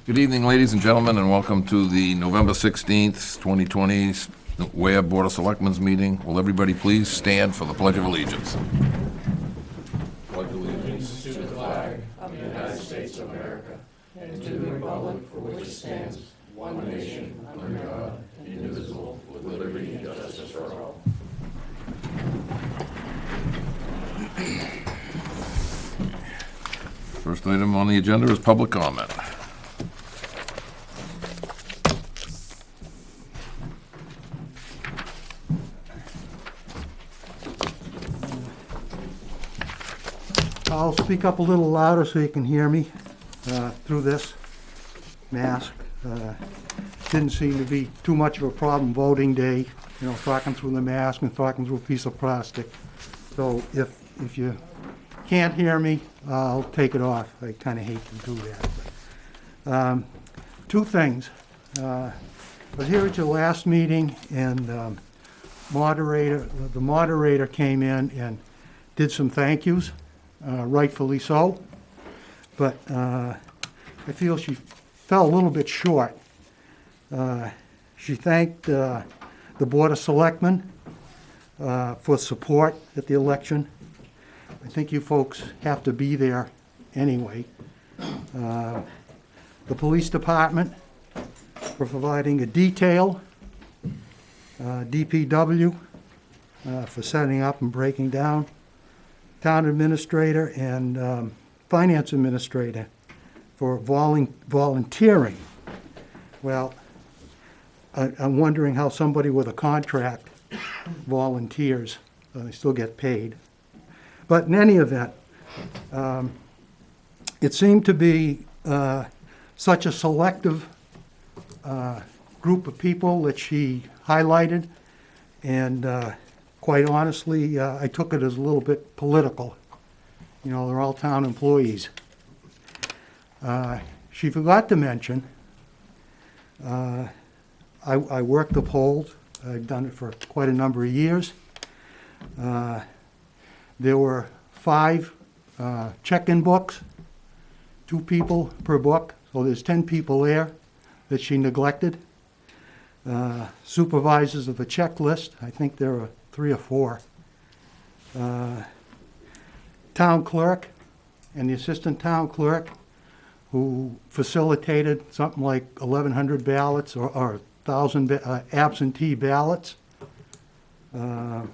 Good evening, ladies and gentlemen, and welcome to the November 16th, 2020 Ware Board of Selectmen's meeting. Will everybody please stand for the Pledge of Allegiance? Pledge of allegiance To the flag of the United States of America and to the republic for which it stands, one nation, under God, indivisible, with liberty and justice for all. First item on the agenda is public comment. I'll speak up a little louder so you can hear me through this mask. Didn't seem to be too much of a problem voting day, talking through the mask and talking through a piece of plastic. So if you can't hear me, I'll take it off. I kind of hate to do that. Two things. I was here at your last meeting, and the moderator came in and did some thank yous. Rightfully so, but I feel she fell a little bit short. She thanked the Board of Selectmen for support at the election. I think you folks have to be there anyway. The police department for providing a detail, DPW for setting up and breaking down, town administrator and finance administrator for volunteering. Well, I'm wondering how somebody with a contract volunteers. They still get paid. But in any event, it seemed to be such a selective group of people that she highlighted, and quite honestly, I took it as a little bit political. They're all town employees. She forgot to mention, I work the polls. I've done it for quite a number of years. There were 5 check-in books, 2 people per book, so there's 10 people there that she neglected. Supervisors of the checklist, I think there are 3 or 4. Town clerk and the assistant town clerk, who facilitated something like 1,100 ballots or 1,000 absentee ballots. And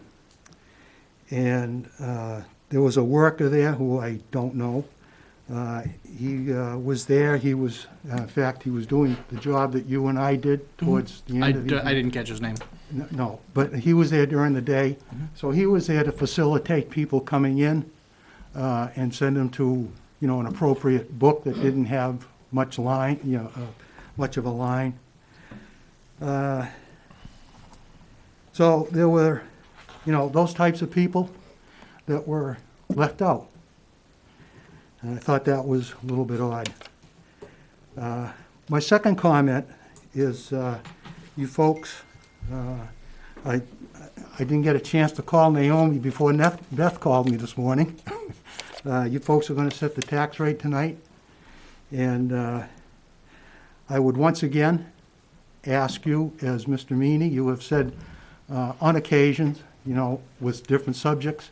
there was a worker there who I don't know. He was there. He was, in fact, he was doing the job that you and I did towards the end of the I didn't catch his name. No, but he was there during the day. So he was there to facilitate people coming in and send them to, an appropriate book that didn't have much line, much of a line. So there were, those types of people that were left out. And I thought that was a little bit odd. My second comment is you folks, I didn't get a chance to call Naomi before Beth called me this morning. You folks are going to set the tax rate tonight. And I would once again ask you, as Mr. Meany, you have said on occasions, with different subjects,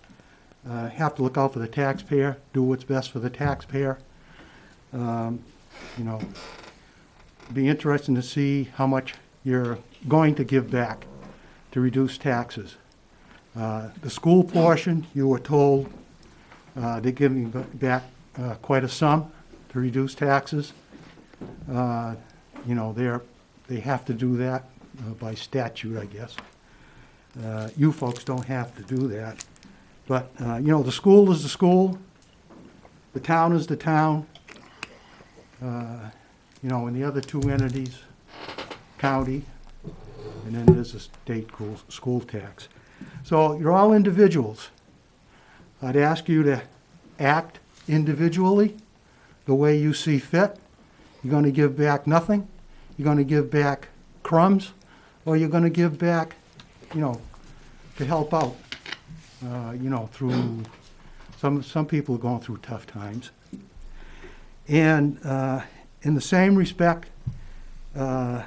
have to look out for the taxpayer, do what's best for the taxpayer. Be interesting to see how much you're going to give back to reduce taxes. The school portion, you were told they're giving back quite a sum to reduce taxes. They have to do that by statute, I guess. You folks don't have to do that. But, the school is the school, the town is the town, and the other 2 entities, county, and then there's a state school tax. So you're all individuals. I'd ask you to act individually the way you see fit. You're going to give back nothing. You're going to give back crumbs, or you're going to give back, to help out. Through some people are going through tough times. And in the same respect, it'll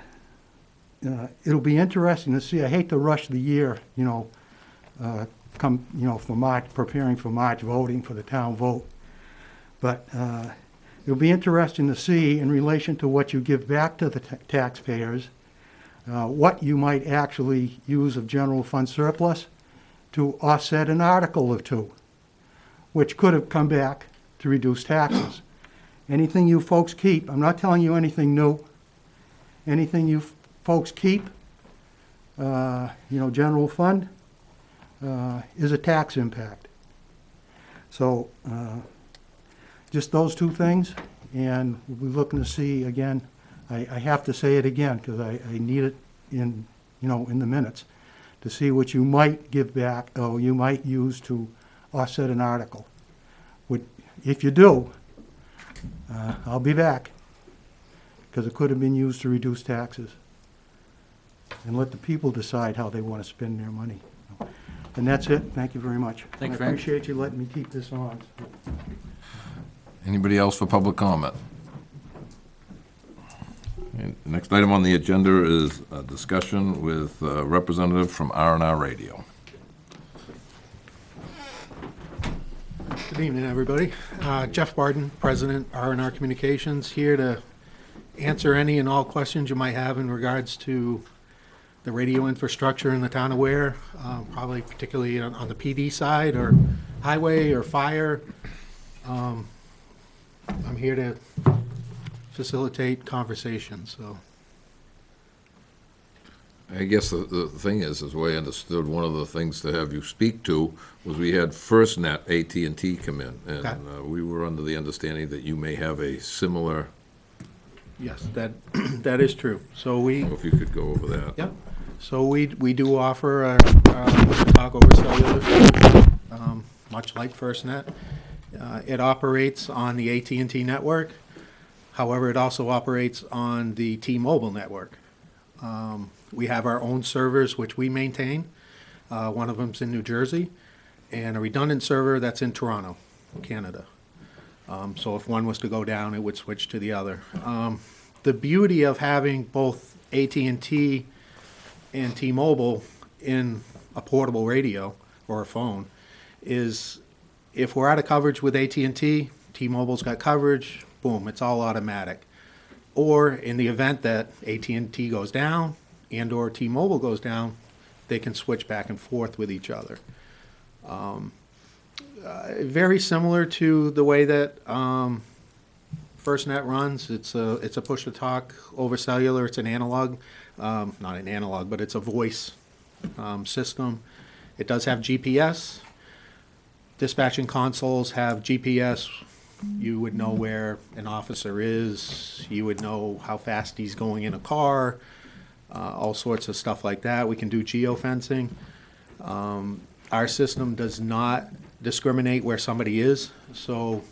be interesting to see. I hate to rush the year, for March, preparing for March voting for the town vote. But it'll be interesting to see, in relation to what you give back to the taxpayers, what you might actually use of general fund surplus to offset an article or two, which could have come back to reduce taxes. Anything you folks keep, I'm not telling you anything new, anything you folks keep, general fund, is a tax impact. So just those two things, and we're looking to see, again, I have to say it again because I need it in the minutes, to see what you might give back or you might use to offset an article. If you do, I'll be back, because it could have been used to reduce taxes. And let the people decide how they want to spend their money. And that's it. Thank you very much. Thank you, I appreciate you letting me keep this on. Anybody else for public comment? And the next item on the agenda is a discussion with a representative from R&R Radio. Good evening, everybody. Jeff Barden, President, R&R Communications, here to answer any and all questions you might have in regards to the radio infrastructure in the town of Ware, probably particularly on the PD side or highway or fire. I'm here to facilitate conversations, so. I guess the thing is the way I understood, one of the things to have you speak to was we had FirstNet AT&T come in, and Okay. we were under the understanding that you may have a similar, Yes, that that is true. So we, if you could go over that. yep. So we do offer a talk over cellular, much like FirstNet. It operates on the AT&T network. However, it also operates on the T-Mobile network. We have our own servers, which we maintain. One of them's in New Jersey, and a redundant server that's in Toronto, Canada. So if one was to go down, it would switch to the other. The beauty of having both AT&T and T-Mobile in a portable radio or a phone is, if we're out of coverage with AT&T, T-Mobile's got coverage, boom, it's all automatic. Or in the event that AT&T goes down and or T-Mobile goes down, they can switch back and forth with each other. Very similar to the way that FirstNet runs. It's a push-to-talk over cellular. It's an analog, not an analog, but it's a voice system. It does have GPS. Dispatching consoles have GPS. You would know where an officer is. You would know how fast he's going in a car. All sorts of stuff like that. We can do geofencing. Our system does not discriminate where somebody is. So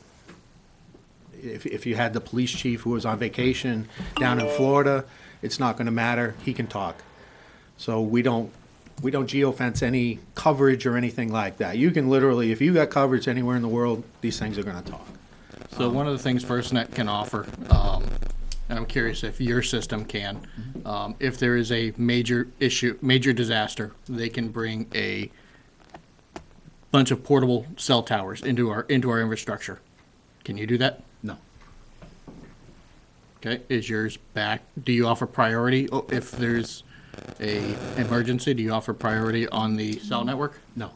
if you had the police chief who was on vacation down in Florida, it's not going to matter. He can talk. So we don't geofence any coverage or anything like that. You can literally, if you got coverage anywhere in the world, these things are going to talk. So one of the things FirstNet can offer, and I'm curious if your system can, if there is a major issue, major disaster, they can bring a bunch of portable cell towers into our infrastructure. Can you do that? No. Okay, is yours back? Do you offer priority if there's a emergency? Do you offer priority on the cell network? No.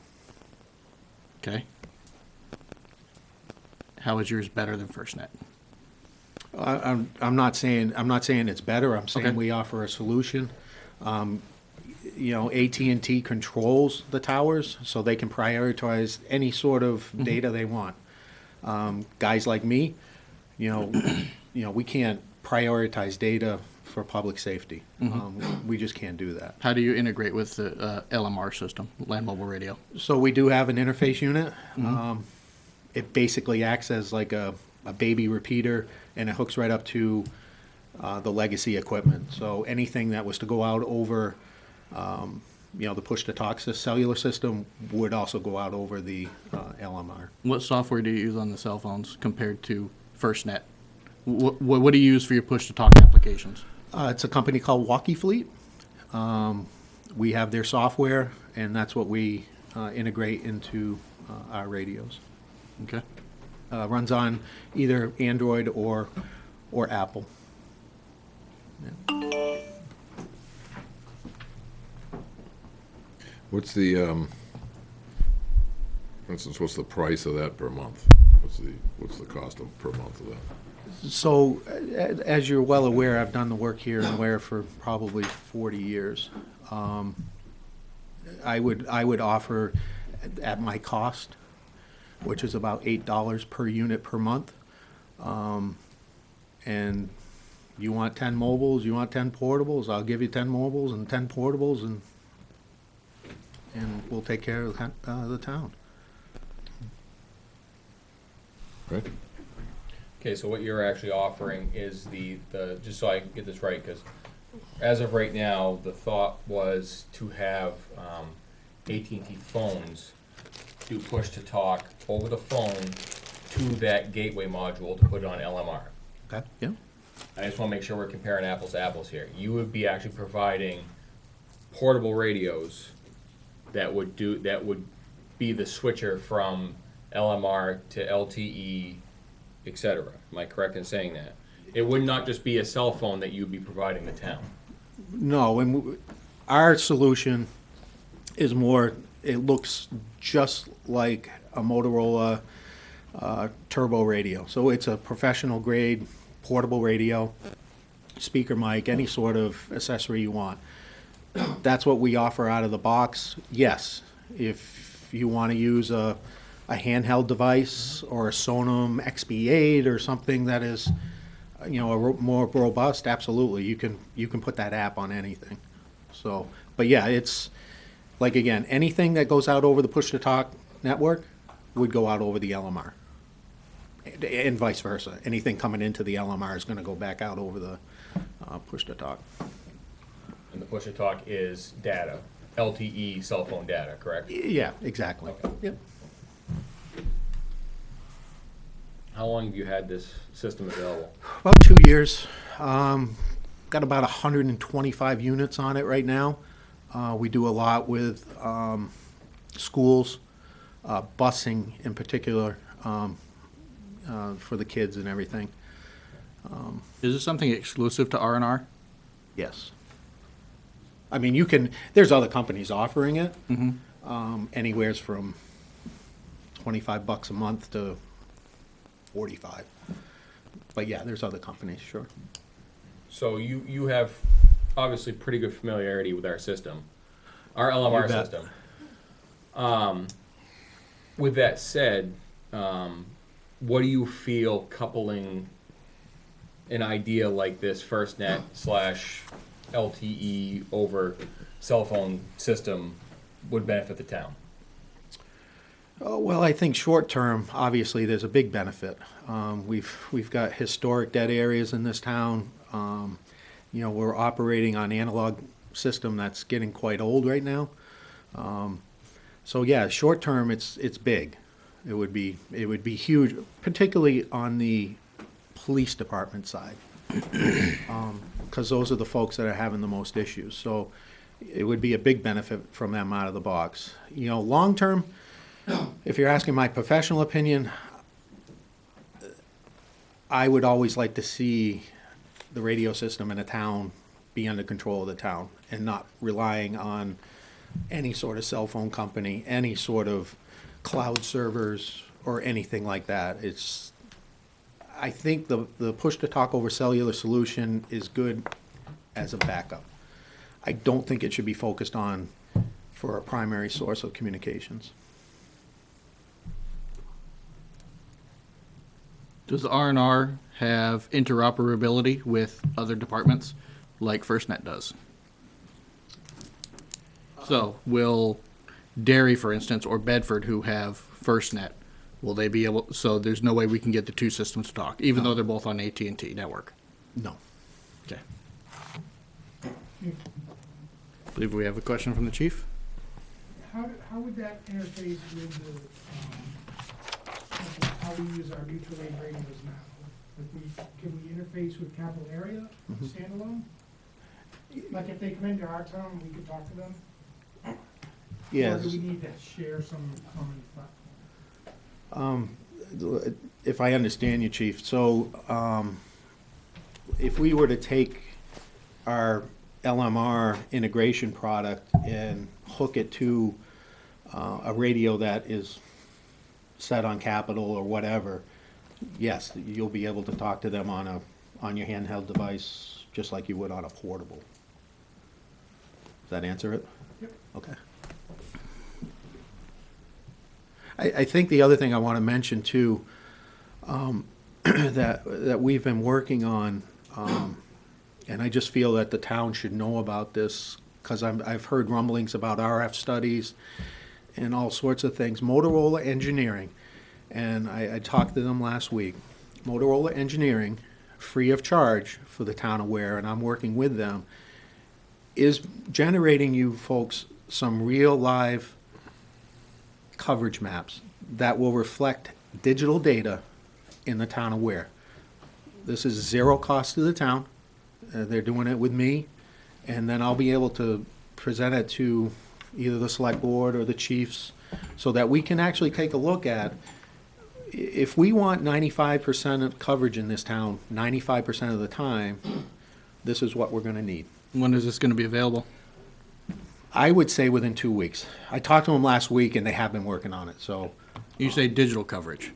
Okay. How is yours better than FirstNet? I'm not saying it's better. I'm saying Okay. we offer a solution. AT&T controls the towers, so they can prioritize any sort of data they want. Guys like me, we can't prioritize data for public safety. We just can't do that. How do you integrate with the LMR system, land mobile radio? So we do have an interface unit. It basically acts as like a baby repeater, and it hooks right up to the legacy equipment. So anything that was to go out over, the push-to-talk cellular system would also go out over the LMR. What software do you use on the cell phones compared to FirstNet? What do you use for your push-to-talk applications? It's a company called Walkie Fleet. We have their software, and that's what we integrate into our radios. Okay. Runs on either Android or Apple. What's the, for instance, what's the price of that per month? What's the cost of per month of that? So, as you're well aware, I've done the work here in Ware for probably 40 years. I would offer at my cost, which is about $8 per unit per month. And you want 10 mobiles, you want 10 portables, I'll give you 10 mobiles and 10 portables, and we'll take care of the town. Right? Okay, so what you're actually offering is the just so I get this right, because as of right now, the thought was to have AT&T phones do push to talk over the phone to that gateway module to put it on LMR. Okay. Yeah. I just want to make sure we're comparing apples to apples here. You would be actually providing portable radios that would be the switcher from LMR to LTE, etc. Am I correct in saying that? It would not just be a cell phone that you'd be providing the town. No, and our solution is more, it looks just like a Motorola turbo radio. So it's a professional grade portable radio, speaker mic, any sort of accessory you want. That's what we offer out of the box. Yes, if you want to use a handheld device or a Sonum XB8 or something that is, more robust, absolutely, you can put that app on anything. So, but yeah, it's like, again, anything that goes out over the push-to-talk network would go out over the LMR, and vice versa. Anything coming into the LMR is going to go back out over the push-to-talk. And the push to talk is data, LTE cell phone data, correct? Yeah, exactly. Okay. Yep. How long have you had this system available? About 2 years. Got about 125 units on it right now. We do a lot with schools, busing in particular, for the kids and everything. Is this something exclusive to R&R? Yes. I mean, there's other companies offering it, anywheres from $25 a month to 45. But yeah, there's other companies, sure. So you have obviously pretty good familiarity with our system, our LMR You bet. system. With that said, what do you feel coupling an idea like this FirstNet / LTE over cell phone system would benefit the town? Oh, well, I think short term, obviously, there's a big benefit. We've got historic dead areas in this town. We're operating on analog system that's getting quite old right now. So yeah, short term, it's big. It would be huge, particularly on the police department side, because those are the folks that are having the most issues. So it would be a big benefit from them out of the box. Long term, if you're asking my professional opinion, I would always like to see the radio system in a town be under control of the town and not relying on any sort of cell phone company, any sort of cloud servers or anything like that. I think the push-to-talk over cellular solution is good as a backup. I don't think it should be focused on for a primary source of communications. Does R&R have interoperability with other departments like FirstNet does? So will Derry, for instance, or Bedford, who have FirstNet, will they be able, so there's no way we can get the two systems to talk, even though they're both on AT&T network? No. Okay. I believe we have a question from the chief. How would that interface with how we use our mutual aid radios now? Can we interface with capital area standalone? Like if they come into our town, we could talk to them? Or do we need to share some common platform? If I understand you, Chief, so if we were to take our LMR integration product and hook it to a radio that is set on Capitol or whatever, yes, you'll be able to talk to them on your handheld device, just like you would on a portable. Does that answer it? Yep. Okay. I think the other thing I want to mention too, that we've been working on, and I just feel that the town should know about this, because I've heard rumblings about RF studies and all sorts of things. Motorola Engineering, and I talked to them last week. Motorola Engineering, free of charge for the town of Ware, and I'm working with them, is generating you folks some real live coverage maps that will reflect digital data in the town of Ware. This is zero cost to the town. They're doing it with me, and then I'll be able to present it to either the select board or the chiefs so that we can actually take a look at, if we want 95% of coverage in this town, 95% of the time, this is what we're gonna need. When is this going to be available? I would say within 2 weeks. I talked to them last week, and they have been working on it, so. You say digital coverage.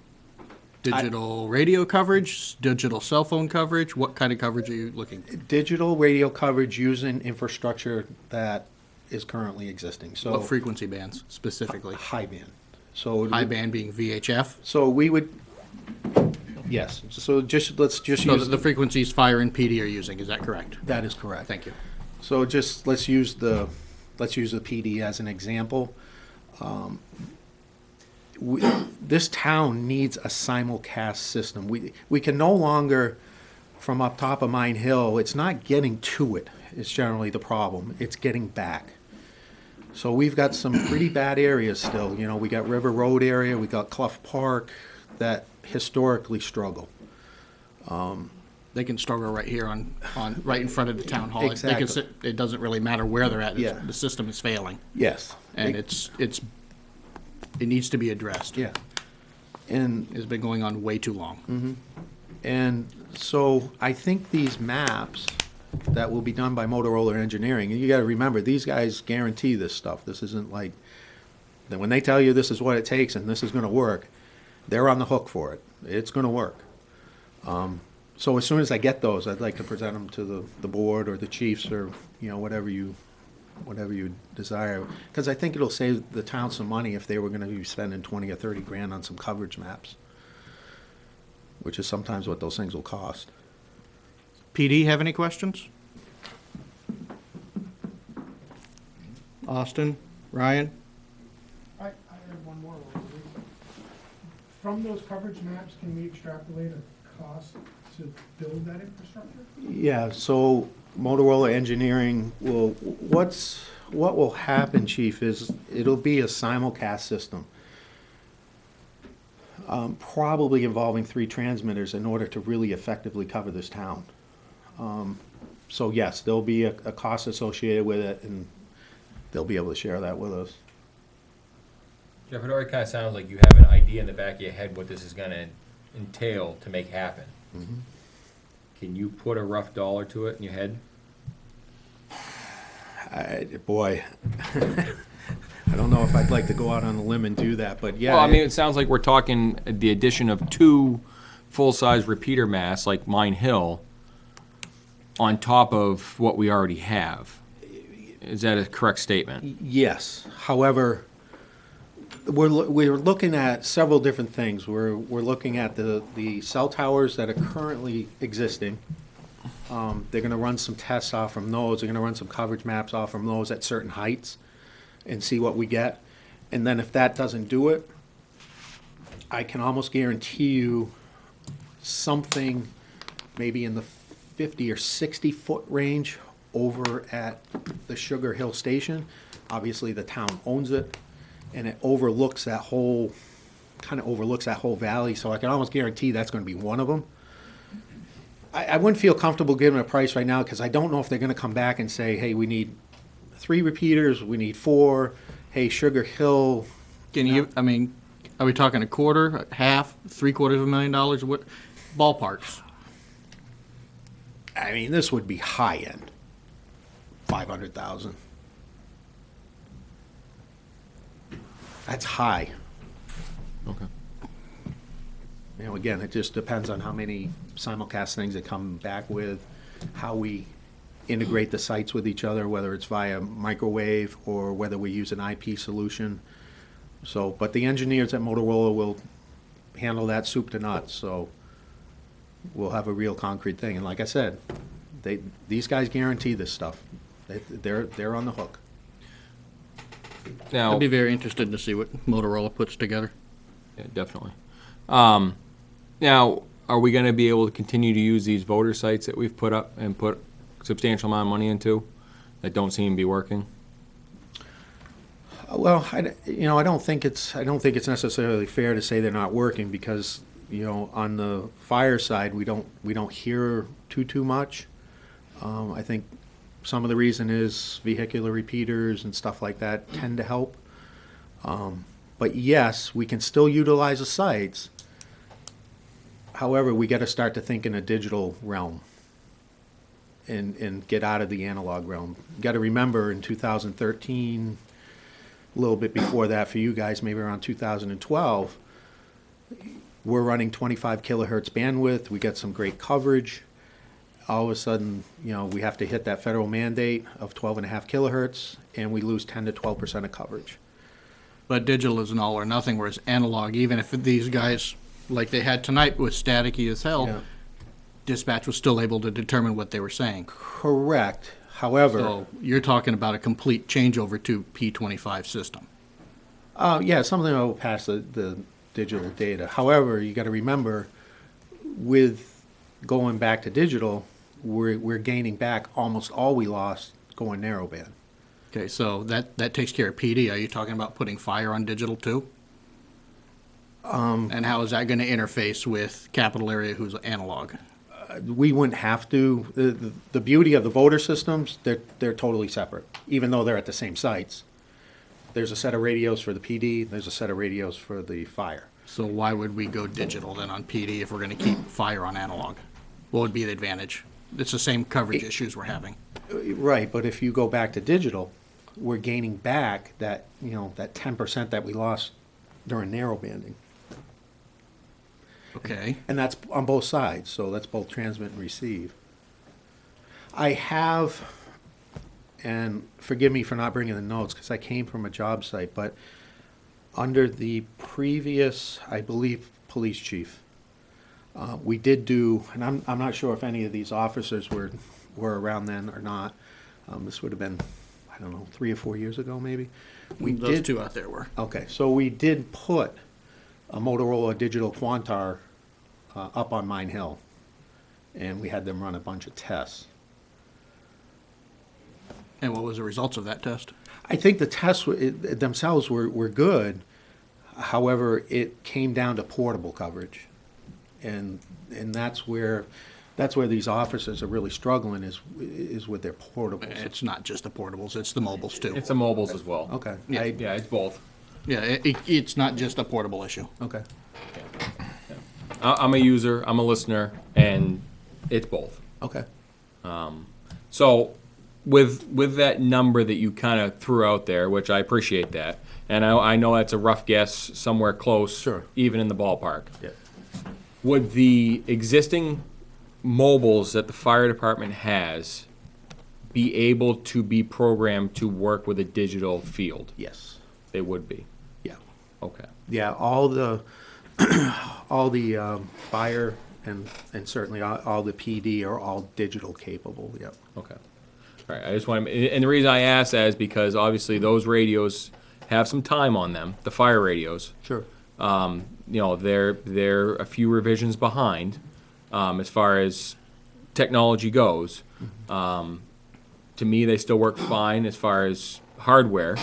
Digital radio coverage, digital cell phone coverage? What kind of coverage are you looking? Digital radio coverage using infrastructure that is currently existing, so. What frequency bands specifically? High band. So. High band being VHF? So we would, yes, so let's just So use. the frequencies Fire and PD are using, is that correct? That is correct. Thank you. So let's use the PD as an example. This town needs a simulcast system. We can no longer, from up top of Mine Hill, it's not getting to it, is generally the problem. It's getting back. So we've got some pretty bad areas still. You know, we got River Road area, we got Clough Park that historically struggle. They can struggle right here on right in front of the town hall. They can Exactly. sit, it doesn't really matter where they're at. Yeah. The system is failing, Yes. and it needs to be addressed. Yeah. And It's been going on way too long. And so I think these maps that will be done by Motorola Engineering, and you gotta remember, these guys guarantee this stuff. This isn't like, that when they tell you this is what it takes and this is gonna work, they're on the hook for it. It's gonna work. So as soon as I get those, I'd like to present them to the board or the chiefs or, you know, whatever you desire. Because I think it'll save the town some money if they were gonna be spending 20 or 30 grand on some coverage maps, which is sometimes what those things will cost. PD, have any questions? Austin, Ryan? I have one more. From those coverage maps, can we extrapolate a cost to build that infrastructure? Yeah, so Motorola Engineering what will happen, Chief, is it'll be a simulcast system. Probably involving 3 transmitters in order to really effectively cover this town. So yes, there'll be a cost associated with it, and they'll be able to share that with us. Jeff, it already kind of sounds like you have an idea in the back of your head what this is going to entail to make happen. Can you put a rough dollar to it in your head? Boy, I don't know if I'd like to go out on a limb and do that, but yeah. Well, I mean, it sounds like we're talking the addition of 2 full-size repeater masts like Mine Hill on top of what we already have. Is that a correct statement? Yes. However, we're looking at several different things. We're looking at the cell towers that are currently existing. They're going to run some tests off from those. They're going to run some coverage maps off from those at certain heights and see what we get. And then if that doesn't do it, I can almost guarantee you something maybe in the 50 or 60 foot range over at the Sugar Hill Station. Obviously, the town owns it, and it overlooks that whole valley, so I can almost guarantee that's going to be one of them. I wouldn't feel comfortable giving a price right now because I don't know if they're going to come back and say, hey, we need 3 repeaters, we need 4. Hey, Sugar Hill. Can you, I mean, are we talking a quarter, a half, $750,000? What ballparks? I mean, this would be high end. 500,000. That's high. Okay. You know, again, it just depends on how many simulcast things they come back with, how we integrate the sites with each other, whether it's via microwave or whether we use an IP solution. So, but the engineers at Motorola will handle that soup to nuts, so we'll have a real concrete thing. And like I said, these guys guarantee this stuff. They're on the hook. Now, I'd be very interested to see what Motorola puts together. yeah, definitely. Now, are we going to be able to continue to use these voter sites that we've put up and put substantial amount of money into that don't seem to be working? Well, I don't think it's necessarily fair to say they're not working because, on the fire side, we don't hear too much. I think some of the reason is vehicular repeaters and stuff like that tend to help. But yes, we can still utilize the sites. However, we got to start to think in a digital realm and get out of the analog realm. You got to remember in 2013, a little bit before that for you guys, maybe around 2012, we're running 25 kilohertz bandwidth. We get some great coverage. All of a sudden, we have to hit that federal mandate of 12.5 kilohertz, and we lose 10 to 12% of coverage. But digital is an all or nothing, whereas analog, even if these guys, like they had tonight, was staticky as hell, Yeah. dispatch was still able to determine what they were saying. Correct. However, So you're talking about a complete changeover to P25 system. yeah, something that will pass the digital data. However, you got to remember, with going back to digital, we're gaining back almost all we lost going narrowband. Okay, so that takes care of PD. Are you talking about putting fire on digital too? And how is that going to interface with capital area who's analog? We wouldn't have to. The beauty of the voter systems, they're totally separate, even though they're at the same sites. There's a set of radios for the PD, there's a set of radios for the fire. So why would we go digital then on PD if we're going to keep fire on analog? What would be the advantage? It's the same coverage issues we're having. Right, but if you go back to digital, we're gaining back that 10% that we lost during narrowbanding. Okay. And that's on both sides, so that's both transmit and receive. I have, and forgive me for not bringing the notes, because I came from a job site, but under the previous, I believe, police chief, we did do, and I'm not sure if any of these officers were around then or not. This would have been, I don't know, 3 or 4 years ago, maybe. Those two out there were. Okay, so we did put a Motorola Digital Quantar up on Mine Hill, and we had them run a bunch of tests. And what was the results of that test? I think the tests themselves were good. However, it came down to portable coverage, and that's where these officers are really struggling is with their portables. It's not just the portables, it's the mobiles too. It's the mobiles as well. Okay. Yeah. Yeah, it's both. Yeah, it's not just a portable issue. Okay. I'm a user, I'm a listener, and it's both. Okay. So with that number that you kind of threw out there, which I appreciate that, and I know that's a rough guess, somewhere close, Sure. even in the ballpark. Yeah. Would the existing mobiles that the fire department has be able to be programmed to work with a digital field? Yes. They would be. Yeah. Okay. Yeah. All the fire and certainly all the PD are all digital capable. Yep. Okay. All right. I just want to, and the reason I ask that is because obviously those radios have some time on them. The fire radios. Sure. They're a few revisions behind as far as technology goes. To me, they still work fine as far as hardware,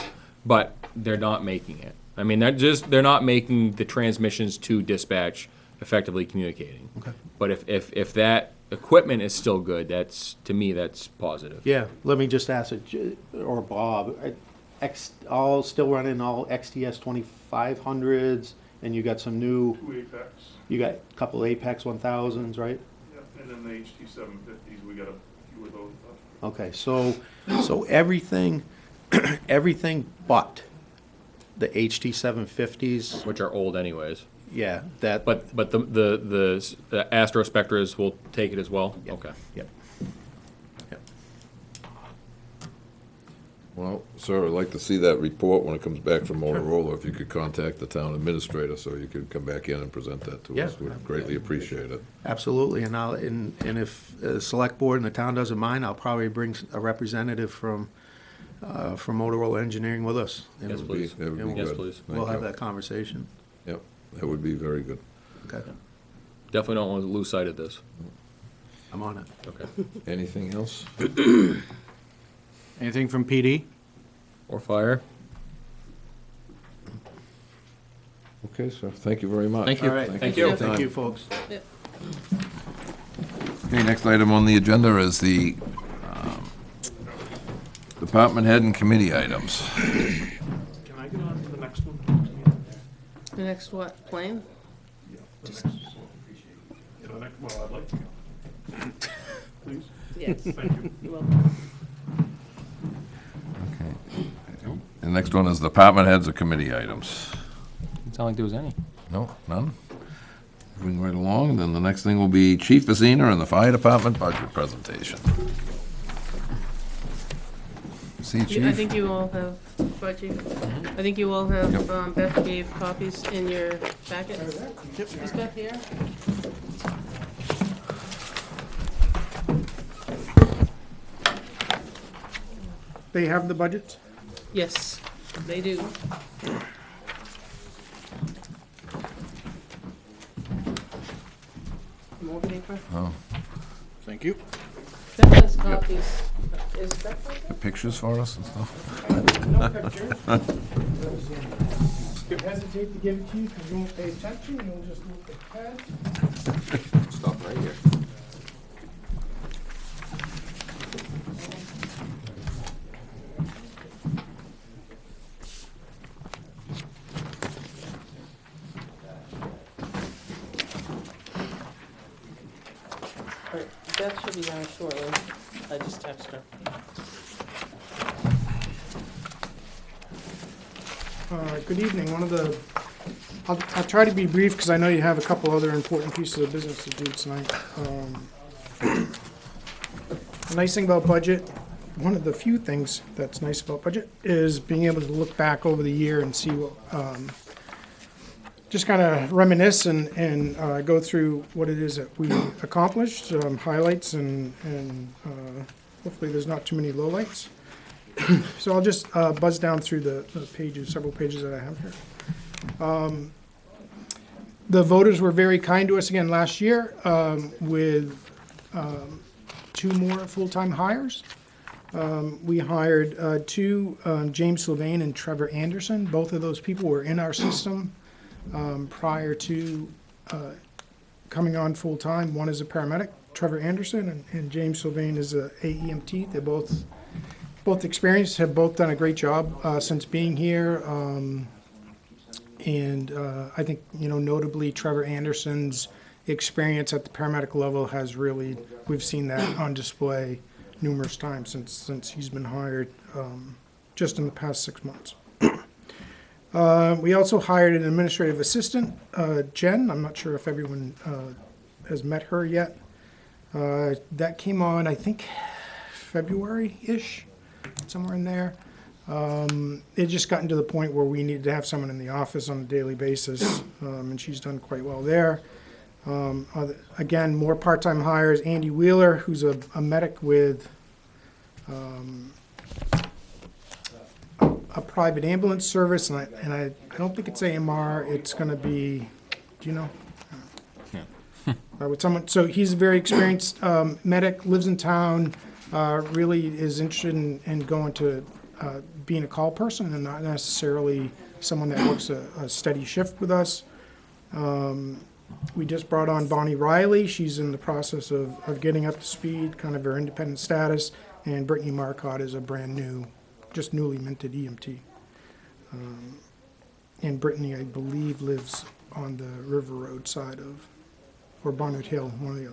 but they're not making it. I mean, they're not making the transmissions to dispatch effectively communicating. Okay. But if that equipment is still good. That's, to me, that's positive. Yeah, let me just ask it, or Bob, all still running all XTS 2500s, and you got some new, Two Apex, you got a couple Apex 1000s, right? yeah, and then the HT 750s, we got a few of those left. Okay, so everything, everything but the HT 750s, Which are old anyways. yeah, that. But the Astro Spectras will take it as well? Yep. Okay. Yep. Yep. Well, sir, I'd like to see that report when it comes back from Motorola. If you could contact the town administrator so you could come back in and present that to us. Yeah. We'd greatly appreciate it. Absolutely, and if the select board and the town doesn't mind, I'll probably bring a representative from Motorola Engineering with us. and Yes, please. That would be Yes, good. please. Thank We'll have you. that conversation. Yep, that would be very good. Okay, Definitely don't want to lose sight of this. I'm on it. Okay. Anything else? Anything from PD? Or fire? Okay, sir, thank you very much. Thank you. All right, Thank for you. your Thank time. you, folks. Okay, next item on the agenda is the department head and committee items. Can I get on to the next one? The next what, plane? The next, well, I'd like to go. Please, Yes. thank you. You're welcome. Okay. The next one is department heads or committee items. Didn't sound like there was any. No, none? Moving right along, then the next thing will be Chief Vazina and the fire department budget presentation. See, I Chief? think you all have budget. I think you all have, Yep. Beth gave copies in your packet. Is Beth here? They have the budgets? Yes, they do. More paper? Oh, Thank you. Beth has copies. Is Beth like that? pictures for us and stuff? No pictures. You hesitate to give it to you because you won't pay attention, you'll just look at that. Stop right here. Right, Beth should be down shortly. I just texted her. Good evening. I'll try to be brief because I know you have a couple other important pieces of business to do tonight. The nice thing about budget, one of the few things that's nice about budget is being able to look back over the year and see what, just kind of reminisce and go through what it is that we accomplished, highlights, and hopefully there's not too many lowlights. So I'll just buzz down through the pages, several pages that I have here. The voters were very kind to us again last year with 2 more full-time hires. We hired 2, James Sylvain and Trevor Anderson. Both of those people were in our system prior to coming on full-time. One is a paramedic, Trevor Anderson, and James Sylvain is a AEMT. They're both experienced, have both done a great job since being here. And I think, notably Trevor Anderson's experience at the paramedic level has really, we've seen that on display numerous times since he's been hired, just in the past 6 months. We also hired an administrative assistant, Jen. I'm not sure if everyone has met her yet. That came on, I think, February-ish, somewhere in there. It just gotten to the point where we needed to have someone in the office on a daily basis, and she's done quite well there. Again, more part-time hires. Andy Wheeler, who's a medic with a private ambulance service, and I don't think it's AMR. It's going to be, do you know? With someone, so he's a very experienced medic, lives in town, really is interested in going to being a call person and not necessarily someone that works a steady shift with us. We just brought on Bonnie Riley. She's in the process of getting up to speed, kind of her independent status. And Brittany Marcotte is a brand new, just newly minted EMT. And Brittany, I believe, lives on the River Road side of, or Bonnet Hill, one or the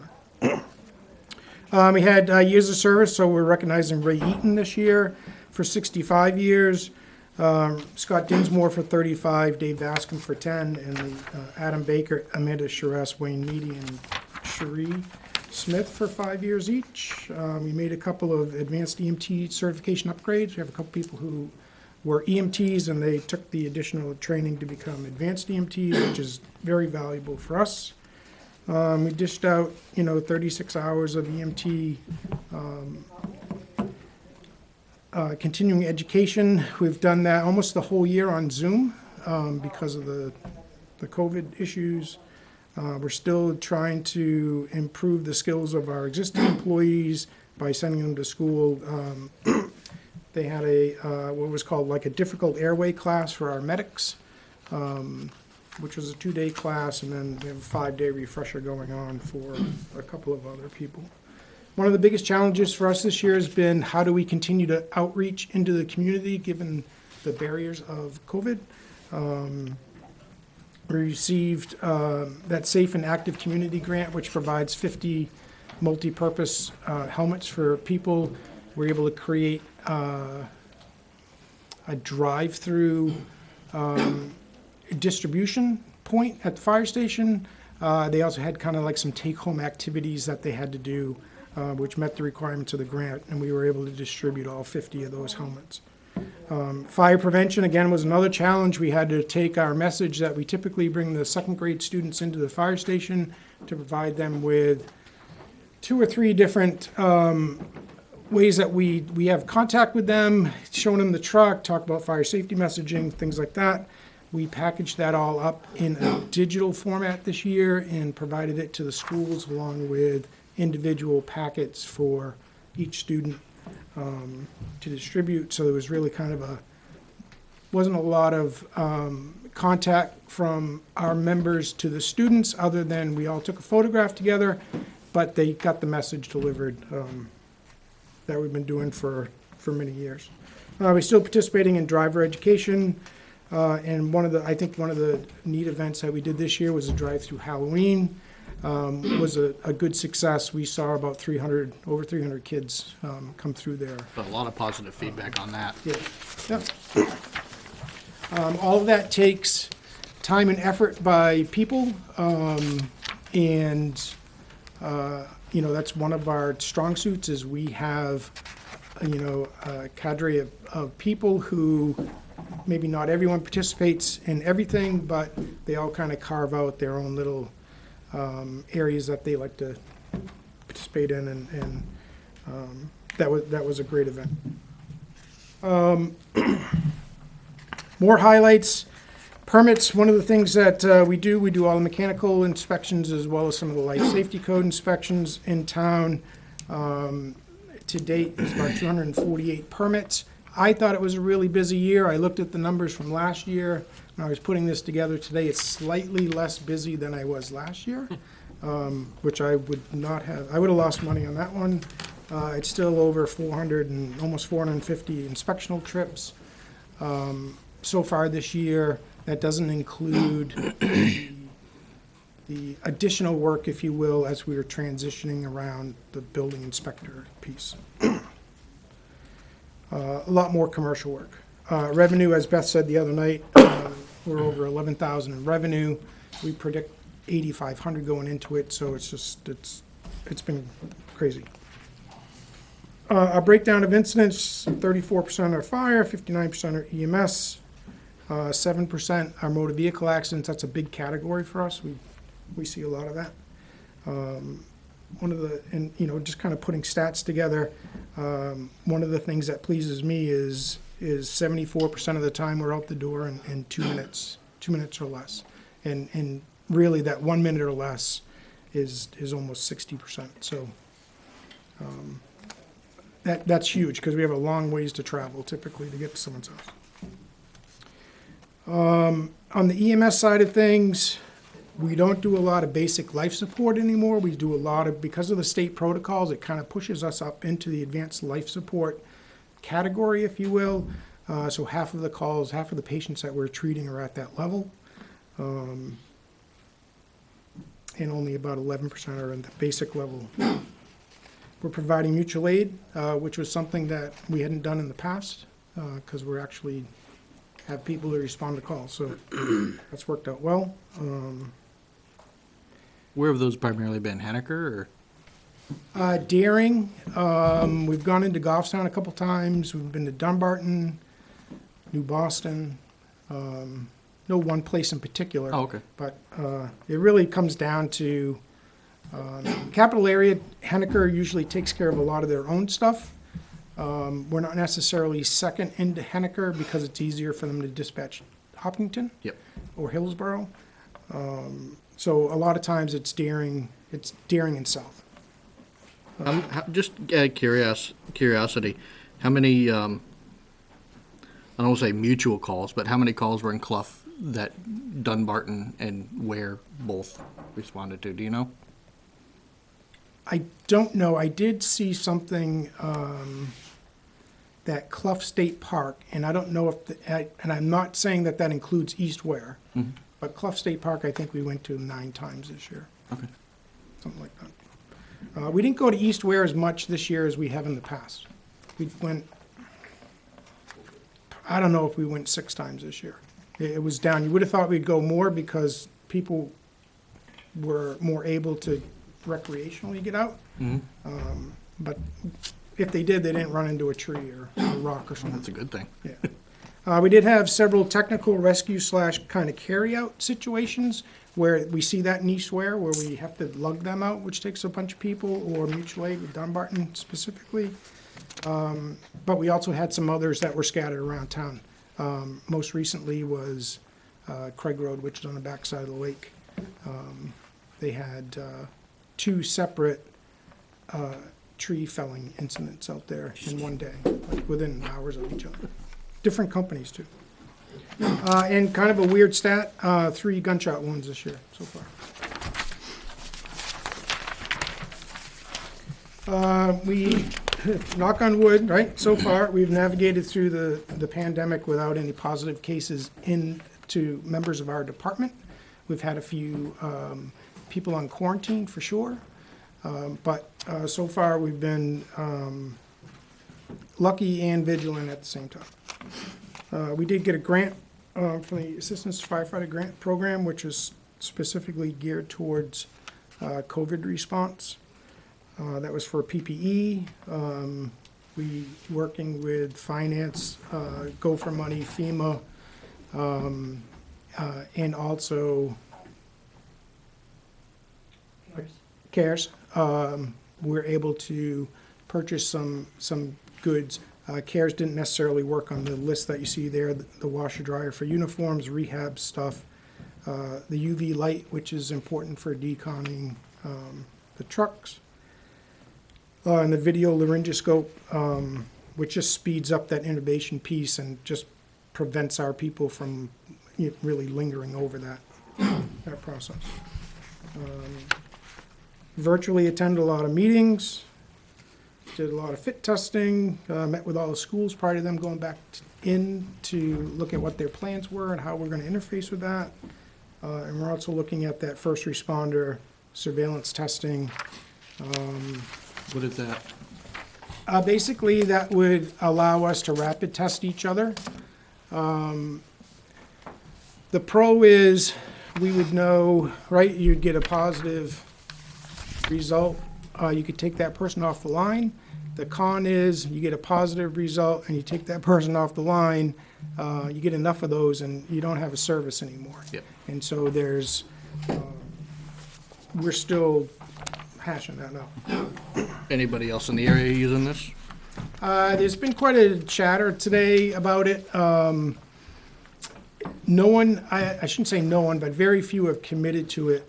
other. We had years of service, so we're recognizing Ray Eaton this year for 65 years. Scott Dinsmore for 35, Dave Bascom for 10, and Adam Baker, Amanda Shiras, Wayne Meady, and Cherie Smith for 5 years each. We made a couple of advanced EMT certification upgrades. We have a couple people who were EMTs and they took the additional training to become advanced EMTs, which is very valuable for us. We dished out, 36 hours of EMT continuing education. We've done that almost the whole year on Zoom because of the COVID issues. We're still trying to improve the skills of our existing employees by sending them to school. They had what was called like a difficult airway class for our medics, which was a 2-day class, and then we have a 5-day refresher going on for a couple of other people. One of the biggest challenges for us this year has been how do we continue to outreach into the community given the barriers of COVID. We received that Safe and Active Community Grant, which provides 50 multi-purpose helmets for people. We're able to create a drive-through distribution point at the fire station. They also had kind of like some take-home activities that they had to do, which met the requirements of the grant, and we were able to distribute all 50 of those helmets. Fire prevention, again, was another challenge. We had to take our message that we typically bring the second grade students into the fire station to provide them with 2 or 3 different ways that we have contact with them, showing them the truck, talk about fire safety messaging, things like that. We packaged that all up in a digital format this year and provided it to the schools along with individual packets for each student to distribute. So there was really kind of wasn't a lot of contact from our members to the students other than we all took a photograph together, but they got the message delivered that we've been doing for many years. We're still participating in driver education. And I think one of the neat events that we did this year was a drive-through Halloween. Was a good success. We saw about over 300 kids come through there. But a lot of positive feedback on that. Yeah. Yep. All of that takes time and effort by people, and that's one of our strong suits. Is we have a cadre of people who. Maybe not everyone participates in everything, but they all kind of carve out their own little areas that they like to participate in, and that was a great event. More highlights, permits. One of the things that we do all the mechanical inspections as well as some of the life safety code inspections in town. To date, it's about 248 permits. I thought it was a really busy year. I looked at the numbers from last year. When I was putting this together today, it's slightly less busy than I was last year, which I would not have. I would have lost money on that one. It's still over 400 and almost 450 inspectional trips so far this year. That doesn't include the additional work, if you will, as we are transitioning around the building inspector piece. A lot more commercial work. Revenue, as Beth said the other night, we're over 11,000 in revenue. We predict 8,500 going into it, so it's been crazy. A breakdown of incidents: 34% are fire, 59% are EMS, 7% are motor vehicle accidents. That's a big category for us. We see a lot of that. Just kind of putting stats together, one of the things that pleases me is 74% of the time we're out the door in 2 minutes or less. And really that 1 minute or less is almost 60%. So that's huge because we have a long ways to travel typically to get to someone's house. On the EMS side of things, We don't do a lot of basic life support anymore. We do a lot of, because of the state protocols, it kind of pushes us up into the advanced life support category, if you will. So half of the calls, half of the patients that we're treating are at that level. And only about 11% are in the basic level. We're providing mutual aid, which was something that we hadn't done in the past, because we're actually have people to respond to calls. So that's worked out well. Where have those primarily been, Henniker or? Deering, we've gone into Goffstown a couple times. We've been to Dunbarton, New Boston. No one place in particular. Oh, okay. But it really comes down to capital area. Henniker usually takes care of a lot of their own stuff. We're not necessarily second into Henniker because it's easier for them to dispatch Hopkinton Yep. or Hillsborough. So a lot of times it's Deering and South. Just curiosity, how many, I don't want to say mutual calls, but how many calls were in Clough that Dunbarton and Ware both responded to? Do you know? I don't know. I did see something that Clough State Park, and I don't know if, and I'm not saying that that includes East Ware, but Clough State Park, I think we went to 9 times this year. Okay. Something like that. We didn't go to East Ware as much this year as we have in the past. We went, I don't know if we went 6 times this year. It was down. You would have thought we'd go more because people were more able to recreationally get out. But if they did, they didn't run into a tree or a rock or something. That's a good thing. Yeah. We did have several technical rescue / kind of carry-out situations where we see that in East Ware, where we have to lug them out, which takes a bunch of people, or mutual aid with Dunbarton specifically. But we also had some others that were scattered around town. Most recently was Craig Road, which is on the backside of the lake. They had 2 separate tree felling incidents out there in one day, like within hours of each other. Different companies too. And kind of a weird stat, 3 gunshot wounds this year so far. We, knock on wood, right, so far, we've navigated through the pandemic without any positive cases into members of our department. We've had a few people on quarantine for sure, but so far we've been lucky and vigilant at the same time. We did get a grant from the Assistance Firefighter Grant Program, which is specifically geared towards COVID response. That was for PPE. We working with finance, Go for Money, FEMA, and also CARES. We're able to purchase some goods. CARES didn't necessarily work on the list that you see there, the washer dryer for uniforms, rehab stuff, the UV light, which is important for deconning the trucks, and the video laryngoscope, which just speeds up that intubation piece and just prevents our people from really lingering over that process. Virtually attended a lot of meetings, did a lot of fit testing, met with all the schools prior to them going back in to look at what their plans were and how we're going to interface with that. And we're also looking at that first responder surveillance testing. What is that? Basically, that would allow us to rapid test each other. The pro is we would know, right, you'd get a positive result. You could take that person off the line. The con is you get a positive result and you take that person off the line, you get enough of those and you don't have a service anymore. Yep. And so there's, we're still hashing that out. Anybody else in the area using this? There's been quite a chatter today about it. No one, I shouldn't say no one, but very few have committed to it.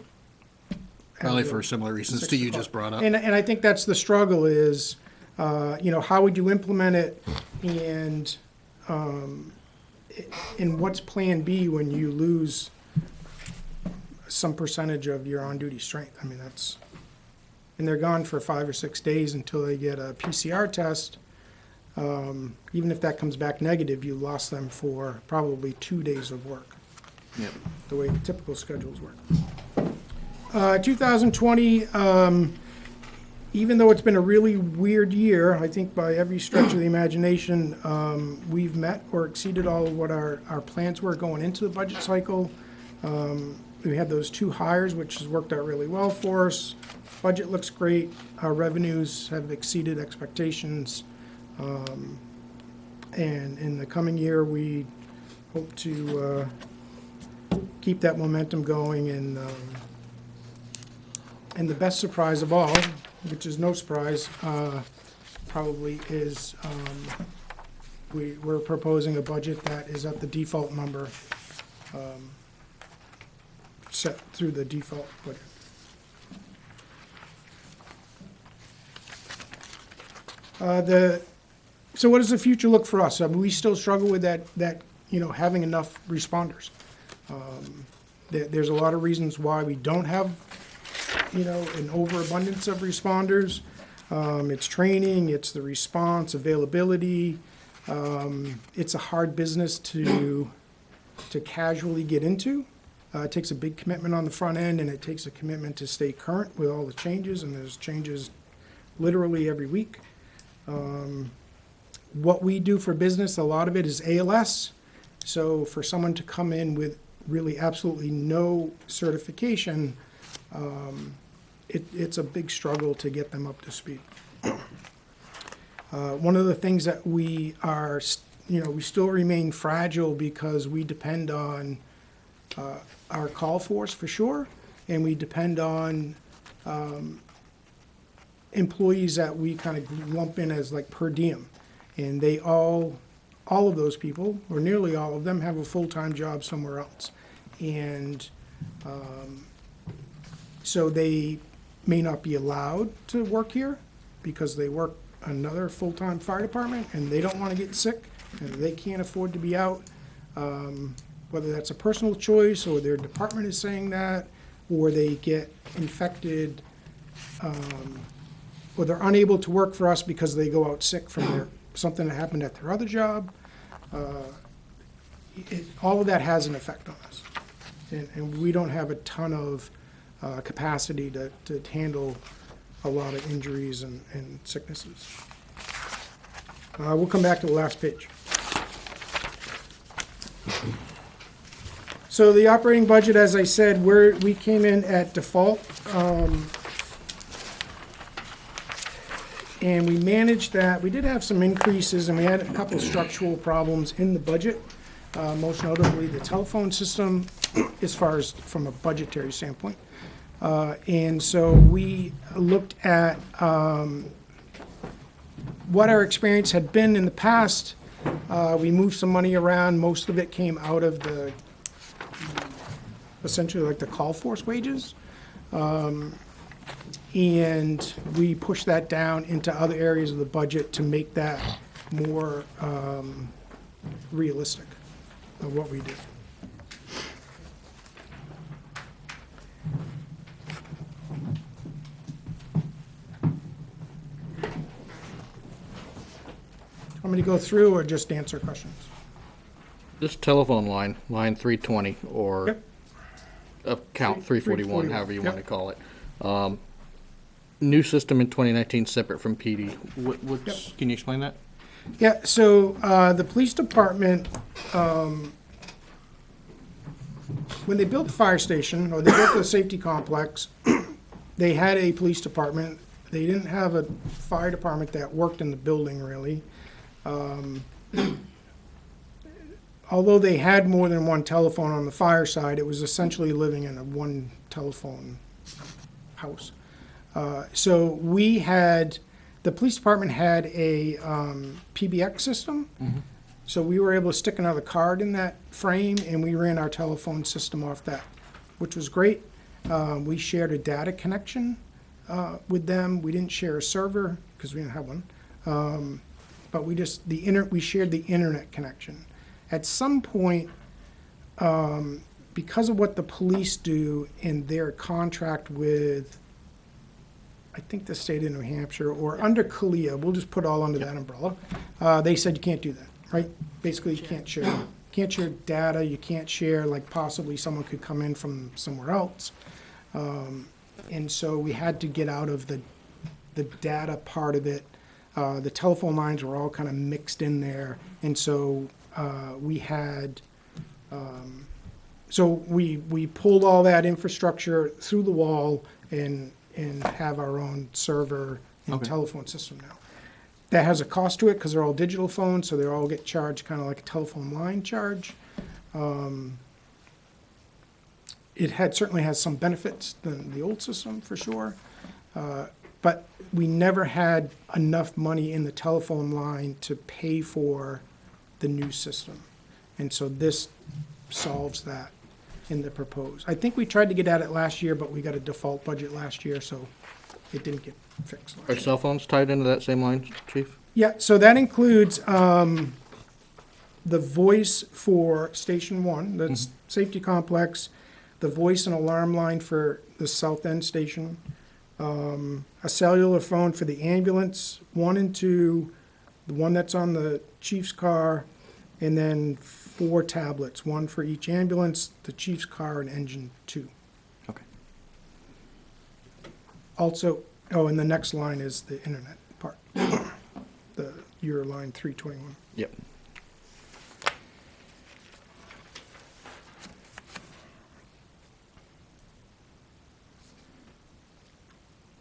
Probably for similar reasons to you just brought up. And I think that's the struggle is, how would you implement it and what's plan B when you lose some percentage of your on-duty strength. I mean, that's, and they're gone for 5 or 6 days until they get a PCR test. Even if that comes back negative, you lost them for probably 2 days of work, Yep. the way typical schedules work. 2020, even though it's been a really weird year, I think by every stretch of the imagination, we've met or exceeded all of what our plans were going into the budget cycle. We had those 2 hires, which has worked out really well for us. Budget looks great. Our revenues have exceeded expectations. And in the coming year, we hope to keep that momentum going. And the best surprise of all, which is no surprise, probably is we're proposing a budget that is at the default number set through the default budget. So what does the future look for us? I mean, we still struggle with that having enough responders. There's a lot of reasons why we don't have an overabundance of responders. It's training, it's the response, availability. It's a hard business to casually get into. It takes a big commitment on the front end, and it takes a commitment to stay current with all the changes, and there's changes literally every week. What we do for business, a lot of it is ALS. So for someone to come in with really absolutely no certification, it's a big struggle to get them up to speed. One of the things that we are, we still remain fragile because we depend on our call force for sure, and we depend on employees that we kind of lump in as like per diem. And they all of those people, or nearly all of them, have a full-time job somewhere else. And so they may not be allowed to work here because they work another full-time fire department and they don't want to get sick and they can't afford to be out. Whether that's a personal choice or their department is saying that, or they get infected, or they're unable to work for us because they go out sick from something that happened at their other job. All of that has an effect on us. And we don't have a ton of capacity to handle a lot of injuries and sicknesses. We'll come back to the last page. So the operating budget, as I said, we came in at default. And we managed that. We did have some increases, and we had a couple of structural problems in the budget, most notably the telephone system, as far as from a budgetary standpoint. And so we looked at what our experience had been in the past. We moved some money around. Most of it came out of the, essentially like the call force wages. And we pushed that down into other areas of the budget to make that more realistic of what we do. Want me to go through or just answer questions? This telephone line 320, or Yep. account 341, 341, however you yep. want to call it. New system in 2019, separate from PD. Can you explain that? Yeah, so the police department, when they built the fire station, or they built the safety complex, they had a police department. They didn't have a fire department that worked in the building, really. Although they had more than one telephone on the fire side, it was essentially living in a one telephone house. So the police department had a PBX system. Mm-hmm. So we were able to stick another card in that frame, and we ran our telephone system off that, which was great. We shared a data connection with them. We didn't share a server because we didn't have one. But we shared the internet connection. At some point, because of what the police do in their contract with, I think the state of New Hampshire, or under CALIA, we'll just put all under that umbrella, they said you can't do that, right? Basically, you can't share data, you can't share, like possibly someone could come in from somewhere else. And so we had to get out of the data part of it. The telephone lines were all kind of mixed in there, and so we had, so we pulled all that infrastructure through the wall and have our own server and Okay. telephone system now. That has a cost to it because they're all digital phones, so they all get charged kind of like a telephone line charge. It certainly has some benefits than the old system for sure. But we never had enough money in the telephone line to pay for the new system. And so this solves that in the proposed. I think we tried to get at it last year, but we got a default budget last year, so it didn't get fixed last Are year. cell phones tied into that same line, Chief? Yeah, so that includes the voice for Station 1, that's safety complex, the voice and alarm line for the South End Station, a cellular phone for the ambulance, 1 and 2, the one that's on the chief's car, and then 4 tablets, 1 for each ambulance, the chief's car, and engine 2. Okay. Also, and the next line is the internet part, your line 321. Yep.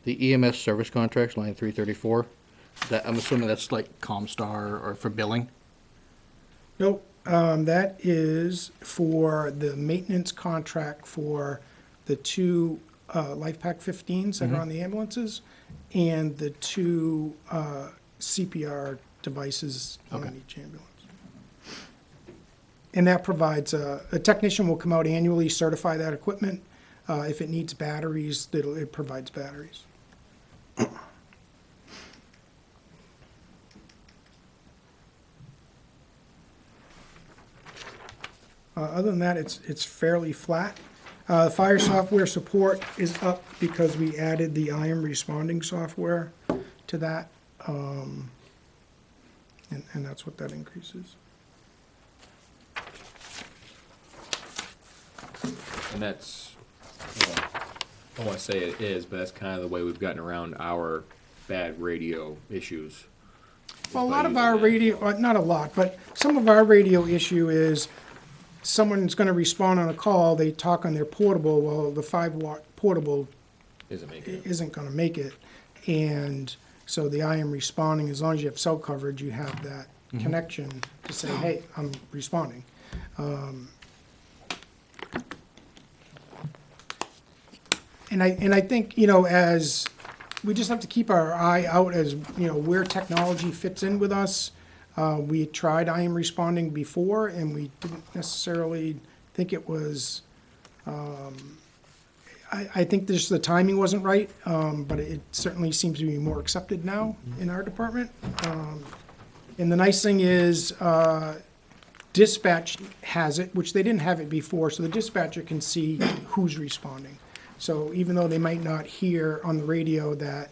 The EMS service contracts, line 334, that, I'm assuming that's like Comstar or for billing? Nope, that is for the maintenance contract for the 2 Life Pack 15s that are on the ambulances and the 2 CPR devices on Okay. each ambulance. And that provides, a technician will come out annually, certify that equipment. If it needs batteries, it provides batteries. Other than that, it's fairly flat. Fire software support is up because we added the I am responding software to that. And that's what that increases. And that's, well, I don't want to say it is, but that's kind of the way we've gotten around our bad radio issues. Well, a By lot of using our that. radio, not a lot, but some of our radio issue is someone's gonna respond on a call, they talk on their portable, well, the 5-watt portable Isn't making it. isn't gonna make it. And so the I am responding, as long as you have cell coverage, you have that connection to say, hey, I'm responding. And I think, as, we just have to keep our eye out as, where technology fits in with us. We tried I am responding before, and we didn't necessarily think it was, I think just the timing wasn't right, but it certainly seems to be more accepted now in our department. And the nice thing is, dispatch has it, which they didn't have it before, so the dispatcher can see who's responding. So even though they might not hear on the radio that,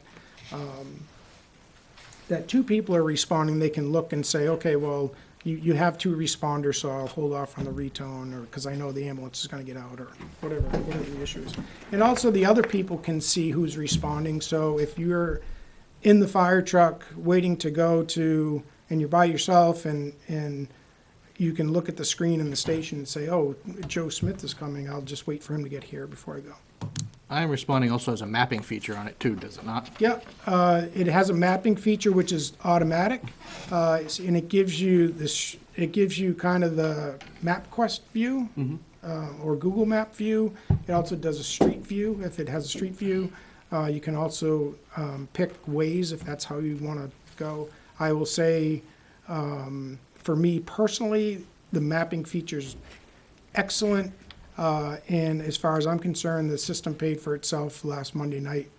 that 2 people are responding, they can look and say, okay, well, you have 2 responders, so I'll hold off on the retone, or, because I know the ambulance is gonna get out, or whatever the issue is. And also, the other people can see who's responding, so if you're in the fire truck waiting to go to, and you're by yourself, and you can look at the screen in the station and say, oh, Joe Smith is coming, I'll just wait for him to get here before I go. I am responding also has a mapping feature on it too, does it not? Yeah, it has a mapping feature which is automatic, and it gives you this. It gives you kind of the MapQuest view or Google Map view. It also does a street view if it has a street view. You can also pick Waze if that's how you want to go. I will say, for me personally, the mapping feature's excellent. And as far as I'm concerned, the system paid for itself last Monday night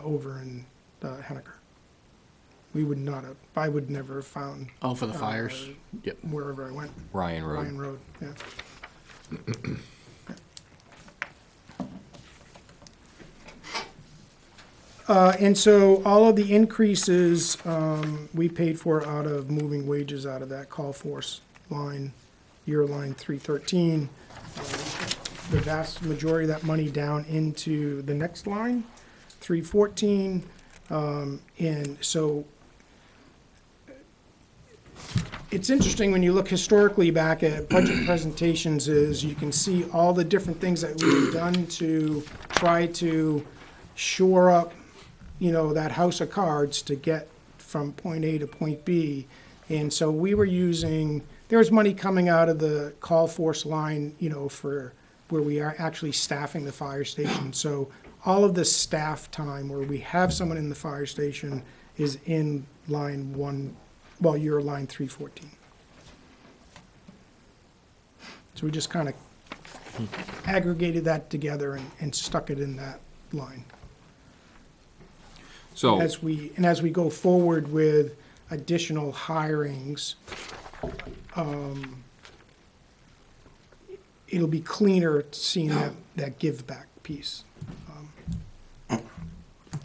over in Henniker. We would not have, I would never have found Oh, for the fires? Yep. wherever I went. Ryan Road. Ryan Road, yeah. And so all of the increases, we paid for out of moving wages out of that call force line, year line 313. The vast majority of that money down into the next line, 314. And so it's interesting when you look historically back at budget presentations is you can see all the different things that we've done to try to shore up, that house of cards to get from point A to point B. And so we were there was money coming out of the call force line, for where we are actually staffing the fire station. So all of the staff time where we have someone in the fire station is in line you're line 314. So we just kind of aggregated that together and stuck it in that line. So, As we go forward with additional hirings, it'll be cleaner seeing that give back piece.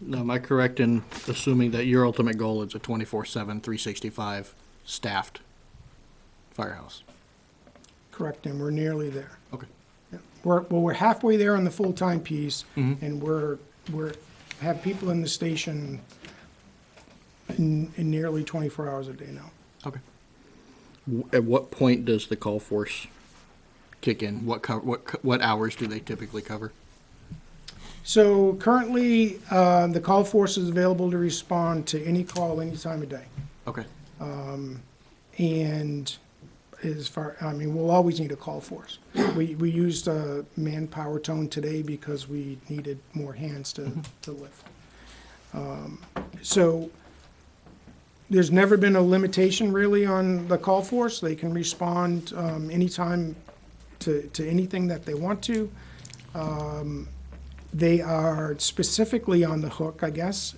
Now, am I correct in assuming that your ultimate goal is a 24/7, 365 staffed firehouse? Correct, and we're nearly there. Okay. Yeah. We're halfway there on the full-time piece, Mhm. and we're have people in the station in nearly 24 hours a day now. Okay. At what point does the call force kick in? What hours do they typically cover? So currently, the call force is available to respond to any call any time of day. Okay. And we'll always need a call force. We used a manpower tone today because we needed more hands to lift. So there's never been a limitation really on the call force. They can respond anytime to anything that they want to. They are specifically on the hook, I guess,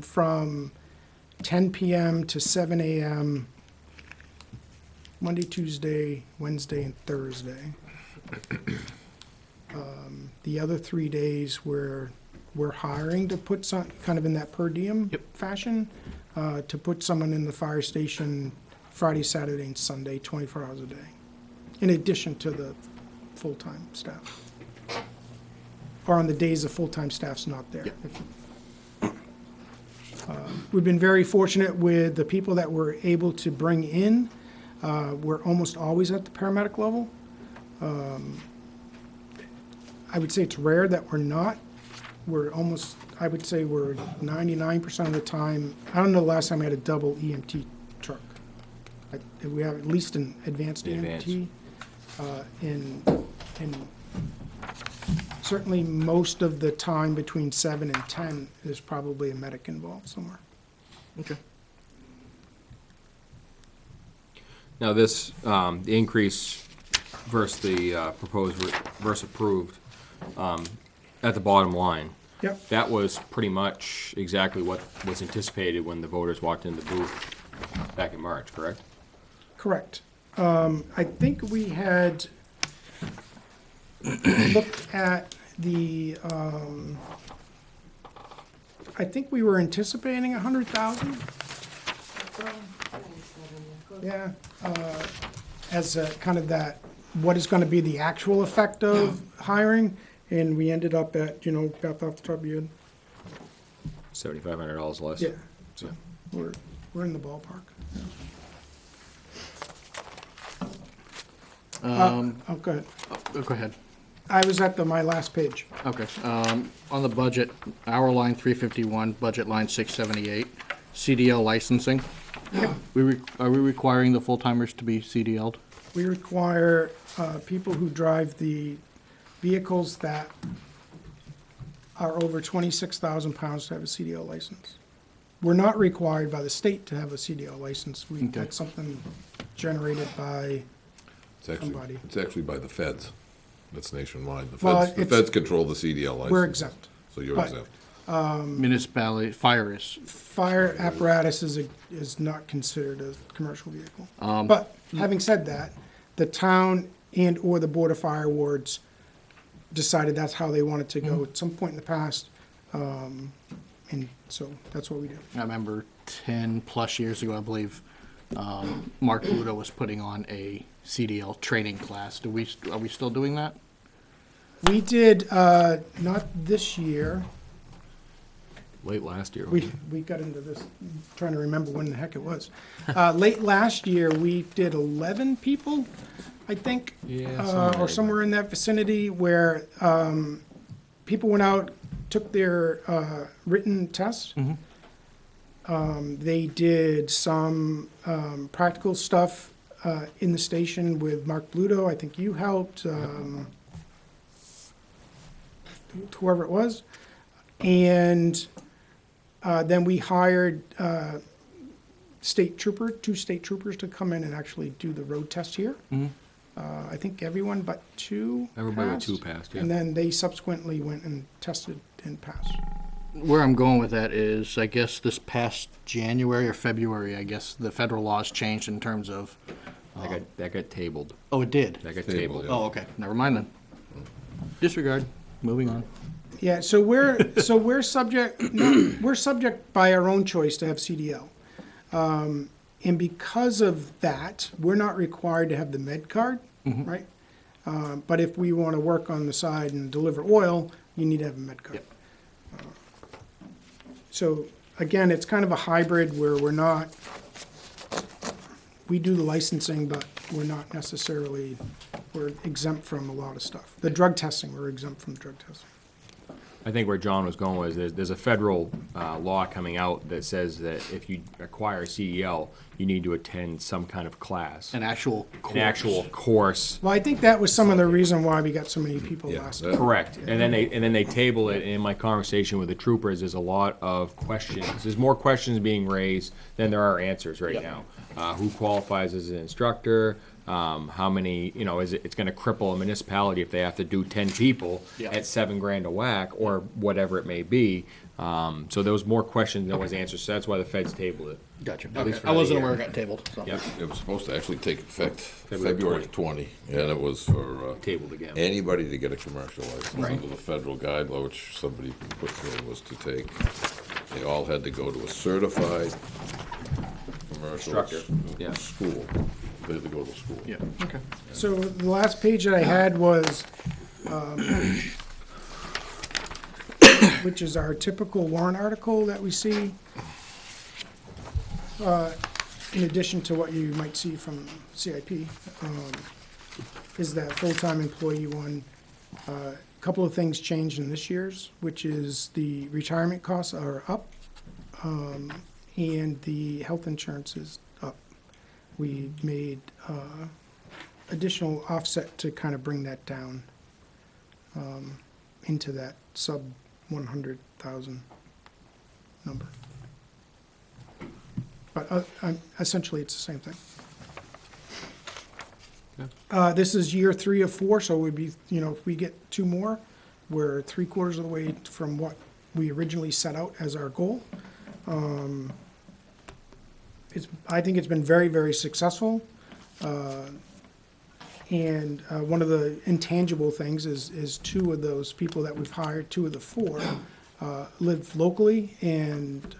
from 10 p.m. to 7 a.m. Monday, Tuesday, Wednesday, and Thursday. The other 3 days we're hiring to put some, kind of in that per diem fashion, to put someone in the fire station Friday, Saturday, and Sunday, 24 hours a day, in addition to the full-time staff. Or on the days the full-time staff's not there. We've been very fortunate with the people that we're able to bring in. We're almost always at the paramedic level. I would say it's rare that we're not. I would say we're 99% of the time. I don't know the last time we had a double EMT truck. We have at least an advanced EMT. And certainly most of the time between 7 and 10, there's probably a medic involved somewhere. Okay. now this, the increase versus the proposed versus approved, at the bottom line, Yep, that was pretty much exactly what was anticipated when the voters walked in the booth back in March, correct? correct. I think we had looked at the, I think we were anticipating 100,000. Yeah, as a kind of that, what is gonna be the actual effect of hiring, and we ended up at, Beth off the top of your head. $7,500 less. Yeah, so we're in the ballpark. Oh, go ahead. Go ahead. I was at my last page. Okay. On the budget, hour line 351, budget line 678, CDL licensing. Are we requiring the full-timers to be CDL'd? We require people who drive the vehicles that are over 26,000 pounds to have a CDL license. We're not required by the state to have a CDL license. Okay. That's something generated by It's somebody. actually by the feds. That's nationwide. Well, The feds control the CDL license. We're exempt. So you're but- exempt. Municipality, fire is. Fire apparatus is not considered a commercial vehicle. Um, But having said that, the town and/or the Board of Fire Wards decided that's how they wanted to go at some point in the past. And so that's what we do. I remember 10-plus years ago, I believe, Mark Ludo was putting on a CDL training class. Are we still doing that? We did, not this year. Late last year. We got into this, trying to remember when the heck it was. Late last year, we did 11 people, I think. Or somewhere in that vicinity, where people went out, took their written test. They did some practical stuff in the station with Mark Bluto. I think you helped, whoever it was. And then we hired two state troopers to come in and actually do the road test here. I think everyone but two Everybody but passed. two passed, yeah. And then they subsequently went and tested and passed. Where I'm going with that is, I guess this past January or February, I guess the federal laws changed in terms of. That got tabled. Oh, it did. That got Tabled, tabled. yeah. Oh, okay. Never mind then. Disregard. Moving on. Yeah, so we're subject, we're subject by our own choice to have CDL. And because of that, we're not required to have the med card, right? But if we want to work on the side and deliver oil, you need to have a med card. Yep. So again, it's kind of a hybrid where we do the licensing, but we're not necessarily, we're exempt from a lot of stuff. The drug testing, we're exempt from drug testing. I think where John was going was there's a federal law coming out that says that if you acquire a CEL, you need to attend some kind of class, An actual course. an actual course. Well, I think that was some of the reason why we got so many people Yeah, last that- time. Correct, and then they table it. And in my conversation with the troopers, there's a lot of questions. There's more questions being raised than there are answers right now. Who qualifies as an instructor? How many? It's going to cripple a municipality if they have to do 10 people Yeah. at $7,000 a whack or whatever it may be. So there was more questions than there was answers. So that's why the feds tabled it. Gotcha. At least Okay. for I wasn't the aware year. it got tabled. So. Yep, It was supposed to actually take effect February February 20, and it was for tabled again. anybody to get a commercial license Right. under the federal guideline, which somebody put through, was to take, they all had to go to a certified commercial Instructor, yeah. school. They had to go to school. Yeah. Okay. So the last page that I had was, which is our typical warrant article that we see, in addition to what you might see from CIP, is that full-time employee one. A couple of things changed in this year's, which is the retirement costs are up, and the health insurance is up. We made additional offset to kind of bring that down into that sub 100,000 number. But essentially, it's the same thing. This is year 3 of 4, so it would be, if we get 2 more, we're 3/4 of the way from what we originally set out as our goal. I think it's been very, very successful. And one of the intangible things is 2 of those people that we've hired, 2 of the 4, live locally, and,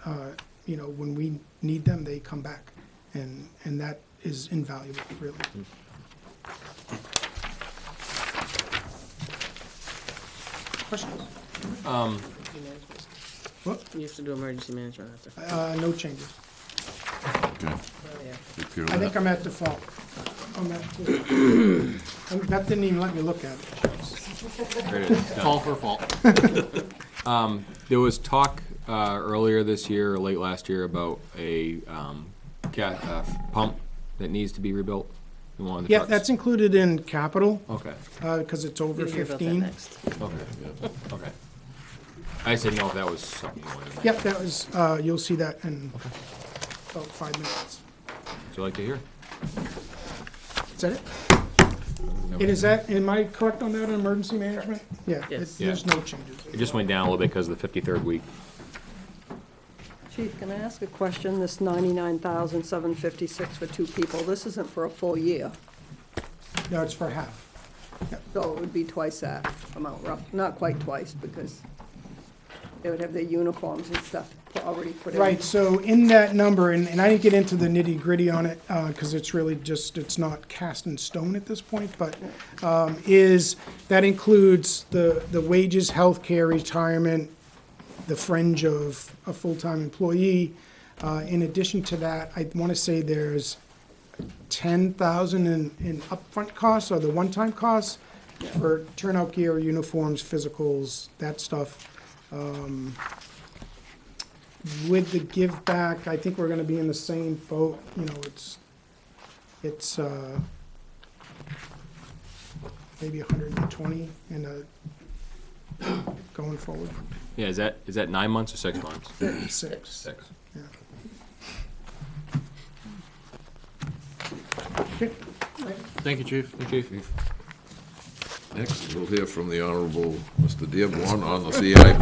when we need them, they come back. And that is invaluable, really. Questions? What? You have to do emergency management after. No changes. Okay. Oh, yeah. Take care of I think that. I'm at default on that too. Beth didn't even let me look at it. There it is. Done. All her fault. There was talk earlier this year or late last year about a pump that needs to be rebuilt in one of the Yeah, trucks. that's included in capital, Okay, because it's over You'll hear about that 15. next. okay, okay. I just didn't know if that was something you wanted to Yep, that was, you'll see that in about 5 minutes. Would you like to hear? Is that it? And is that, am I correct on that, on emergency management? Yeah, Yes. there's no changes. It just went down a little bit because of the 53rd week. Chief, can I ask a question? This 99,756 for 2 people, this isn't for a full year, No, it's for half. so it would be twice that amount, rough, not quite twice, because They would have their uniforms and stuff already put in. Right, so in that number, and I didn't get into the nitty-gritty on it, because it's really just, it's not cast in stone at this point, but that includes the wages, healthcare, retirement, the fringe of a full-time employee. In addition to that, I want to say there's 10,000 in upfront costs, or the one-time costs, for turnout gear, uniforms, physicals, that stuff. With the give back, I think we're gonna be in the same boat, you know, it's maybe 120 going forward. Yeah, is that 9 months or 6 months? 6. 6. Yeah. Thank you, Chief. Chief? Next, we'll hear from the Honorable Mr. Dearborn on the CIP.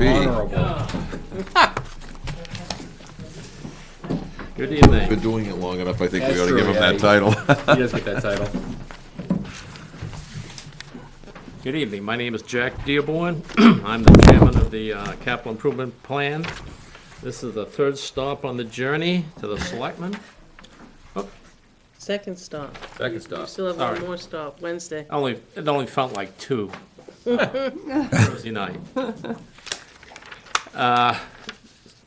Good evening. Been doing it long enough, I think we That's ought to true, give him yeah. that title. He does get that title. Good evening. My name is Jack Dearborn. I'm the chairman of the Capital Improvement Plan. This is the third stop on the journey to the Selectmen. Second stop. Second You stop. still have Sorry. one more stop, Wednesday. It only felt like 2 Thursday night.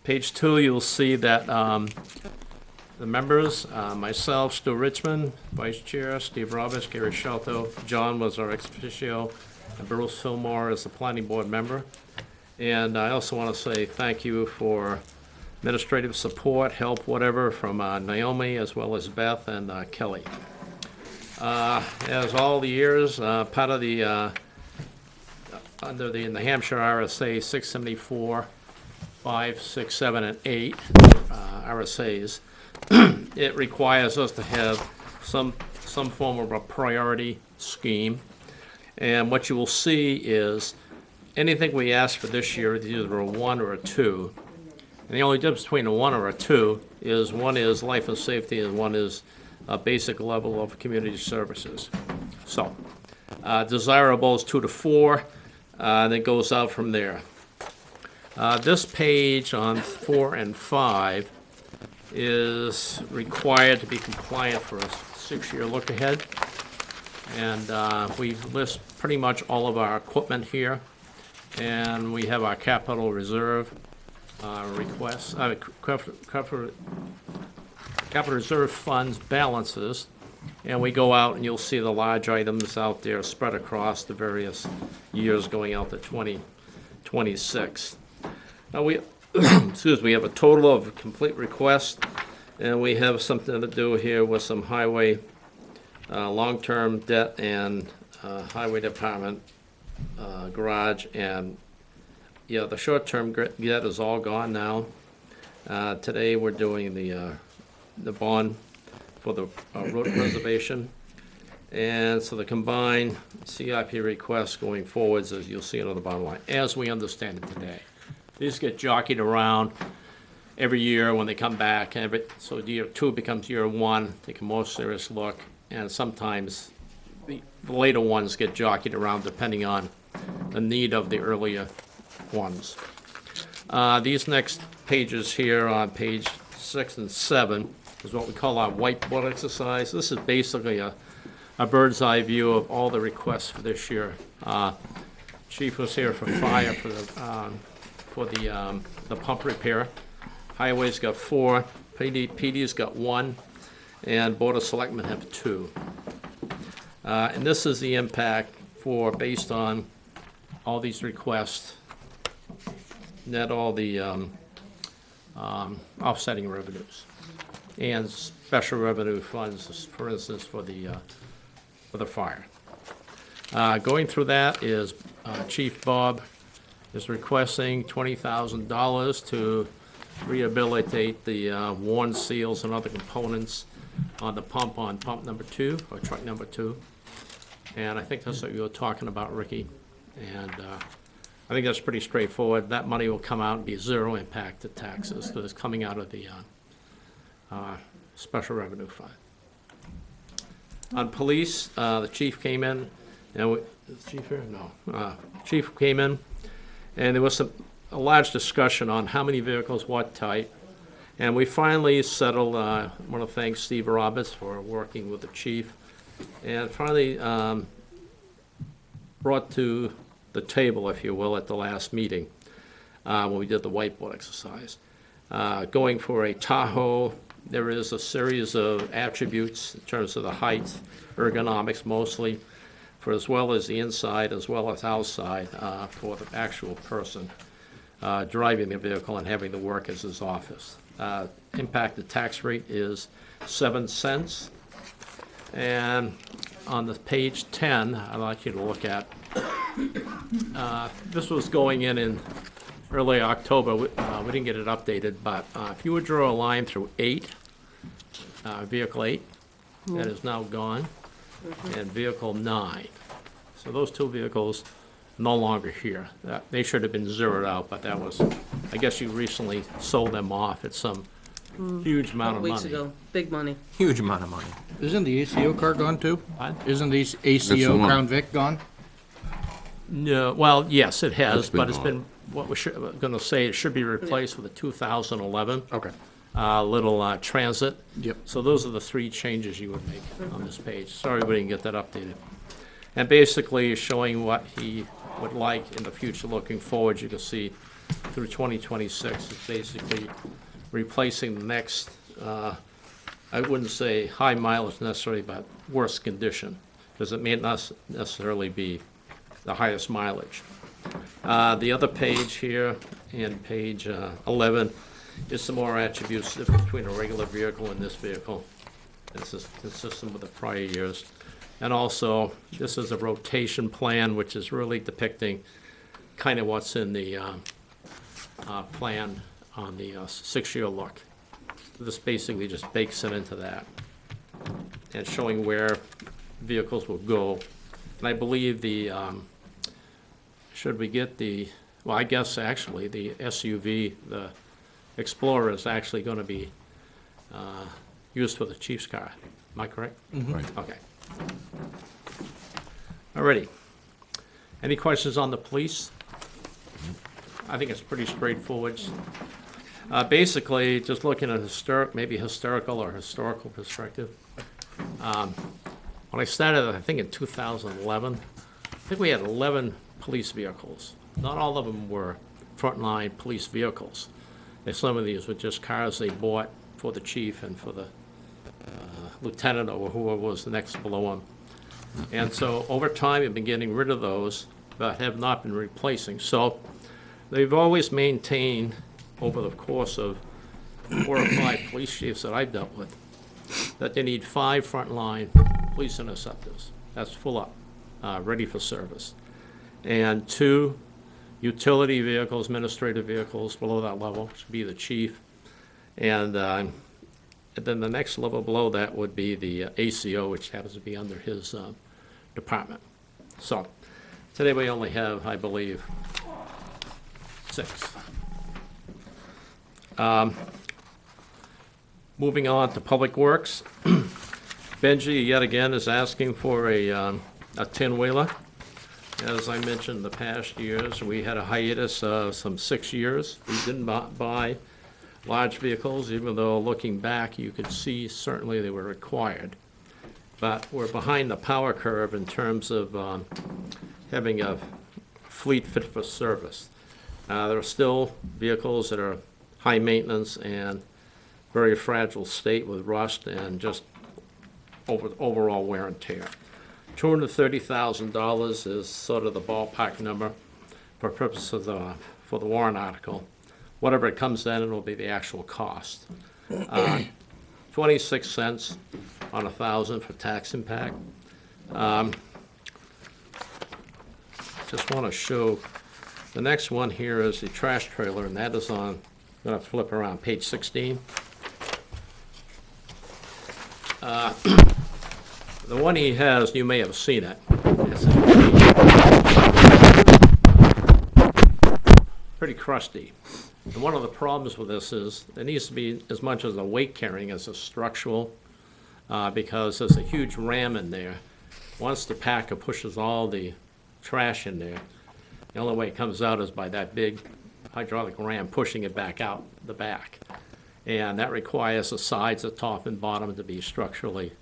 Page 2, you'll see that the members, myself, Stu Richmond, Vice Chair, Steve Roberts, Gary Shelto, John was our ex officio, and Bruce Fillmore is the planning board member. And I also want to say thank you for administrative support, help, whatever, from Naomi as well as Beth and Kelly. As all the years, part of the, under the New Hampshire RSA 674, 5, 6, 7, and 8 RSAs, it requires us to have some form of a priority scheme. And what you will see is anything we ask for this year is either a 1 or a 2. And the only difference between a 1 or a 2 is one is life and safety and one is a basic level of community services. So, desirable is 2 to 4, and it goes out from there. This page on 4 and 5 is required to be compliant for a 6-year look ahead. And we list pretty much all of our equipment here. And we have our capital reserve requests, capital reserve funds balances. And we go out and you'll see the large items out there spread across the various years going out to 2026. Now we, we have a total of complete requests, and we have something to do here with some highway, long-term debt and highway department, garage, and yeah, the short-term debt is all gone now. Today we're doing the bond for the road preservation. And so the combined CIP requests going forwards, as you'll see it on the bottom line, as we understand it today. These get jockeyed around every year when they come back. So year 2 becomes year 1, take a more serious look. And sometimes the later ones get jockeyed around depending on the need of the earlier ones. These next pages here on page 6 and 7 is what we call our whiteboard exercise. This is basically a bird's eye view of all the requests for this year. Chief was here for fire for the pump repair. Highway's got 4, PD's got 1, and Board of Selectmen have 2. And this is the impact based on all these requests, net all the offsetting revenues and special revenue funds, for instance, for the fire. Going through that is Chief Bob is requesting $20,000 to rehabilitate the worn seals and other components on the pump on pump number 2, or truck number 2. And I think that's what you were talking about, Ricky. And I think that's pretty straightforward. That money will come out and be zero impact to taxes, because it's coming out of the special revenue fund. On police, the chief came in, and is the chief here? No. Chief came in, and there was some a large discussion on how many vehicles, what type. And we finally settled, I want to thank Steve Roberts for working with the chief, and finally brought to the table, if you will, at the last meeting, when we did the whiteboard exercise. Going for a Tahoe, there is a series of attributes in terms of the height, ergonomics mostly, for as well as the inside as well as outside for the actual person driving the vehicle and having to work as his office. Impacted tax rate is 7 cents. And on the page 10, I'd like you to look at, this was going in early October. We didn't get it updated, but if you would draw a line through 8, vehicle 8, that is now gone, and vehicle 9. So those two vehicles no longer here. They should have been zeroed out, but that was, I guess you recently sold them off at some huge amount of money. Weeks ago, big money. Huge amount of money. Isn't the ACO car gone too? What? Isn't the It's ACO the one. Crown Vic gone? No, well, yes, it has, It's been but it's gone. been, what we're gonna say, it should be replaced with a 2011 Okay. little Transit. Yep. So those are the 3 changes you would make on this page. Sorry we didn't get that updated. And basically showing what he would like in the future looking forward. You can see through 2026 is basically replacing the next, I wouldn't say high mileage necessarily, but worse condition, because it may not necessarily be the highest mileage. The other page here, and page 11, is some more attributes, the difference between a regular vehicle and this vehicle. This is consistent with the prior years. And also, this is a rotation plan, which is really depicting kind of what's in the plan on the 6-year look. This basically just bakes it into that, and showing where vehicles will go. And I believe the, should we get the, well, I guess actually the SUV, the Explorer is actually going to be used for the chief's car. Am I correct? Right. Okay. Alrighty. Any questions on the police? I think it's pretty straightforward. Basically, just looking at historical perspective. When I started, I think in 2011, I think we had 11 police vehicles. Not all of them were frontline police vehicles. And some of these were just cars they bought for the chief and for the lieutenant or whoever was the next below him. And so over time, we've been getting rid of those, but have not been replacing. So they've always maintained, over the course of 4 or 5 police chiefs that I've dealt with, that they need 5 frontline police interceptors. That's full up, ready for service. And 2 utility vehicles, administrative vehicles below that level, which would be the chief. And then the next level below that would be the ACO, which happens to be under his department. So today we only have, I believe, 6. Moving on to Public Works. Benji, yet again, is asking for a 10-wheeler. As I mentioned, the past years, we had a hiatus of some 6 years. We didn't buy large vehicles, even though looking back, you could see certainly they were required. But we're behind the power curve in terms of having a fleet fit for service. There are still vehicles that are high maintenance and very fragile state with rust and just overall wear and tear. $230,000 is sort of the ballpark number for purposes of for the warrant article. Whatever it comes in, it'll be the actual cost. 26 cents on 1,000 for tax impact. Just want to show, the next one here is the trash trailer, and that is on, I'm going to flip around, page 16. The one he has, you may have seen it. It's pretty crusty. And one of the problems with this is it needs to be as much as a weight carrying as a structural, because there's a huge ram in there. Once the packer pushes all the trash in there, the only way it comes out is by that big hydraulic ram pushing it back out the back. And that requires the sides, the top and bottom to be structurally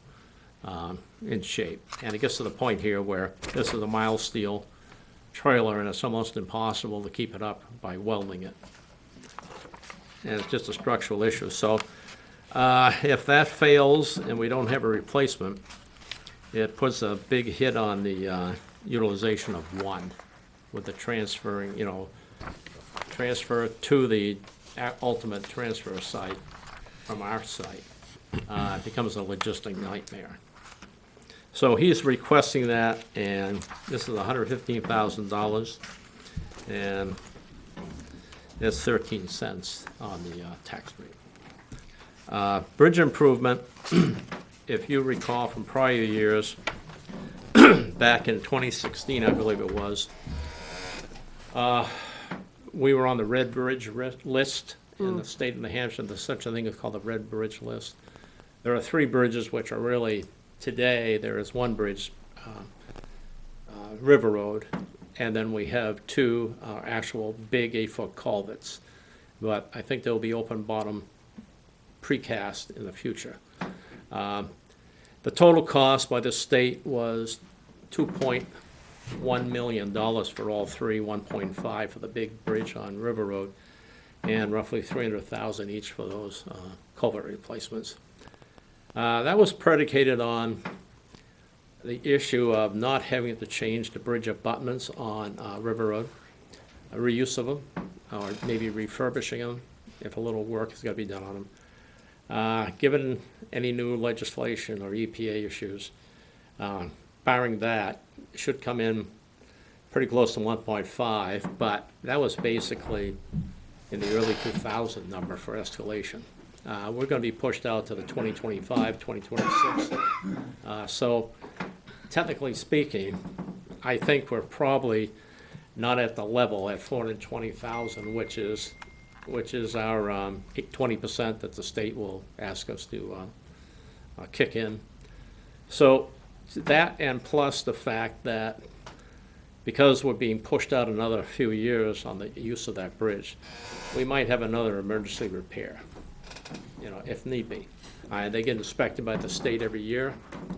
in shape. And it gets to the point here where this is a mild steel trailer and it's almost impossible to keep it up by welding it. And it's just a structural issue. So if that fails and we don't have a replacement, it puts a big hit on the utilization of one with the transferring, transfer to the ultimate transfer site from our site. It becomes a logistic nightmare. So he's requesting that, and this is $115,000, and it's 13 cents on the tax rate. Bridge improvement, if you recall from prior years, back in 2016, I believe it was, we were on the Red Bridge list in the state of New Hampshire. There's such a thing as called the Red Bridge list. There are 3 bridges which are really, today, there is one bridge, River Road, and then we have 2 actual big 8-foot culverts. But I think they'll be open bottom precast in the future. The total cost by the state was $2.1 million for all 3, 1.5 for the big bridge on River Road, and roughly $300,000 each for those culvert replacements. That was predicated on the issue of not having to change the bridge abutments on River Road, a reuse of them, or maybe refurbishing them if a little work has got to be done on them. Given any new legislation or EPA issues, barring that, it should come in pretty close to 1.5, but that was basically in the early 2000 number for escalation. We're going to be pushed out to the 2025, 2026. So technically speaking, I think we're probably not at the level at 420,000, which is our 20% that the state will ask us to kick in. So that, and plus the fact that because we're being pushed out another few years on the use of that bridge, we might have another emergency repair, if need be. They get inspected by the state every year.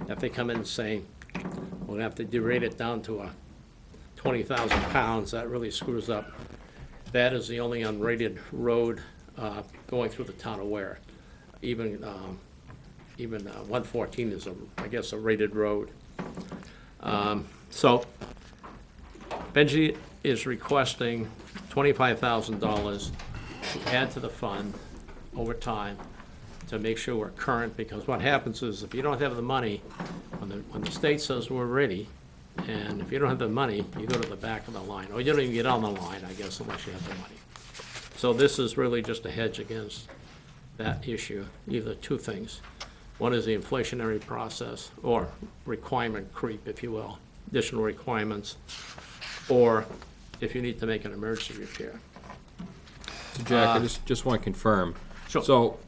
If they come in and say, we're gonna have to derate it down to 20,000 pounds, that really screws up. That is the only unrated road going through the town of Ware. Even 114 is, I guess, a rated road. So Benji is requesting $25,000 to add to the fund over time to make sure we're current, because what happens is if you don't have the money, when the state says we're ready, and if you don't have the money, you go to the back of the line, or you don't even get on the line, I guess, unless you have the money. So this is really just a hedge against that issue, either 2 things. One is the inflationary process, or requirement creep, if you will, additional requirements, or if you need to make an emergency repair. So Jack, I just want to confirm. Sure. So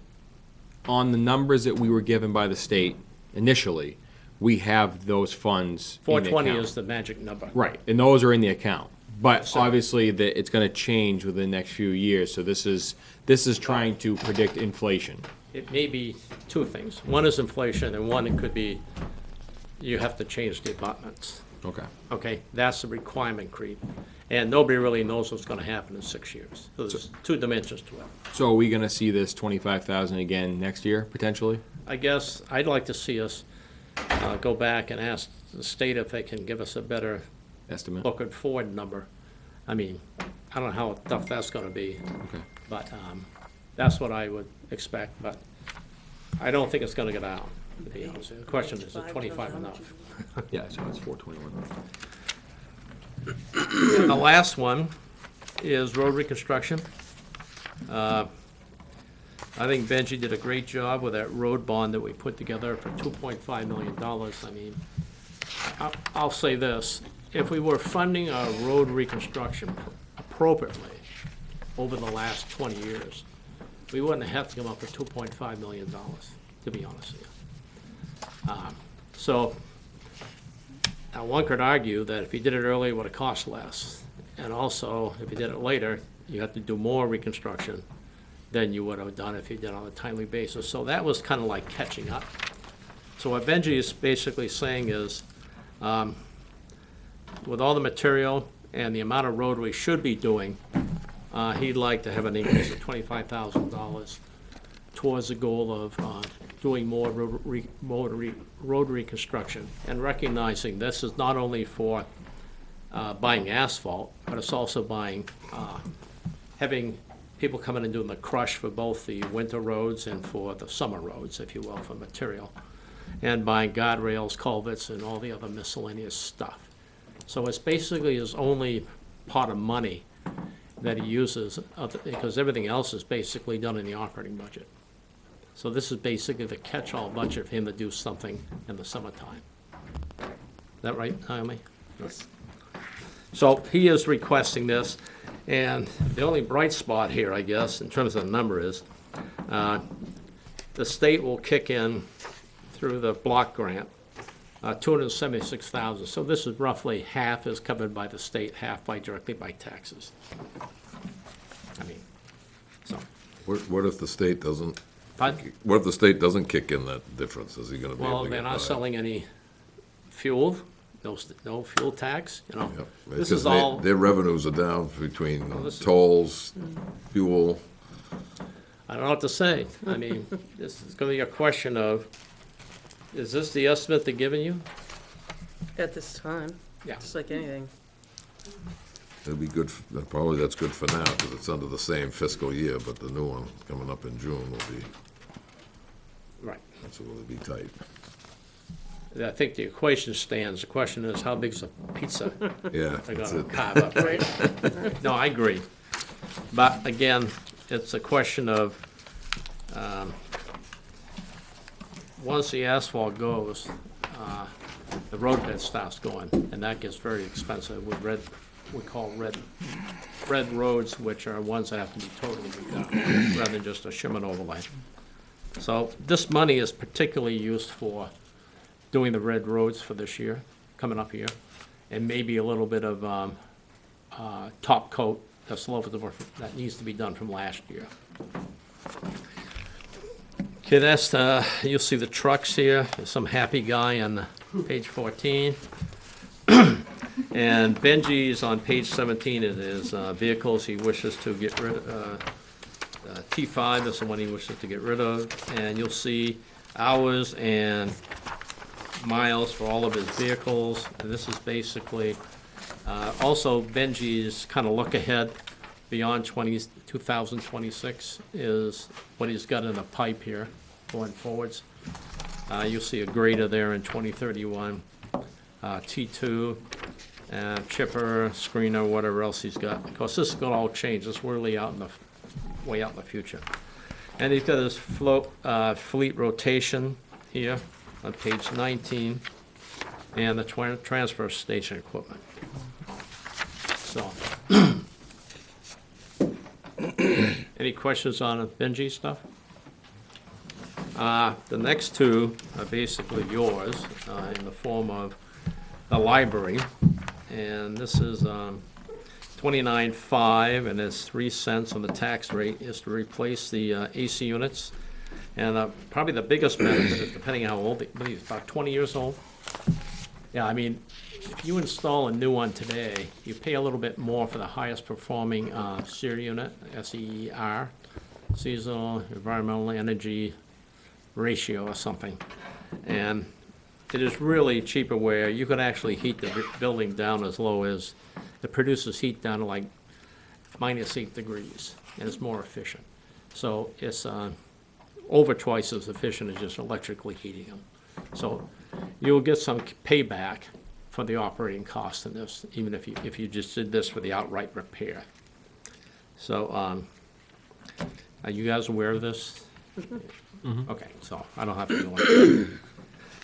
on the numbers that we were given by the state initially, we have those funds in the 420 account. is the magic number. Right, and those are in the account. But So- obviously, it's going to change within the next few years, so this is trying to predict inflation. It may be 2 things. One is inflation, and one, it could be you have to change the abutments. Okay. Okay, that's the requirement creep. And nobody really knows what's gonna happen in 6 years. So there's 2 dimensions to it. So are we going to see this 25,000 again next year, potentially? I guess I'd like to see us go back and ask the state if they can give us a better Estimate? looking forward number. I mean, I don't know how tough that's gonna be, Okay. but that's what I would expect, but I don't think it's gonna go down, to be honest with you. The question is 25 enough? Yeah, so it's 421. The last one is road reconstruction. I think Benji did a great job with that road bond that we put together for $2.5 million. I mean, I'll say this, if we were funding our road reconstruction appropriately over the last 20 years, we wouldn't have to come up with $2.5 million, to be honest with you. So, now one could argue that if you did it earlier, it would have cost less. And also, if you did it later, you have to do more reconstruction than you would have done if you did on a timely basis. So that was kind of like catching up. So what Benji is basically saying is, with all the material and the amount of road we should be doing, he'd like to have an increase of $25,000 towards the goal of doing more road reconstruction, and recognizing this is not only for buying asphalt, but it's also buying, having people come in and doing the crush for both the winter roads and for the summer roads, if you will, for material, and buying guardrails, culverts, and all the other miscellaneous stuff. So it's basically his only pot of money that he uses, because everything else is basically done in the operating budget. So this is basically the catch-all budget for him to do something in the summertime. Is that right, Naomi? Yes. So he is requesting this, and the only bright spot here, I guess, in terms of the number is, the state will kick in through the block grant, $276,000. So this is roughly half is covered by the state, half directly by taxes. I mean, so. What if the state doesn't, Pardon? what if the state doesn't kick in that difference? Is he gonna be able Well, to they're get by? not selling any fuel, no fuel tax, you know. Yep. This Because is all, their revenues are down between Well, this- tolls, fuel. I don't know what to say. I mean, this is gonna be a question of, is this the estimate they're giving you? At this time, Yeah. just like anything. It'll be good, probably that's good for now, because it's under the same fiscal year, but the new one coming up in June will be, Right. that's will be tight. I think the equation stands. The question is, how big's a pizza Yeah, they're that's gonna it. carve up, right? No, I agree. But again, it's a question of, once the asphalt goes, the road bed starts going, and that gets very expensive with we call red roads, which are ones that have to be totally redone, rather than just a shim and overlay. So this money is particularly used for doing the red roads for this year, coming up here, and maybe a little bit of top coat that's that needs to be done from last year. Okay, that's, you'll see the trucks here. There's some happy guy on page 14. And Benji's on page 17, it is vehicles he wishes to get rid of. T5 is the one he wishes to get rid of, and you'll see hours and miles for all of his vehicles. And this is basically, also Benji's kind of look ahead beyond 2026 is what he's got in the pipe here going forwards. You'll see a grader there in 2031, T2, chipper, screener, whatever else he's got. Of course, this is going to all change. It's really way out in the future. And he's got his fleet rotation here on page 19, and the transfer station equipment. So, any questions on Benji stuff? The next two are basically yours, in the form of the library, and this is 29.5, and it's 3 cents on the tax rate, is to replace the AC units. And probably the biggest benefit is, depending on how old, it's about 20 years old. Yeah, I mean, if you install a new one today, you pay a little bit more for the highest performing SEER unit, SEER, seasonal environmental energy ratio or something. And it is really cheaper where you could actually heat the building down as low as, it produces heat down to like -8 degrees, and it's more efficient. So it's over twice as efficient as just electrically heating them. So you'll get some payback for the operating cost in this, even if you just did this for the outright repair. So, are you guys aware of this? Okay, so I don't have to go into it.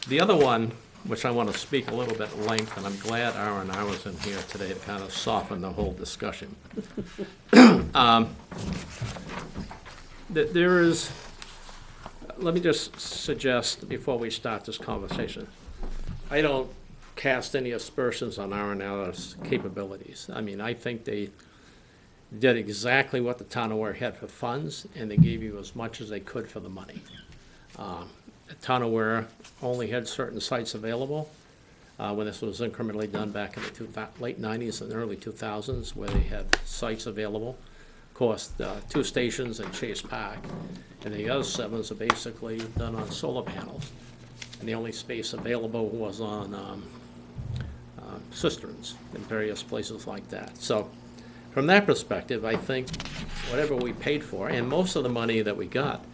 The other one, which I want to speak a little bit at length, and I'm glad Aaron and I was in here today to kind of soften the whole discussion. There is, let me just suggest before we start this conversation, I don't cast any aspersions on Aaron and Alice's capabilities. I mean, I think they did exactly what the town of Ware had for funds, and they gave you as much as they could for the money. The town of Ware only had certain sites available when this was incrementally done back in the late 90s and early 2000s, where they had sites available. Of course, 2 stations in Chase Park, and the other 7 are basically done on solar panels. And the only space available was on cisterns in various places like that. So from that perspective, I think whatever we paid for, and most of the money that we got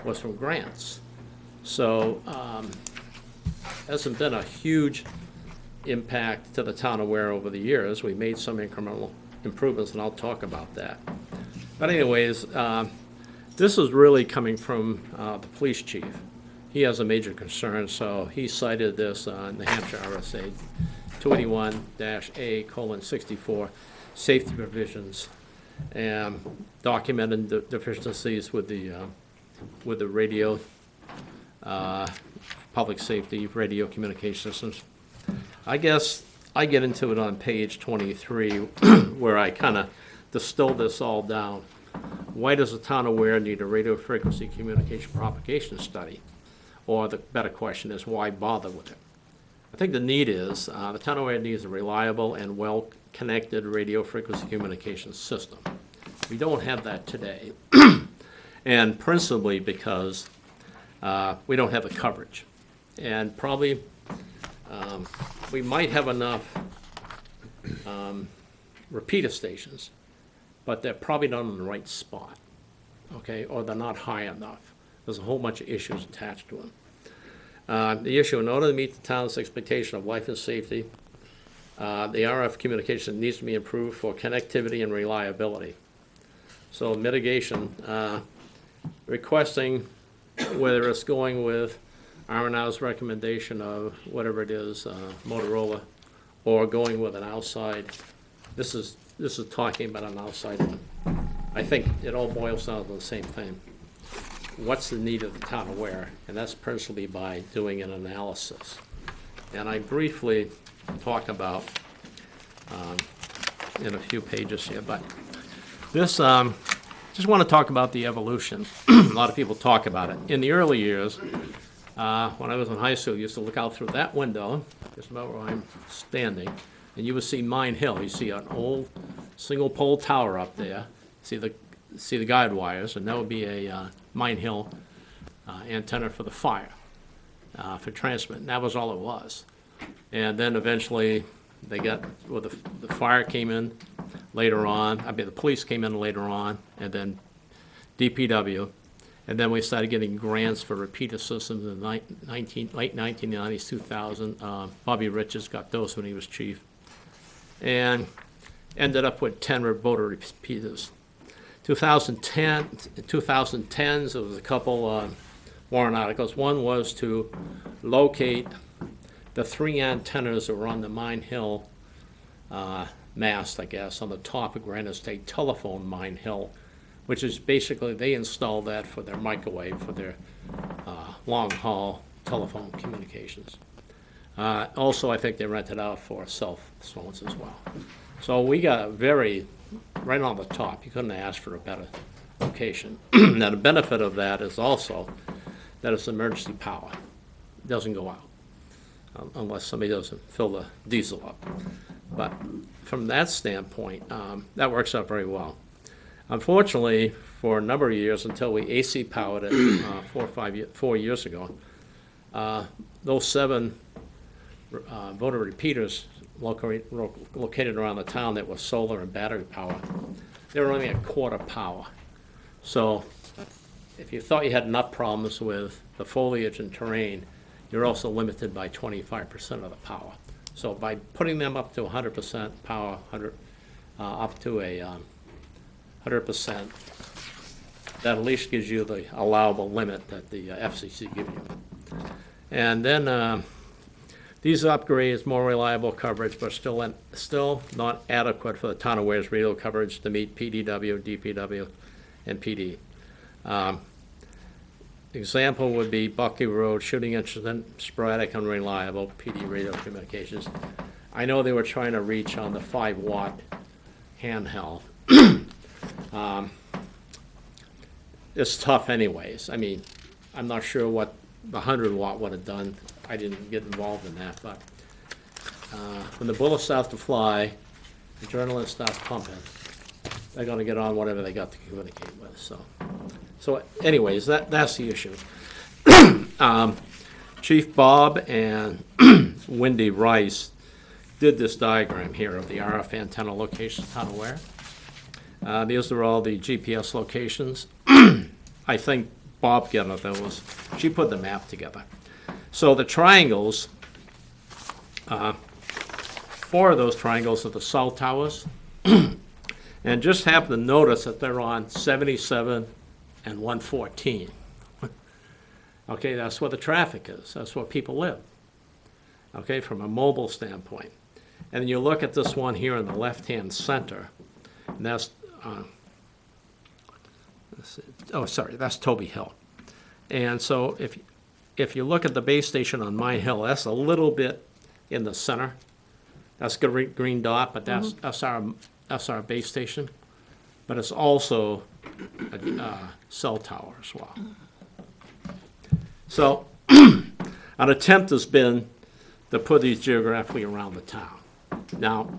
was from grants. So hasn't been a huge impact to the town of Ware over the years. We made some incremental improvements, and I'll talk about that. But anyways, this is really coming from the police chief. He has a major concern, so he cited this New Hampshire RSA 281-A:64, safety provisions, and documented the deficiencies with the radio, public safety, radio communication systems. I guess I get into it on page 23, where I kind of distill this all down. Why does the town of Ware need a radio frequency communication propagation study? Or the better question is, why bother with it? I think the need is, the town of Ware needs a reliable and well-connected radio frequency communication system. We don't have that today, and principally because we don't have the coverage. And probably we might have enough repeater stations, but they're probably not in the right spot, okay, or they're not high enough. There's a whole bunch of issues attached to them. The issue, in order to meet the town's expectation of life and safety, the RF communication needs to be improved for connectivity and reliability. So mitigation, requesting whether it's going with R&R's recommendation of whatever it is, Motorola, or going with an outside. This is talking about an outside one. I think it all boils down to the same thing. What's the need of the town of Ware? And that's principally by doing an analysis. And I briefly talk about in a few pages here, but this, just want to talk about the evolution. A lot of people talk about it. In the early years, when I was in high school, I used to look out through that window, just about where I'm standing, and you would see Mine Hill. You see an old single pole tower up there, see the guide wires, and that would be a Mine Hill antenna for the fire, for transmit, and that was all it was. And then eventually they got, well, the fire came in later on, the police came in later on, and then DPW, and then we started getting grants for repeater systems in the late 1990s, 2000. Bobby Richards got those when he was chief, and ended up with 10 voter repeaters. 2010s, there was a couple warrant articles. One was to locate the 3 antennas that were on the Mine Hill mast, I guess, on the top of Granite State Telephone Mine Hill, which is basically, they installed that for their microwave, for their long-haul telephone communications. Also, I think they rented out for cell phones as well. So we got right on the top. You couldn't ask for a better location. Now, the benefit of that is also that it's emergency power. It doesn't go out unless somebody doesn't fill the diesel up. But from that standpoint, that works out very well. Unfortunately, for a number of years, until we AC powered it 4 years ago, those 7 voter repeaters located around the town that was solar and battery power, they were only a quarter power. So if you thought you had enough problems with the foliage and terrain, you're also limited by 25% of the power. So by putting them up to 100% power, up to a 100%, that at least gives you the allowable limit that the FCC gives you. And then these upgrades, more reliable coverage, but still not adequate for the town of Ware's radio coverage to meet PDW, DPW, and PD. Example would be Bucky Road, shooting incident, sporadic, unreliable, PD radio communications. I know they were trying to reach on the 5-watt handheld, It's tough anyways. I mean, I'm not sure what the 100 watt would have done. I didn't get involved in that, but when the bullet starts to fly, the adrenaline starts pumping, they're gonna get on whatever they got to communicate with, so anyways, that's the issue. Chief Bob and Wendy Rice did this diagram here of the RF antenna locations, town of Ware. These are all the GPS locations. I think Bob got those. She put the map together. So the triangles, 4 of those triangles are the cell towers. And just happen to notice that they're on 77 and 114. Okay, that's where the traffic is. That's where people live. Okay, from a mobile standpoint. And then you look at this one here in the left-hand center, and that's, that's Toby Hill. And so if you look at the base station on Mine Hill, that's a little bit in the center. That's the green dot, but that's our base station. But it's also a cell tower as well. So an attempt has been to put these geographically around the town. Now,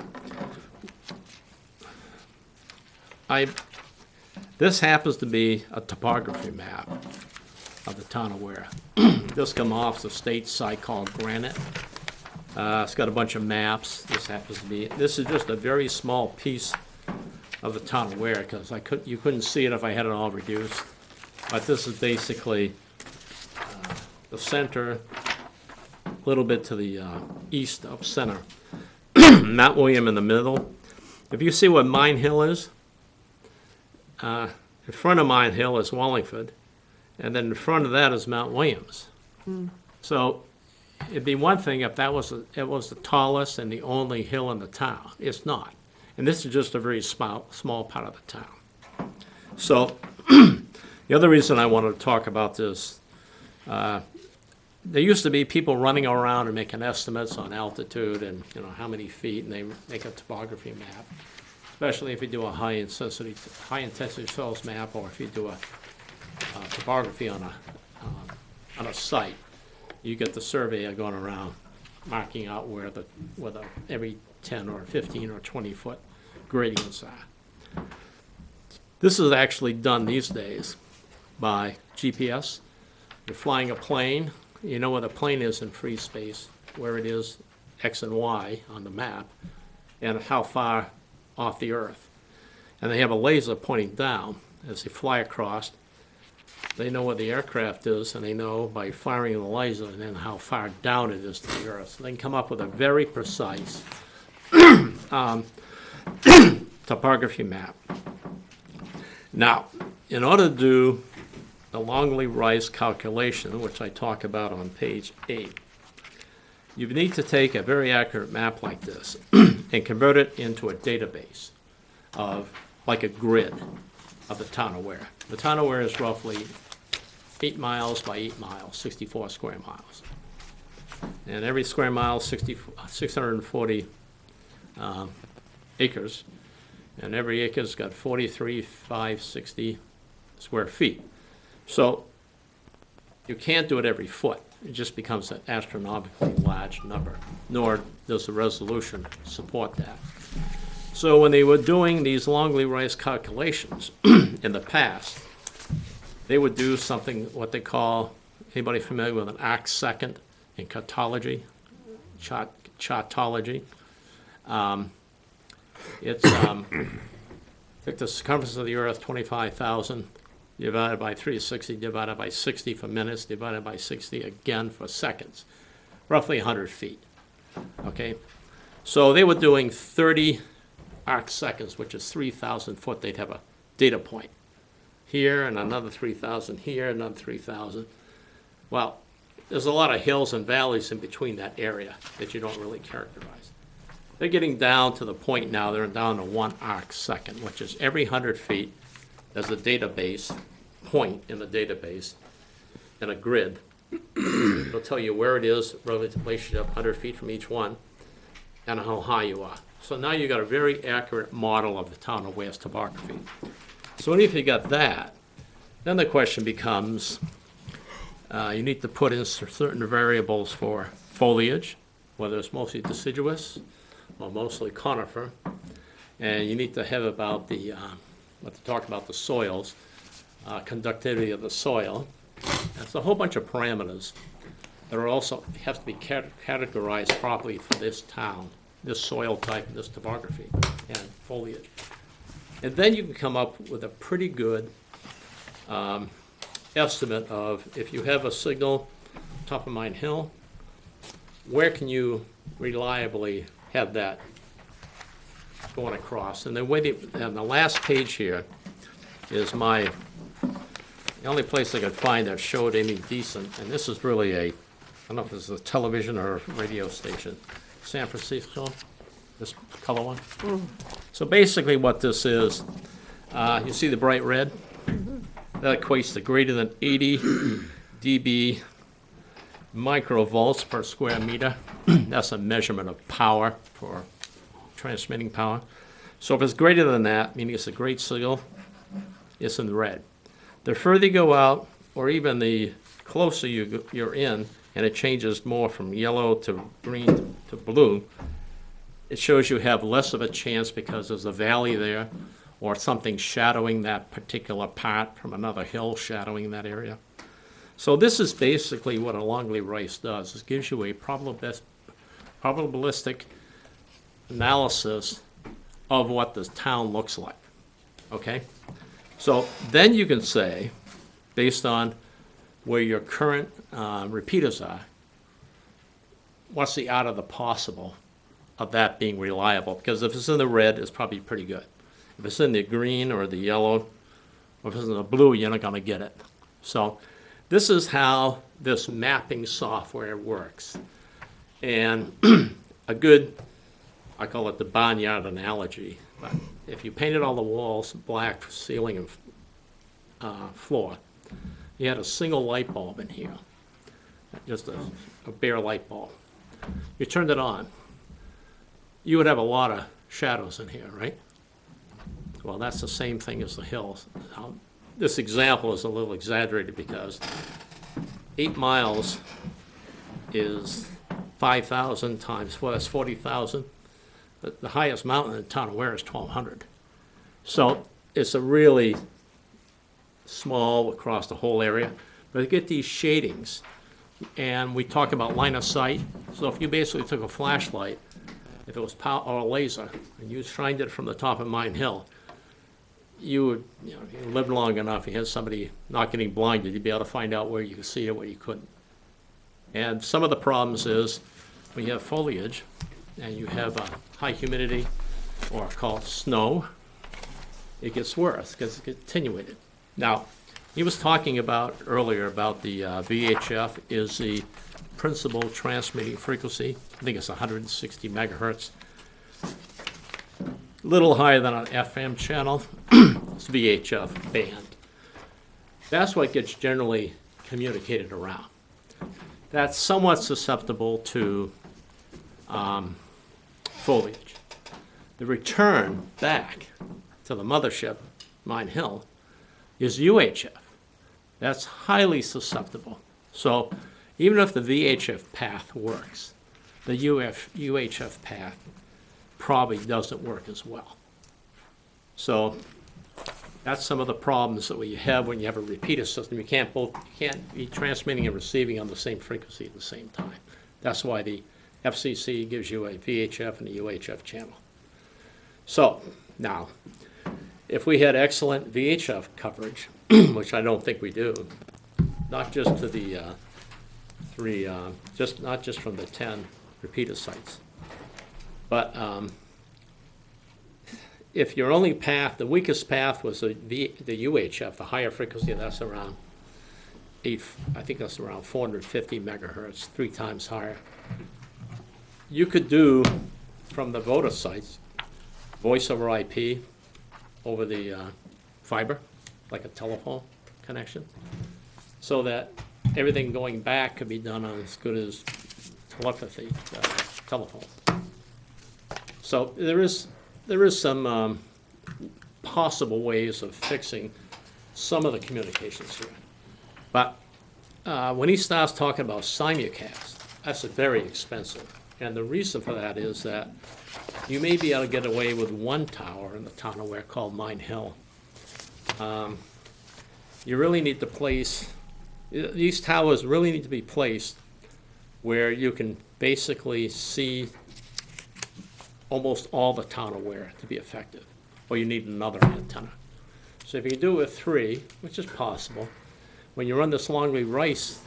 this happens to be a topography map of the town of Ware. This come off the state site called Granite. It's got a bunch of maps. This is just a very small piece of the town of Ware, because you couldn't see it if I had it all reduced. But this is basically the center, a little bit to the east of center. Mount William in the middle. If you see what Mine Hill is, in front of Mine Hill is Wallingford, and then in front of that is Mount Williams. So it'd be one thing if it was the tallest and the only hill in the town. It's not. And this is just a very small part of the town. So the other reason I wanted to talk about this, there used to be people running around and making estimates on altitude and how many feet, and they make a topography map, especially if you do a high intensity soils map, or if you do a topography on a site. You get the surveyor going around marking out where every 10 or 15 or 20 foot gradients are. This is actually done these days by GPS. You're flying a plane, you know where the plane is in free space, where it is X and Y on the map, and how far off the earth. And they have a laser pointing down as they fly across. They know where the aircraft is, and they know by firing the laser and then how far down it is to the earth. So they can come up with a very precise topography map. Now, in order to do the Longley-Rice calculation, which I talk about on page 8, you need to take a very accurate map like this and convert it into a database of, like a grid of the town of Ware. The town of Ware is roughly 8 miles by 8 miles, 64 square miles. And every square mile, 640 acres. And every acre's got 43,560 square feet. So you can't do it every foot. It just becomes an astronomically large number, nor does the resolution support that. So when they were doing these Longley-Rice calculations in the past, they would do something, what they call, anybody familiar with an arc second in chartology? Chartology. It's take the circumference of the Earth, 25,000, divided by 360, divided by 60 for minutes, divided by 60 again for seconds, roughly 100 feet. Okay, so they were doing 30 arc seconds, which is 3,000 foot. They'd have a data point here, and another 3,000 here, another 3,000. Well, there's a lot of hills and valleys in between that area that you don't really characterize. They're getting down to the point now, they're down to 1 arc second, which is every 100 feet, there's a database point in the database and a grid. It'll tell you where it is, relative relationship, 100 feet from each one, and how high you are. So now you've got a very accurate model of the town of Ware's topography. So if you got that, then the question becomes, you need to put in certain variables for foliage, whether it's mostly deciduous or mostly conifer. And you need to have about the, talk about the soils, conductivity of the soil. That's a whole bunch of parameters that are also, have to be categorized properly for this town, this soil type, this topography, and foliage. And then you can come up with a pretty good estimate of, if you have a signal top of Mine Hill, where can you reliably have that going across? And and the last page here is the only place I could find that showed any decent, and this is really I don't know if this is a television or a radio station, San Francisco, this color one. So basically what this is, you see the bright red? That equates to greater than 80 dB microvolts per square meter. That's a measurement of power for transmitting power. So if it's greater than that, meaning it's a great signal, it's in the red. The further you go out, or even the closer you're in, and it changes more from yellow to green to blue, it shows you have less of a chance because there's a valley there, or something shadowing that particular part from another hill shadowing that area. So this is basically what a longleaf rice does. It gives you a probabilistic analysis of what the town looks like, okay? So then you can say, based on where your current repeaters are, what's the art of the possible of that being reliable? Because if it's in the red, it's probably pretty good. If it's in the green or the yellow, or if it's in the blue, you're not going to get it. So this is how this mapping software works. And a good, I call it the barnyard analogy. But if you painted all the walls black, ceiling and floor, you had a single light bulb in here, just a bare light bulb. You turned it on, you would have a lot of shadows in here, right? Well, that's the same thing as the hills. Now, this example is a little exaggerated because 8 miles is 5,000 times, well, that's 40,000. The highest mountain in the town of Ware is 1,200. So it's a really small across the whole area. But you get these shadings, and we talk about line of sight. So if you basically took a flashlight, if it was power or a laser, and you shined it from the top of Mine Hill, you would, you lived long enough, you had somebody not getting blinded, you'd be able to find out where you could see it, where you couldn't. And some of the problems is when you have foliage and you have high humidity or called snow, it gets worse because it's attenuated. Now, he was talking about earlier about the VHF is the principal transmitting frequency. I think it's 160 megahertz. A little higher than an FM channel. It's VHF band. That's what gets generally communicated around. That's somewhat susceptible to foliage. The return back to the mothership, Mine Hill, is UHF. That's highly susceptible. So even if the VHF path works, the UHF path probably doesn't work as well. So that's some of the problems that we have when you have a repeater system. You can't be transmitting and receiving on the same frequency at the same time. That's why the FCC gives you a VHF and a UHF channel. So now, if we had excellent VHF coverage, which I don't think we do, not just to the not just from the 10 repeater sites, but if your only path, the weakest path was the UHF, the higher frequency, that's around I think that's around 450 megahertz, 3 times higher. You could do from the voter sites, voice over IP over the fiber, like a telephone connection, so that everything going back could be done on as good as telepathy, telephone. So there is some possible ways of fixing some of the communications here. But when he starts talking about simulcast, that's very expensive. And the reason for that is that you may be able to get away with one tower in the town of Ware called Mine Hill. You really need to place, these towers really need to be placed where you can basically see almost all the town of Ware to be effective, or you need another antenna. So if you do it with 3, which is possible, when you run this Longley Rice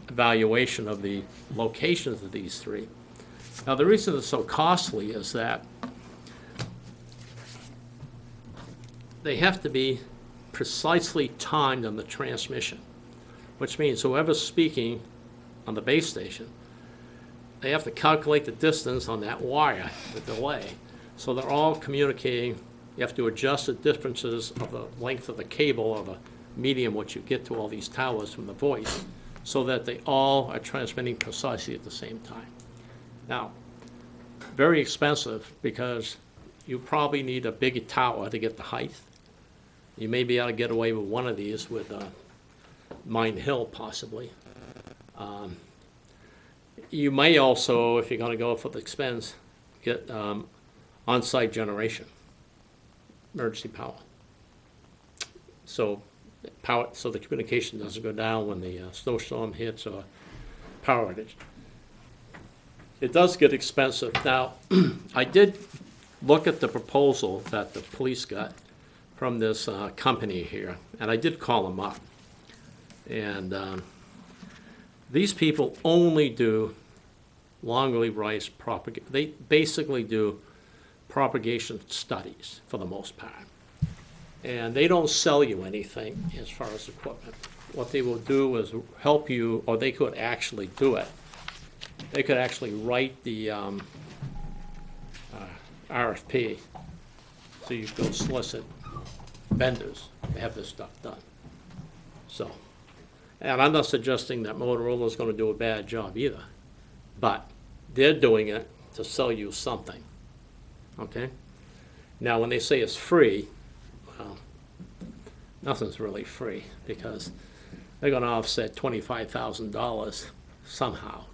evaluation of the locations of these 3, now the reason it's so costly is that they have to be precisely timed on the transmission, which means whoever's speaking on the base station, they have to calculate the distance on that wire, the delay. So they're all communicating. You have to adjust the differences of the length of the cable or the medium which you get to all these towers from the voice, so that they all are transmitting precisely at the same time. Now, very expensive because you probably need a big tower to get the height. You may be able to get away with one of these with Mine Hill possibly. You may also, if you're going to go for the expense, get on-site generation, emergency power. So the communication doesn't go down when the snowstorm hits or power outage. It does get expensive. Now, I did look at the proposal that the police got from this company here, and I did call them up. And these people only do Longley Rice propagation. They basically do propagation studies for the most part. And they don't sell you anything as far as equipment. What they will do is help you, or they could actually do it. They could actually write the RFP, so you go solicit vendors to have this stuff done. So, and I'm not suggesting that Motorola's going to do a bad job either, but they're doing it to sell you something, okay? Now, when they say it's free, well, nothing's really free because they're going to offset $25,000 somehow.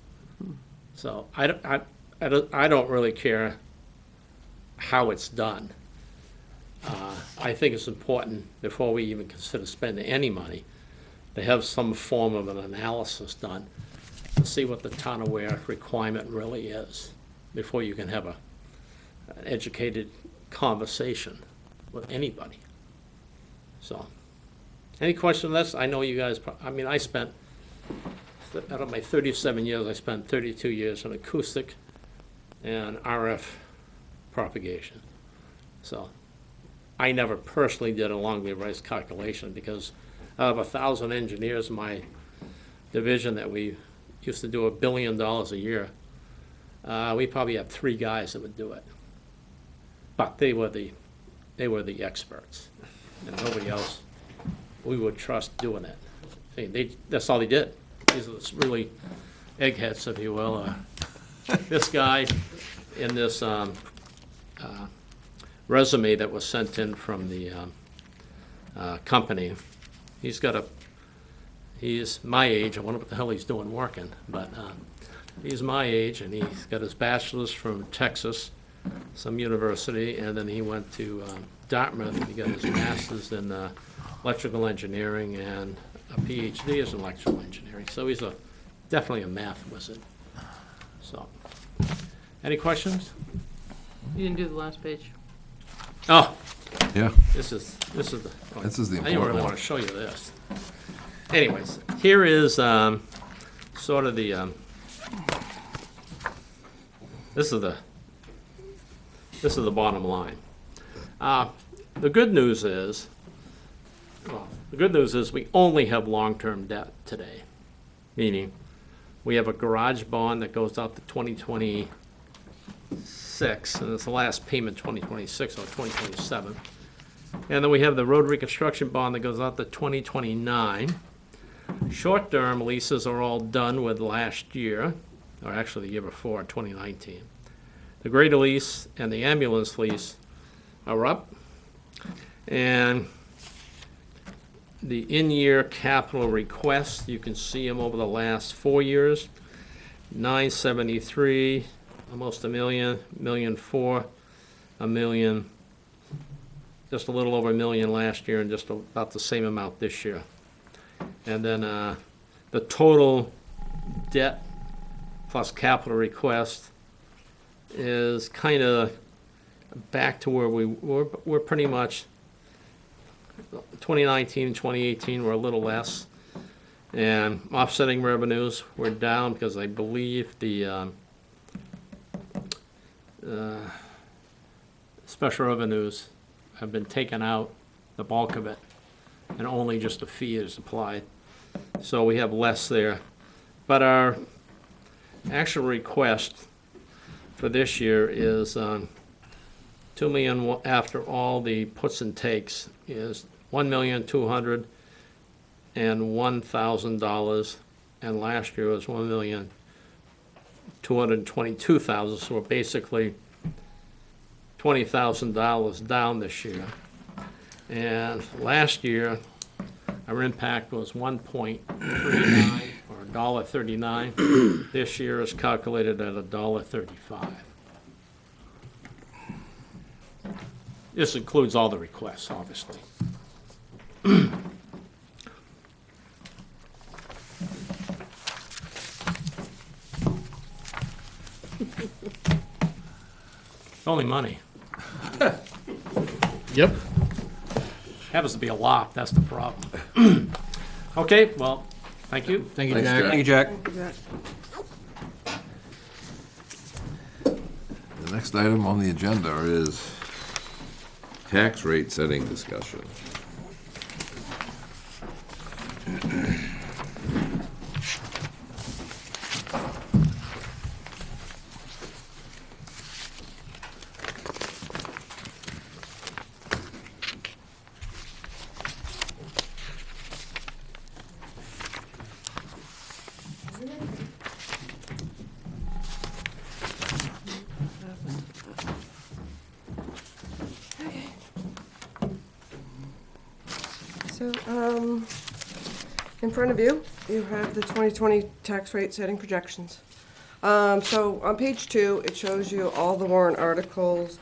So I don't really care how it's done. I think it's important, before we even consider spending any money, to have some form of an analysis done to see what the town of Ware requirement really is before you can have an educated conversation with anybody. So, any question on this? I know you guys, I spent, out of my 37 years, I spent 32 years in acoustic and RF propagation. So, I never personally did a Longley Rice calculation because out of 1,000 engineers in my division that we used to do $1 billion a year, we probably had 3 guys that would do it. But they were the experts, and nobody else we would trust doing it. That's all they did. These are really eggheads, if you will. This guy in this resume that was sent in from the company, he's my age. I wonder what the hell he's doing working, but he's my age, and he's got his bachelor's from Texas, some university, and then he went to Dartmouth, and he got his master's in electrical engineering and a PhD in electrical engineering. So he's definitely a math wizard. So, any questions? You didn't do the last page. Oh, Yeah, this is the. this is the I didn't important really one. want to show you this. Anyways, here is sort of the. This is the bottom line. The good news is we only have long-term debt today, meaning we have a garage bond that goes out to 2026, and it's the last payment 2026 or 2027. And then we have the road reconstruction bond that goes out to 2029. Short-term leases are all done with last year, or actually the year before, 2019. The grader lease and the ambulance lease are up. And the in-year capital requests, you can see them over the last 4 years. 973, almost $1 million, $1,000,004, $1 million, just a little over $1 million last year, and just about the same amount this year. And then the total debt plus capital request is kind of back to where we're pretty much. 2019 and 2018 were a little less. And offsetting revenues were down because I believe the special revenues have been taken out, the bulk of it, and only just a fee is applied. So we have less there. But our actual request for this year is $2 million after all the puts and takes is $1,201,000, and last year was $1,222,000. So we're basically $20,000 down this year. And last year, our impact was 1.39 or $1.39. This year is calculated at $1.35. This includes all the requests, obviously. It's only money. Yep. Happens to be a lot, that's the problem. Okay, well, thank you. Thank you, Thanks, Jack. Jack. Thank you, Jack. The next item on the agenda is tax rate setting discussion. So, in front of you, you have the 2020 tax rate setting projections. So on page 2, it shows you all the warrant articles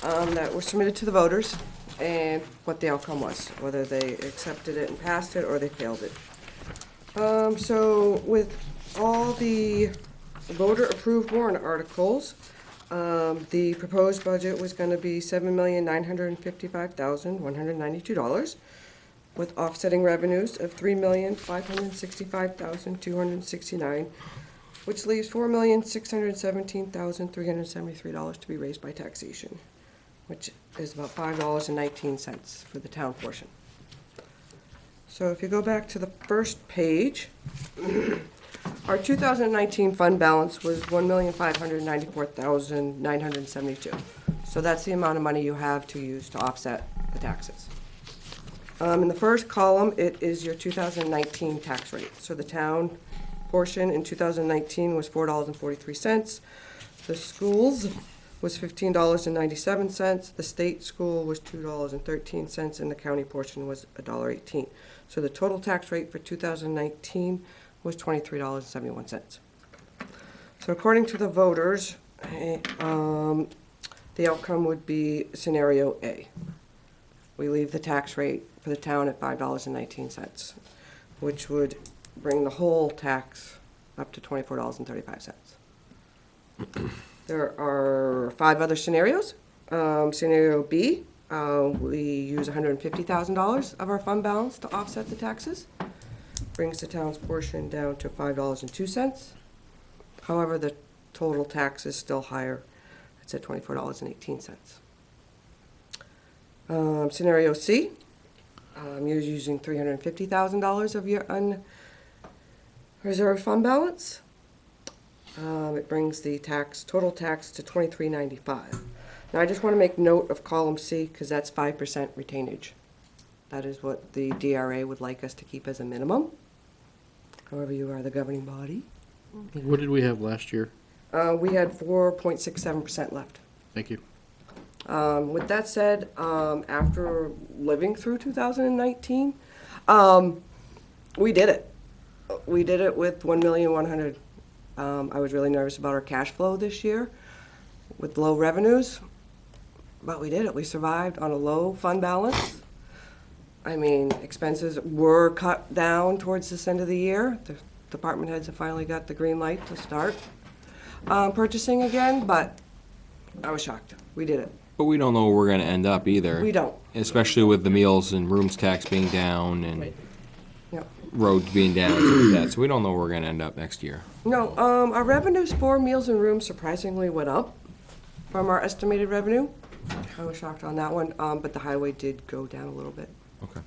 that were submitted to the voters and what the outcome was, whether they accepted it and passed it or they failed it. So with all the voter-approved warrant articles, the proposed budget was going to be $7,955,192, with offsetting revenues of $3,565,269, which leaves $4,617,373 to be raised by taxation, which is about $5.19 for the town portion. So if you go back to the first page, our 2019 fund balance was $1,594,972. So that's the amount of money you have to use to offset the taxes. In the first column, it is your 2019 tax rate. So the town portion in 2019 was $4.43. The schools was $15.97. The state school was $2.13, and the county portion was $1.18. So the total tax rate for 2019 was $23.71. So according to the voters, the outcome would be scenario A. We leave the tax rate for the town at $5.19, which would bring the whole tax up to $24.35. There are 5 other scenarios. Scenario B, we use $150,000 of our fund balance to offset the taxes. Brings the town's portion down to $5.02. However, the total tax is still higher. It's at $24.18. Scenario C, you're using $350,000 of your unreserved fund balance. It brings the total tax to $23.95. Now, I just want to make note of column C because that's 5% retainage. That is what the DRA would like us to keep as a minimum. However, you are the governing body. What did we have last year? We had 4.67% left. Thank you. With that said, after living through 2019, we did it. We did it with 1,100,000. I was really nervous about our cash flow this year with low revenues, but we did it. We survived on a low fund balance. I mean, expenses were cut down towards this end of the year. The department heads have finally got the green light to start purchasing again, but I was shocked. We did it. But we don't know where we're gonna end up either. We don't. Especially with the meals and rooms tax being down and Right. Yep. roads being down and stuff like that, so we don't know where we're gonna end up next year. No, our revenues for meals and rooms surprisingly went up from our estimated revenue. I was shocked on that one, but the highway did go down a little bit. Okay.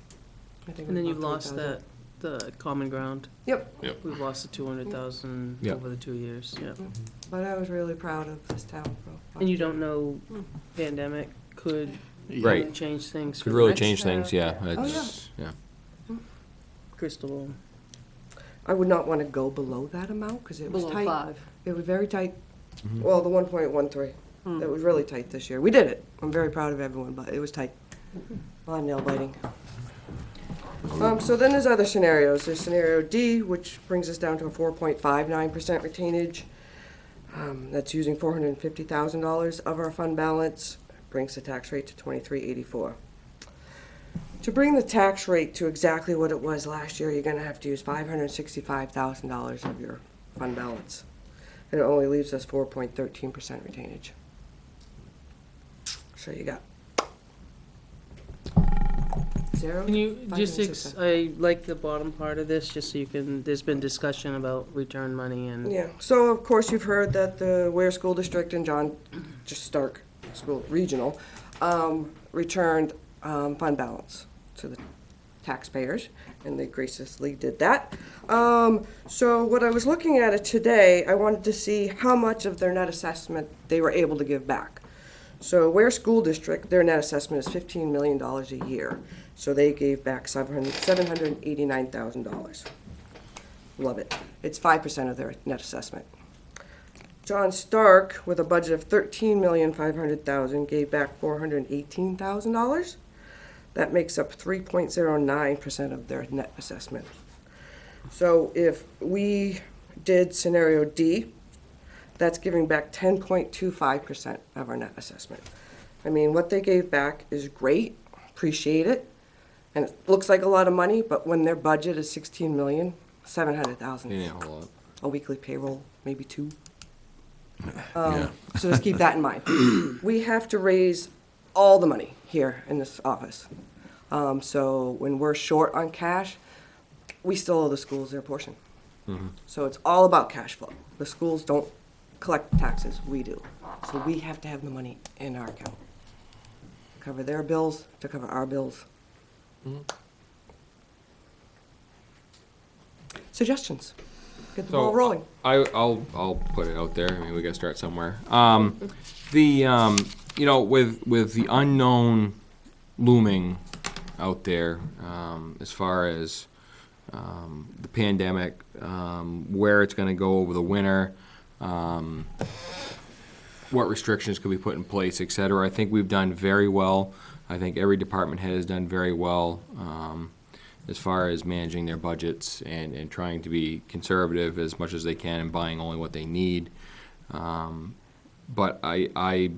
I think it And then was you've about lost 3,000. the common ground. Yep, We've lost the 200,000 Yeah. over the 2 years, yeah. but I was really proud of this town. for And you don't know, pandemic could Right. really change things for Could the really next, change things, yeah. yeah. It's, yeah. crystal ball. I would not want to go below that amount, because it was Below tight. 5. It was very tight. Well, the 1.13, it was really tight this year. We did it. I'm very proud of everyone, but it was tight. A lot of nail biting. So then there's other scenarios. There's scenario D, which brings us down to a 4.59% retainage. That's using $450,000 of our fund balance, brings the tax rate to 23.84. To bring the tax rate to exactly what it was last year, you're gonna have to use $565,000 of your fund balance. And it only leaves us 4.13% retainage. So you got 0. Can you just, 567. I like the bottom part of this, just so you can, there's been discussion about return money and. Yeah, so of course you've heard that the Ware School District and John just Stark School Regional returned fund balance to the taxpayers, and they graciously did that. So what I was looking at it today, I wanted to see how much of their net assessment they were able to give back. So Ware School District, their net assessment is $15 million a year, so they gave back $789,000. Love it. It's 5% of their net assessment. John Stark, with a budget of $13,500,000, gave back $418,000. That makes up 3.09% of their net assessment. So if we did scenario D, that's giving back 10.25% of our net assessment. I mean, what they gave back is great, appreciate it, and it looks like a lot of money, but when their budget is $16,700,000. Yeah, a whole lot. A weekly payroll, maybe 2. Yeah. So just keep that in mind. We have to raise all the money here in this office. So when we're short on cash, we still owe the schools their portion. So it's all about cash flow. The schools don't collect taxes, we do. So we have to have the money in our account. Cover their bills, to cover our bills. Suggestions? Get the ball rolling. I'll put it out there. I mean, we gotta start somewhere. You know, with the unknown looming out there, as far as the pandemic, where it's gonna go over the winter, what restrictions could be put in place, et cetera. I think we've done very well. I think every department head has done very well, as far as managing their budgets and trying to be conservative as much as they can and buying only what they need. But I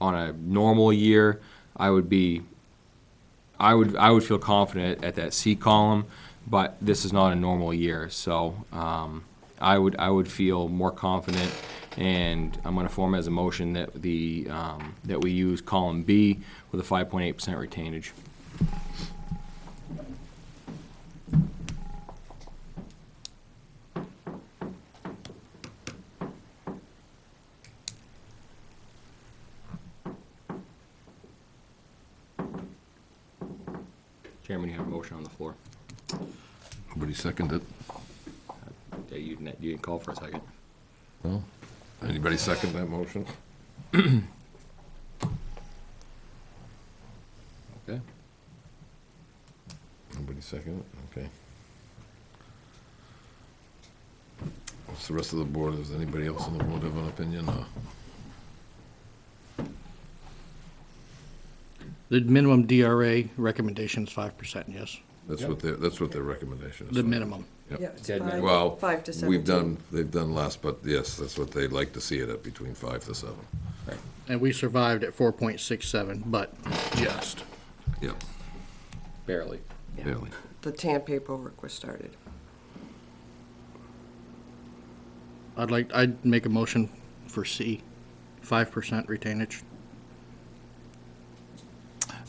on a normal year, I would feel confident at that C column, but this is not a normal year, so I would feel more confident, and I'm going to form as a motion that that we use column B with a 5.8% retainage. Chairman, you have a motion on the floor. Nobody seconded it? Yeah, you didn't call for a second. No? Anybody second that motion? Okay. Nobody second it? Okay. What's the rest of the board? Does anybody else on the board have an opinion? The minimum DRA recommendation is 5%, yes. That's what their recommendation is. The minimum. Yep. Yeah, it's Dead man. Well, 5 to 17. they've done less, but yes, that's what they'd like to see it at, between 5 to 7. And we survived at 4.67, but just. Yep, Barely. barely. The TAM paperwork was started. I'd make a motion for C, 5% retainage.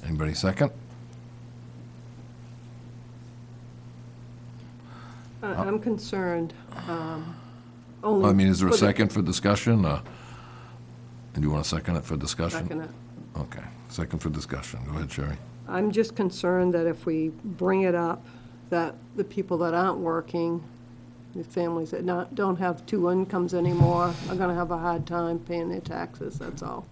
Anybody second? I'm concerned, I only. mean, is there a for the- second for discussion? And you want to second it for discussion? Second it. Okay, second for discussion. Go ahead, Sherry. I'm just concerned that if we bring it up, that the people that aren't working, the families that don't have two incomes anymore, are gonna have a hard time paying their taxes, that's all.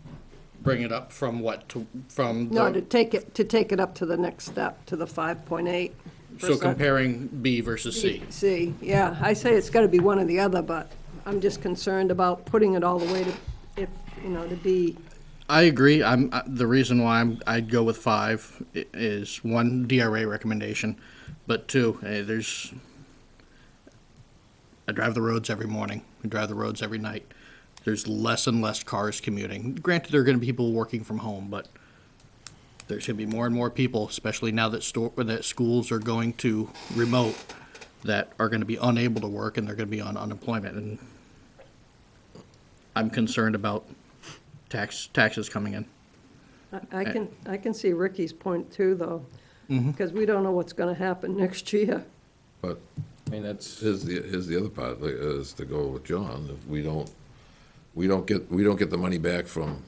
Bring it up from what, from No, the, to take it up to the next step, to the 5.8%. so comparing B versus C. See, yeah, I say it's gotta be one or the other, but I'm just concerned about putting it all the way to, if, to be, I agree. The reason why I'd go with 5 is one, DRA recommendation, but two, I drive the roads every morning. I drive the roads every night. There's less and less cars commuting. Granted, there are going to be people working from home, but there's going to be more and more people, especially now that schools are going to remote, that are going to be unable to work and they're going to be on unemployment. And I'm concerned about taxes coming in. I can see Ricky's point too, though, because we don't know what's gonna happen next year. But I mean, that's, here's the other part, is to go with John. If we don't get the money back from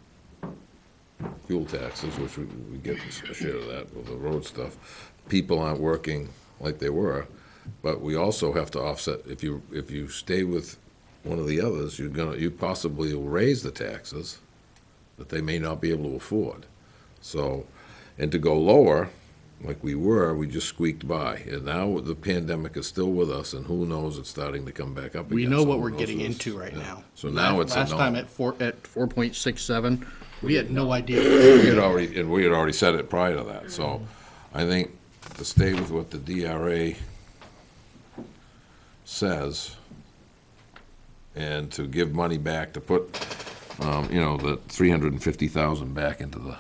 fuel taxes, which we get a share of that with the road stuff. People aren't working like they were, but we also have to offset, if you stay with one of the others, you possibly will raise the taxes that they may not be able to afford. So, and to go lower, like we just squeaked by. And now the pandemic is still with us, and who knows, it's starting to come back up again. We know So what who we're knows getting what's- into right yeah. now. So now it's a Last no. time at 4.67, we had no idea. We had already said it prior to that, so I think to stay with what the DRA says, and to give money back, to put, the 350,000 back into the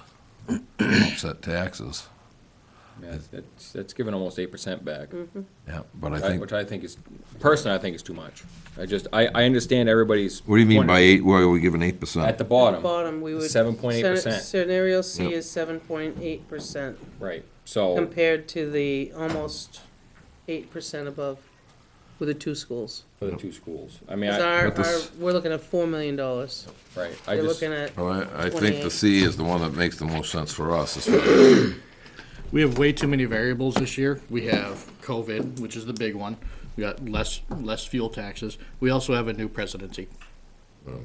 offset taxes. yeah, that's giving almost 8% back. Yeah, but I think, Which I think is, personally, I think is too much. I understand everybody's. what do you mean point by of view. 8, where are we giving 8%? At the bottom. Bottom, we would. 7.8%. Scenario C Yep. is 7.8% Right, so, compared to the almost 8% above with the two schools. for the two schools. I mean, 'Cause we're looking at $4 million. right, I They're just, looking at, Well, I think 28. the C is the one that makes the most sense for us, as far as We have way too many variables this year. We have COVID, which is the big one. We got less fuel taxes. We also have a new presidency,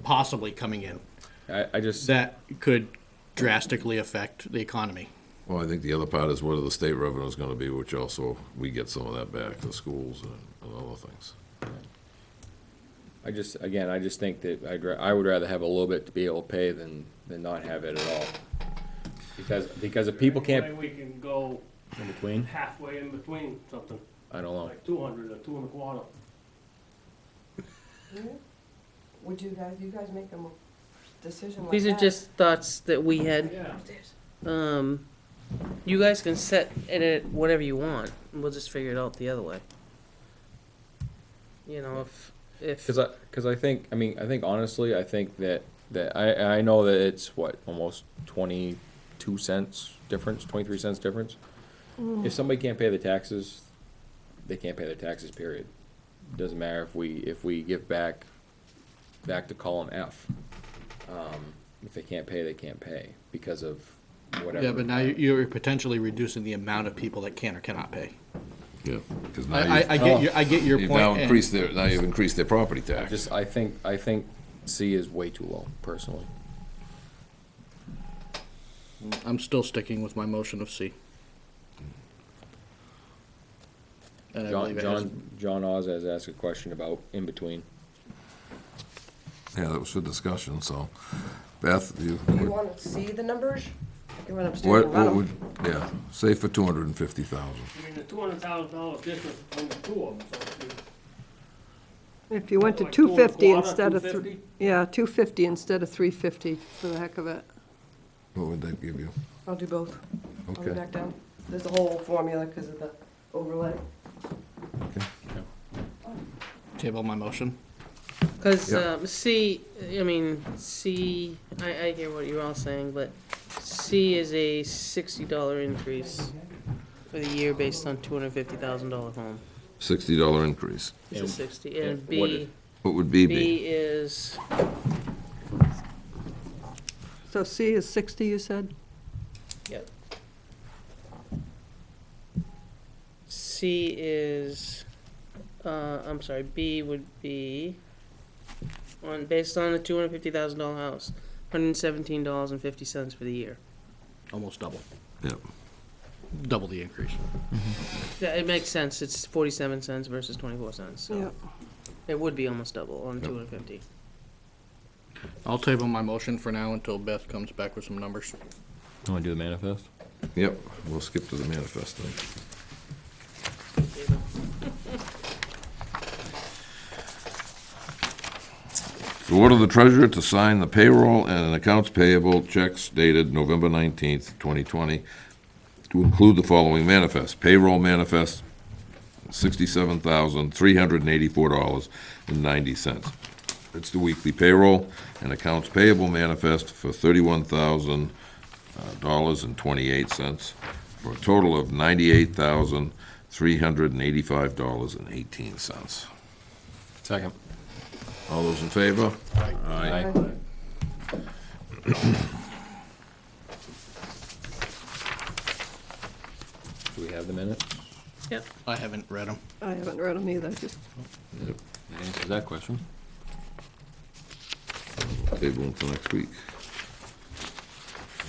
possibly coming in. I just, That could drastically affect the economy. Well, I think the other part is what are the state revenues gonna be, which also, we get some of that back to schools and other things. I just think that I would rather have a little bit to be able to pay than not have it at all. Because if people can't, Maybe we can go in between, halfway in between something, I don't know. like 200 or 2 1/4. Would you guys make a decision like that? these are just thoughts that we had. Yeah. You guys can set it at whatever you want, and we'll just figure it out the other way. If Because I think honestly, I think that I know that it's what, almost 22 cents difference, 23 cents difference. If somebody can't pay the taxes, they can't pay their taxes, period. Doesn't matter if we give back to column F. If they can't pay, they can't pay because of whatever. Yeah, but now you're potentially reducing the amount of people that can or cannot pay. Yeah. Because now I get your you've point. now and you've increased their property tax. I think C is way too low, personally. I'm still sticking with my motion of C. And I believe it has- John Oz has asked a question about in between. Yeah, that was for discussion, so, Beth, Do you want to see the numbers? I can run upstairs What, and run what 'em. would, yeah, say for 250,000. I mean, the $200,000 difference between the two of them, so if you If you went to Like 2 250 1/4, instead of, 250? yeah, 250 instead of 350 for the heck of it. What would that give you? I'll do both. I'll go Okay. back down. There's the whole formula because of the overlay. Table my motion. Cause, Yep. C, I mean, C, I hear what you're all saying, but C is a $60 increase for the year based on $250,000 home. $60 increase. It's a 60, and what B, What would B be? B is, So C is 60, you said? yep. C is, I'm sorry, B would be, based on the $250,000 house, $117.50 for the year. Almost double. Yep. Double the increase. Yeah, it makes sense, it's 47 cents versus 24 cents, so Yeah. it would be almost double on 250. I'll table my motion for now until Beth comes back with some numbers. Want to do the manifest? Yep, we'll skip to the manifest then. So order the treasurer to sign the payroll and accounts payable checks dated November 19th, 2020, to include the following manifest. Payroll manifest, $67,384.90. It's the weekly payroll and accounts payable manifest for $31,000.28, for a total of $98,385.18. Second. All those in favor? Aye. Do we have the minutes? Yep. I haven't read them. I haven't read them either, just, That answers that question. Table them for next week.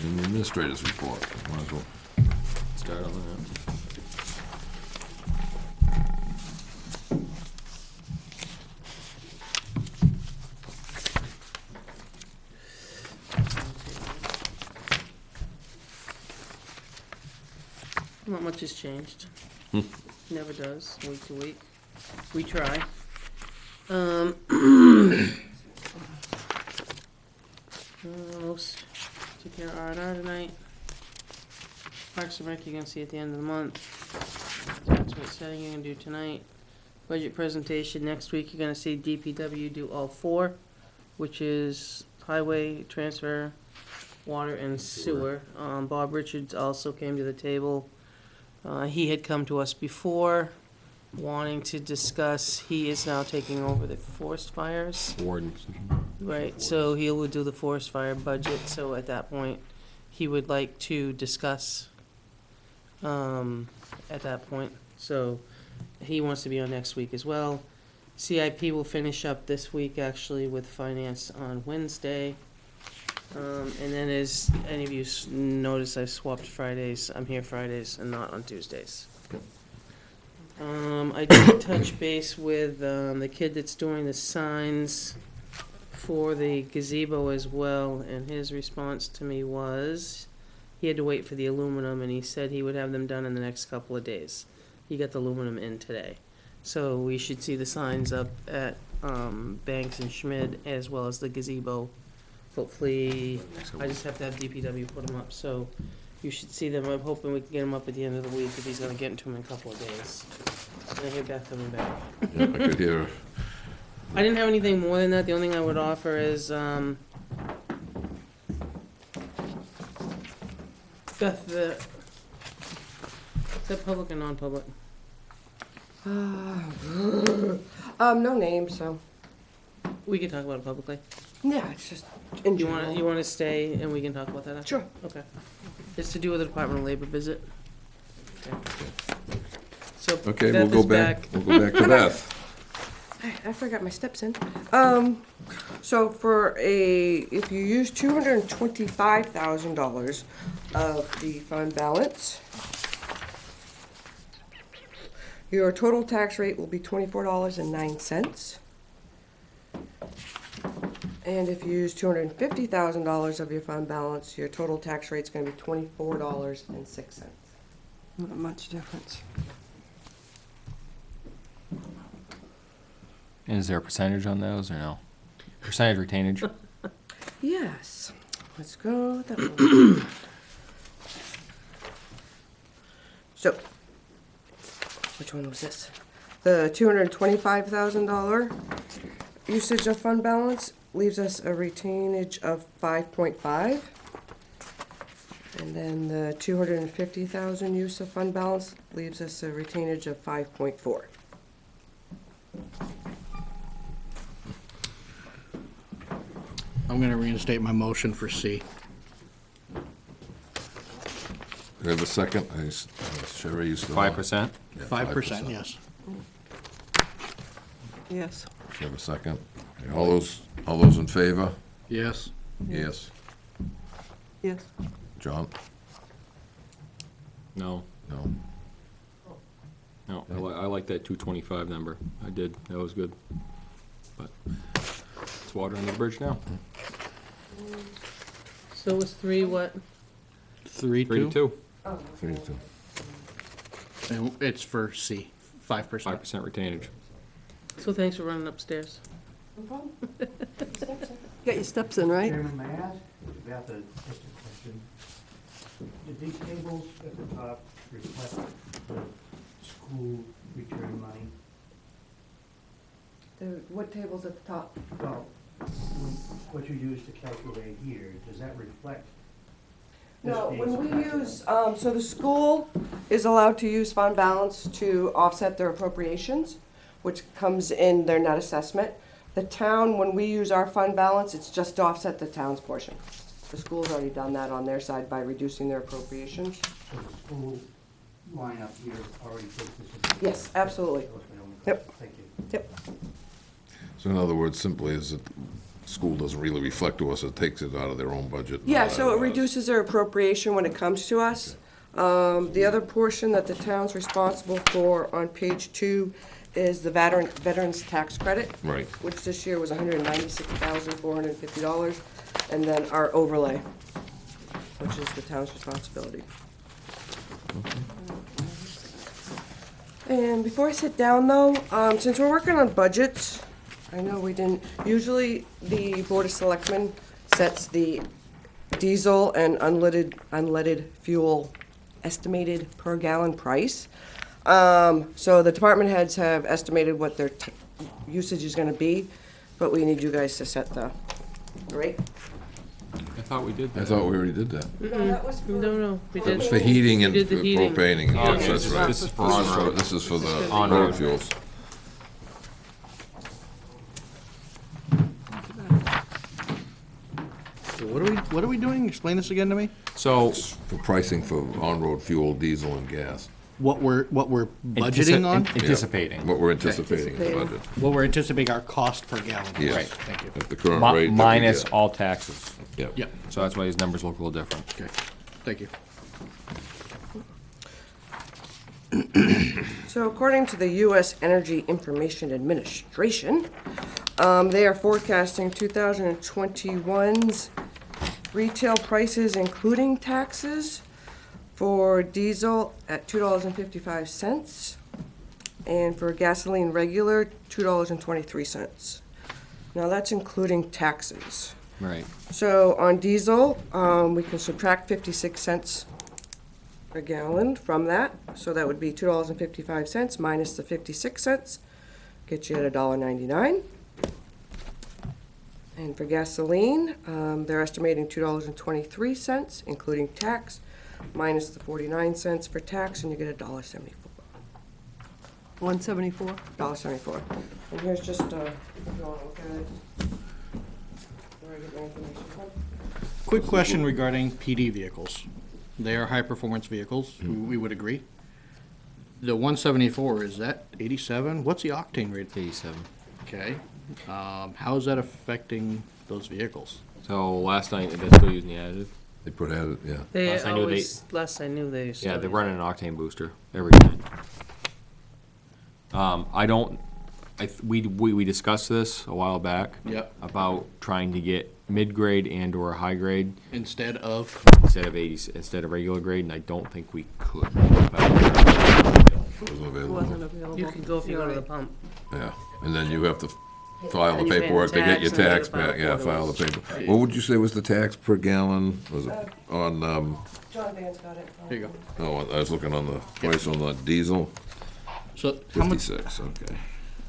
And the administrator's report, might as well. Start on that. Not much has changed. Never does, week to week. We try. Most took care of R&R tonight. Parks and Rec you're gonna see at the end of the month. Tax rate setting you're gonna do tonight. Budget presentation next week, you're gonna see DPW do all four, which is highway, transfer, water, and sewer. Bob Richards also came to the table. He had come to us before, wanting to discuss, he is now taking over the forest fires. Wardens. Right, so he will do the forest fire budget, so at that point, he would like to discuss, at that point. So he wants to be on next week as well. CIP will finish up this week, actually, with finance on Wednesday. And then as any of you notice, I swapped Fridays. I'm here Fridays and not on Tuesdays. I did touch base with the kid that's doing the signs for the gazebo as well, and his response to me was he had to wait for the aluminum, and he said he would have them done in the next couple of days. He got the aluminum in today. So we should see the signs up at Banks and Schmidt as well as the gazebo. Hopefully, I just have to have DPW put them up, so you should see them. I'm hoping we can get them up at the end of the week if he's gonna get into them in a couple of days. And I hear Beth coming back. Yeah, I could hear, I didn't have anything more than that. The only thing I would offer is, Beth, is that public or non-public? No name, so, We can talk about it publicly. yeah, it's just in You general. wanna stay and we can talk about that after? Sure. Okay. It's to do with the Department of Labor visit. Okay. So okay, we'll Beth go is back, we'll go back to Beth. I forgot my steps in. So if you use $225,000 of the fund balance, your total tax rate will be $24.09. And if you use $250,000 of your fund balance, your total tax rate's gonna be $24.06. Not much difference. Is there a percentage on those or no? Percentage retainage? Yes, let's go with that one. So, which one was this? The $225,000 usage of fund balance leaves us a retainage of 5.5. And then the 250,000 use of fund balance leaves us a retainage of 5.4. I'm gonna reinstate my motion for C. Do we have a second? Sherry, you still on? 5%? Yeah, 5%, yes. Yes. Do you have a second? Okay, all those in favor? Yes. Yes. Yes. John? No. No. No, I like that 225 number. I did, that was good. But it's water under the bridge now. So it was 3 what? 3, 3 to 2. 3 to 2. And it's for C, 5%. 5% retainage. So thanks for running upstairs. Get your steps in, right? Chairman, may I ask about just a question? Did these tables at the top reflect the school return money? What table's at the top? Well, what you use to calculate here, does that reflect? No, this when piece we of use, so the school is allowed to use fund balance to offset their appropriations, which comes in their net assessment. The town, when we use our fund balance, it's just to offset the town's portion. The school's already done that on their side by reducing their appropriations. So the school line up here already takes this into Yes, absolutely. Okay, Yep. Thank you. Yep. So in other words, simply is that the school doesn't really reflect to us, it takes it out of their own budget. and Yeah, all so that. it reduces their appropriation when it comes to us. The other portion that the town's responsible for on page 2 is the veterans tax credit. Right. Which this year was $196,450, and then our overlay, which is the town's responsibility. And before I sit down though, since we're working on budgets, I know we didn't, usually the Board of Selectmen sets the diesel and unleaded fuel estimated per gallon price. So the department heads have estimated what their usage is gonna be, but we need you guys to set the rate. I thought we did that. I thought we already did that. No, we That did. was for heating and We did the heating. propane. Oh, Yes, that's right. this is for on-road. This is for the On-road. road fuels. So what are we doing? Explain this again to me. So, For pricing for on-road fuel, diesel and gas. What we're budgeting on? Anticipating. What we're anticipating in the Anticipating. budget. What we're anticipating our cost per gallon. is. Yes. Right. Thank you. At the current rate. that we Minus get. all taxes. Yep. Yep, So that's why these numbers look a little different. okay, thank you. So according to the U.S. Energy Information Administration, they are forecasting 2021's retail prices, including taxes, for diesel at $2.55, and for gasoline regular, $2.23. Now that's including taxes. Right. So on diesel, we can subtract 56 cents a gallon from that, so that would be $2.55 minus the 56 cents, get you at $1.99. And for gasoline, they're estimating $2.23, including tax, minus the 49 cents for tax, and you get $1.74. 174? $1.74. And here's just, if you wanna look at it, where I get my information from. Quick question regarding PD vehicles. They are high-performance vehicles, we would agree. The 174, is that 87? What's the octane rate? 87. Okay. How is that affecting those vehicles? So last night, they're still using the additive. They put added, yeah. They Last I knew always, last I knew they Yeah, they're running an octane booster every night. I don't we discussed this a while back. Yep. About trying to get mid-grade and/or high grade Instead of, instead of regular grade, and I don't think we could. Wasn't It available. wasn't available. You can go if you go to the You're pump. Yeah, and then you have to file the And you pay the paperwork to get your tax and you tax gotta file back, yeah, the file the quarterlies. paper. What would you say was the tax per gallon, was it on, John Van's got it. here you go. oh, I was looking on the price on the diesel, So how much, 56, okay,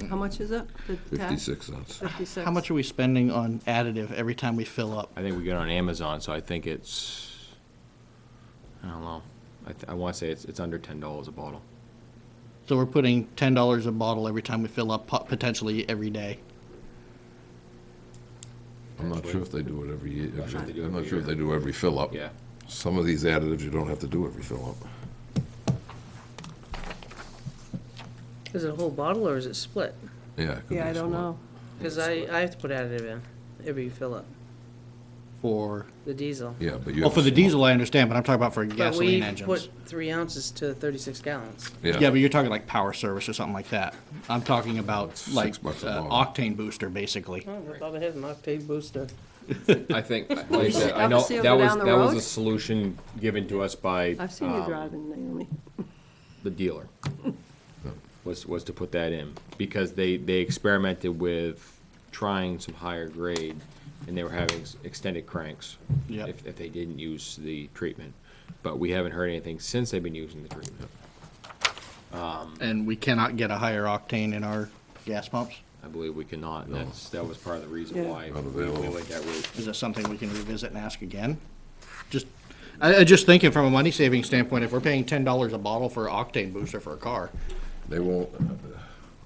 right. How much is it? The tax? 56 cents. 56. how much are we spending on additive every time we fill up? I think we get on Amazon, so I think it's, I don't know. I want to say it's under $10 a bottle. So we're putting $10 a bottle every time we fill up, potentially every day. I'm not sure if they do it every year, I'm not sure if they do every fill-up. Yeah. Some of these additives you don't have to do every fill-up. Is it a whole bottle or is it split? Yeah. it could be Yeah, I don't split. know. Because I have to put additive in every fill up, For, the diesel. Yeah, but you. well, have for the to swap. diesel, I understand, but I'm talking about for But gasoline we engines. put 3 ounces to 36 gallons. Yeah, but you're talking like power service or something like that. I'm talking about like $6 a bottle. octane booster, basically. Oh, I thought I had an octane booster. I think, like I said, I Ever know see 'em that go was, down the that was road? a solution given to us by I've seen you driving, Naomi. the dealer, was to put that in, because they experimented with trying some higher grade, and they were having extended cranks. Yep. If they didn't use the treatment, but we haven't heard anything since they've been using the treatment. And we cannot get a higher octane in our gas pumps. I believe we cannot, and that was part of the reason Yeah. why Not we available. went that route. Is that something we can revisit and ask again? Just, I just thinking from a money saving standpoint, if we're paying $10 a bottle for an octane booster for a car, They won't,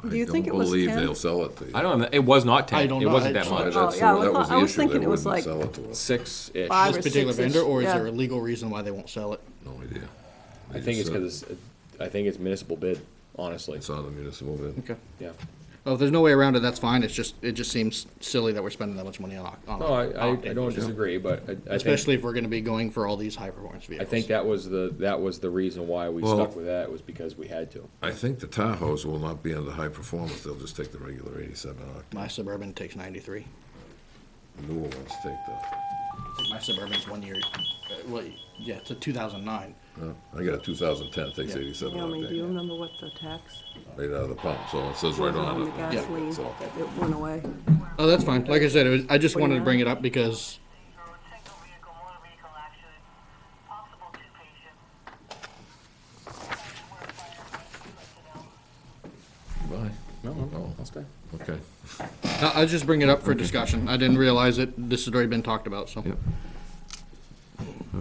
Do you think it was I don't believe 10? they'll sell it to you. I don't know, it was not 10, I don't it know, wasn't I- that Right, much, that's- yeah, that was the I was issue, thinking they it was wouldn't like sell it to us. 6-ish. Five this or particular six-ish, vendor, or is yeah. there a legal reason why they won't sell it? No idea. I think it's because, I think it's municipal bid, honestly. It's on the municipal bid. Okay. Yeah. Well, if there's no way around it, that's fine. It just seems silly that we're spending that much money on. No, I octane don't booster. disagree, but I think, Especially if we're gonna be going for all these high performance I vehicles. think that was the reason why we Well- stuck with that, was because we had to. I think the Tahoes will not be under high performance, they'll just take the regular 87 octane. My Suburban takes 93. The newer ones take the, My Suburban's 1 year, well, yeah, it's a 2009. I got a 2010, takes Yeah. 87 Naomi, do you octane, remember what the tax right out of the pump, so it says right was on on the it. gasoline? So, It went away. Oh, that's fine. Like I said, I just wanted to bring it up because Single vehicle, motor vehicle accident, possible 2 patients. Bye. No, I'll stay. Okay. I was just bringing it up for discussion. I didn't realize it. This had already been talked about, so. Yep.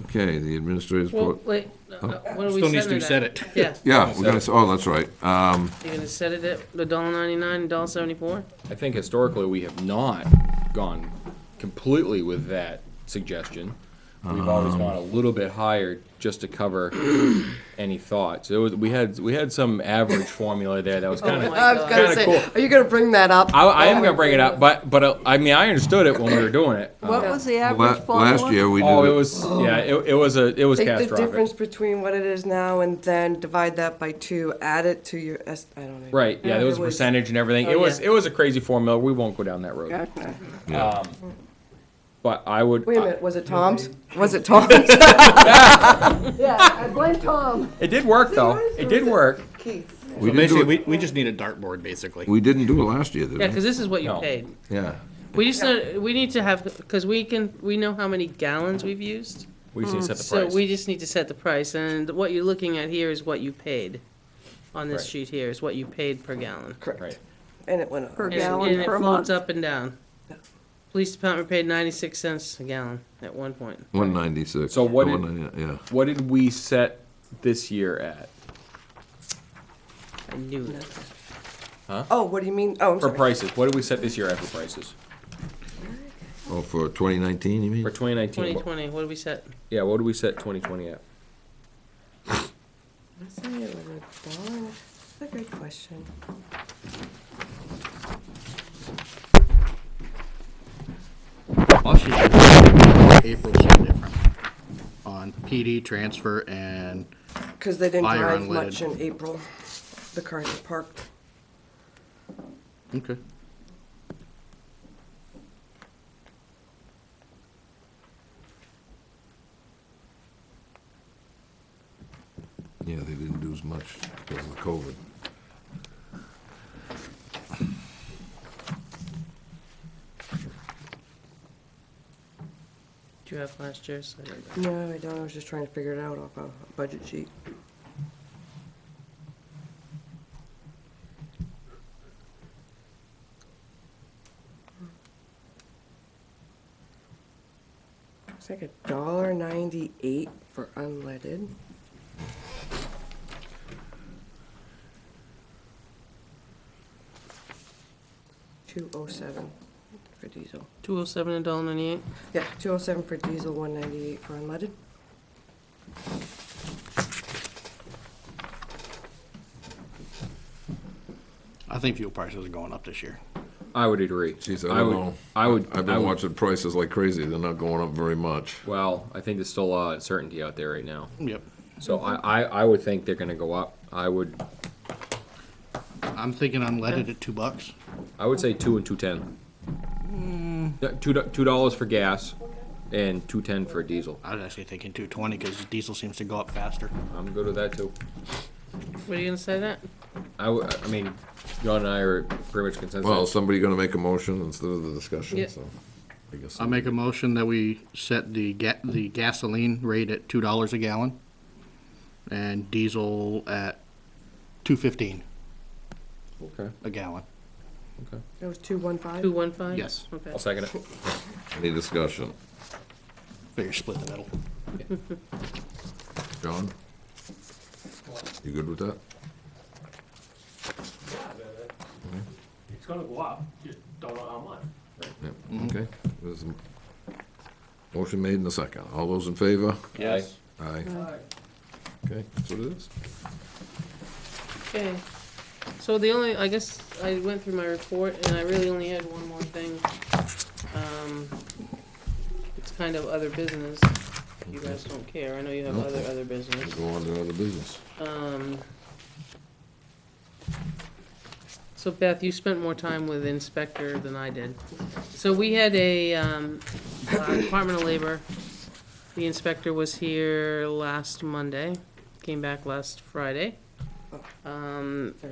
Okay, the administrator's Well, report. wait, what are we Still needs to setting be said at? it. Yeah, Yeah, we're gonna, oh, that's right. you're gonna set it at $1.99 and $1.74? I think historically, we have not gone completely with that suggestion. We've always gone a little bit higher just to cover any thoughts. We had some average formula there that was kind of, my I was God. gonna Kinda say, cool. are you gonna bring that up? I am gonna bring it up, but I mean, I understood it when we were doing it. What was the La- average formula? Last year, we did Oh, it it, was, yeah, it was Take the catastrophic. difference between what it is now and then divide that by 2, add it to your, I don't know. Right, yeah, there was a It was- percentage and everything. Oh, It was, yeah. it was a crazy formula. We won't go down that road. Okay. yeah. But I would, Wait a minute, was it Tom's? Was it Tom's? Yeah, I blame Tom. it did work though. It did work. Keith. We So didn't basically, do it, we just need a dartboard, basically. we didn't do it last year, did Yeah, we? because this is what you No. paid. Yeah. We just, we need to have, because we know how many gallons we've used. We just need to set the So price. we just need to set the price, and what you're looking at here is what you paid. On this Right. sheet here is what you paid per gallon. Correct. Right. And it went up. Per And- gallon and it per floats month. up and down. Police department paid 96 cents a gallon at one point. 196. So what did- 199, yeah. What did we set this year at? I knew that. Oh, what do you mean? Oh, I'm For sorry. prices, what did we set this year at for prices? Oh, for 2019, you mean? For 2019? 2020, what did we set? Yeah, what did we set 2020 at? I say it was a dollar. That's a good question. Last year, April's so different on PD transfer and Because they didn't Fire drive unleaded. much in April. The cars were parked. Okay. Yeah, they didn't do as much because of the COVID. Do you have last year's? I don't know. No, I don't, I was just trying to figure it out off a budget sheet. It's like $1.98 for unleaded. $2.07 for diesel. 207 and $1.98. Yeah, $2.07 for diesel, $1.98 for unleaded. I think fuel prices are going up this year. I would agree. Geez, I I don't would- know. I've I've been watching prices like crazy. They're not going up very much. Well, I think there's still a lot of uncertainty out there right now. Yep. So I would think they're gonna go up. I'm thinking unleaded at $2. I would say 2 and 210. $2 for gas and 210 for diesel. I was actually thinking 220 because diesel seems to go up faster. I'm good with that too. What are you gonna say that? I mean, John and I are pretty much consensus. Well, is somebody gonna make a motion instead of the discussion? Yeah. So, I guess. I'll make a motion that we set the gasoline rate at $2 a gallon and diesel at $2.15 Okay. a gallon. That was 2.15? 215? Yes. Okay. I'll second it. Any discussion? Figure split the middle. John? You good with that? It's gonna go up, just don't know how much. Yeah, okay. There's a motion made in a second. All those in favor? Yes. Aye. Okay, that's what it is. Okay. So the only, I guess, I went through my report and I really only had one more thing. It's kind of other business. You guys don't care. I know you have No. other business. Go on to other business. So Beth, you spent more time with inspector than I did. So we had a, Department of Labor, the inspector was here last Monday, came back last Friday.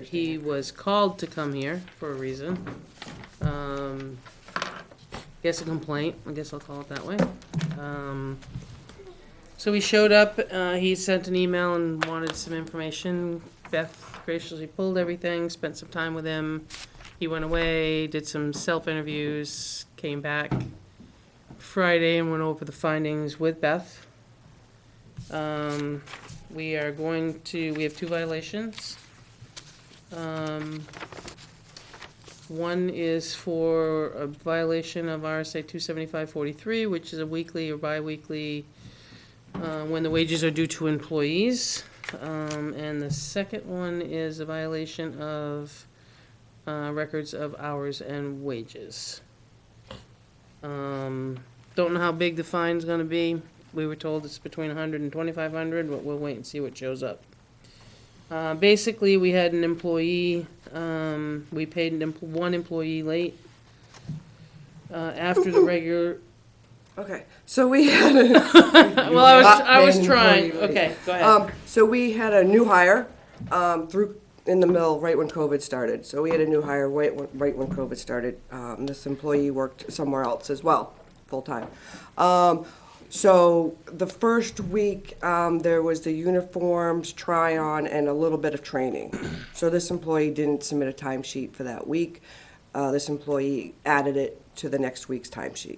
He was called to come here for a reason. Guess a complaint, I guess I'll call it that way. So he showed up, he sent an email and wanted some information. Beth graciously pulled everything, spent some time with him. He went away, did some self-interviews, came back Friday and went over the findings with Beth. We have 2 violations. One is for a violation of RSA 275-43, which is a weekly or bi-weekly, when the wages are due to employees. And the second one is a violation of records of hours and wages. Don't know how big the fine's gonna be. We were told it's between 100 and 2,500, but we'll wait and see what shows up. Basically, we had an employee, we paid one employee late. After the regular, Okay, so we had a. well, I was Not trying, paying employee okay, go ahead. So we had a new hire, in the mill right when COVID started. So we had a new hire right when COVID started. This employee worked somewhere else as well, full-time. So the first week, there was the uniforms, try-on, and a little bit of training. So this employee didn't submit a timesheet for that week. This employee added it to the next week's timesheet.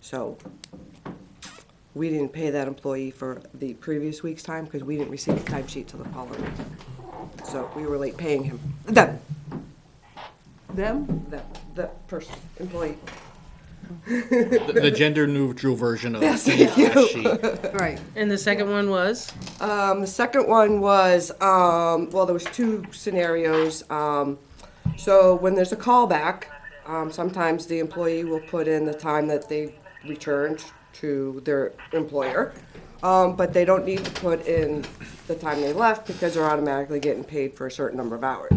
So we didn't pay that employee for the previous week's time because we didn't receive the timesheet till the following week. So we were late paying him. Them, the person, employee. The gender neutral version of Yes, the thank you. last sheet. Right. And the second one was? The second one was, well, there was 2 scenarios. So when there's a callback, sometimes the employee will put in the time that they returned to their employer, but they don't need to put in the time they left because they're automatically getting paid for a certain number of hours.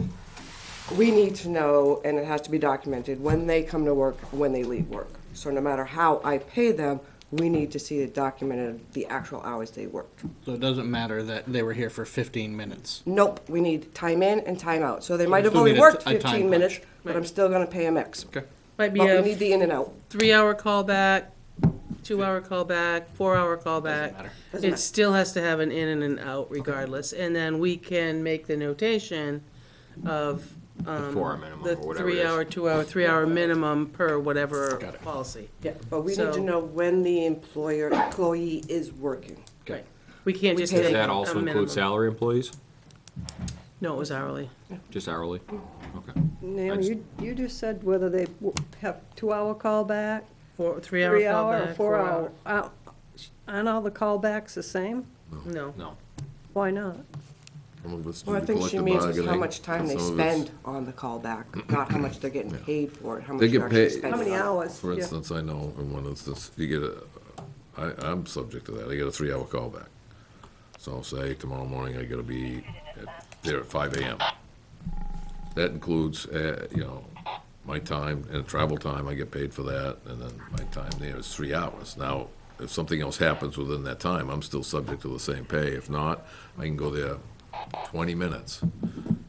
we need to know, and it has to be documented, when they come to work, when they leave work. So no matter how I pay them, we need to see it documented, the actual hours they worked. So it doesn't matter that they were here for 15 minutes. Nope, we need time in and time out. So they might have still only need a worked time 15 minutes, punch. but I'm still gonna pay them X. Okay. Might be But we a need the in and out. 3-hour callback, 2-hour callback, 4-hour callback. matter. Doesn't It matter. still has to have an in and an out regardless, and then we can make the notation of, 4-hour minimum the or whatever it is. 3-hour, 2-hour, 3-hour minimum per whatever Got it. policy. Yeah, but we need So- to know when the employee is working. Right. We can't We just pay take Does a that also minimum. include salary employees? No, it was hourly. Just hourly? Okay. Naomi, you just said whether they have 2-hour callback, 3-hour 3-hour, or callback, 4-hour. Aren't all the callbacks the same? No. No. Why not? Some of it's Well, I due to think she collective means is how bargaining, much time they some of it's- spend on the callback, not how much they're getting paid for it, how much They they're get actually paid- spending. How many on it. hours? For Yeah. instance, I know in one instance, you get I'm subject to that, I get a 3-hour callback. So say tomorrow morning I gotta be there at 5 AM. That includes, my time and travel time, I get paid for that, and then my time there is 3 hours. Now, if something else happens within that time, I'm still subject to the same pay. If not, I can go there 20 minutes,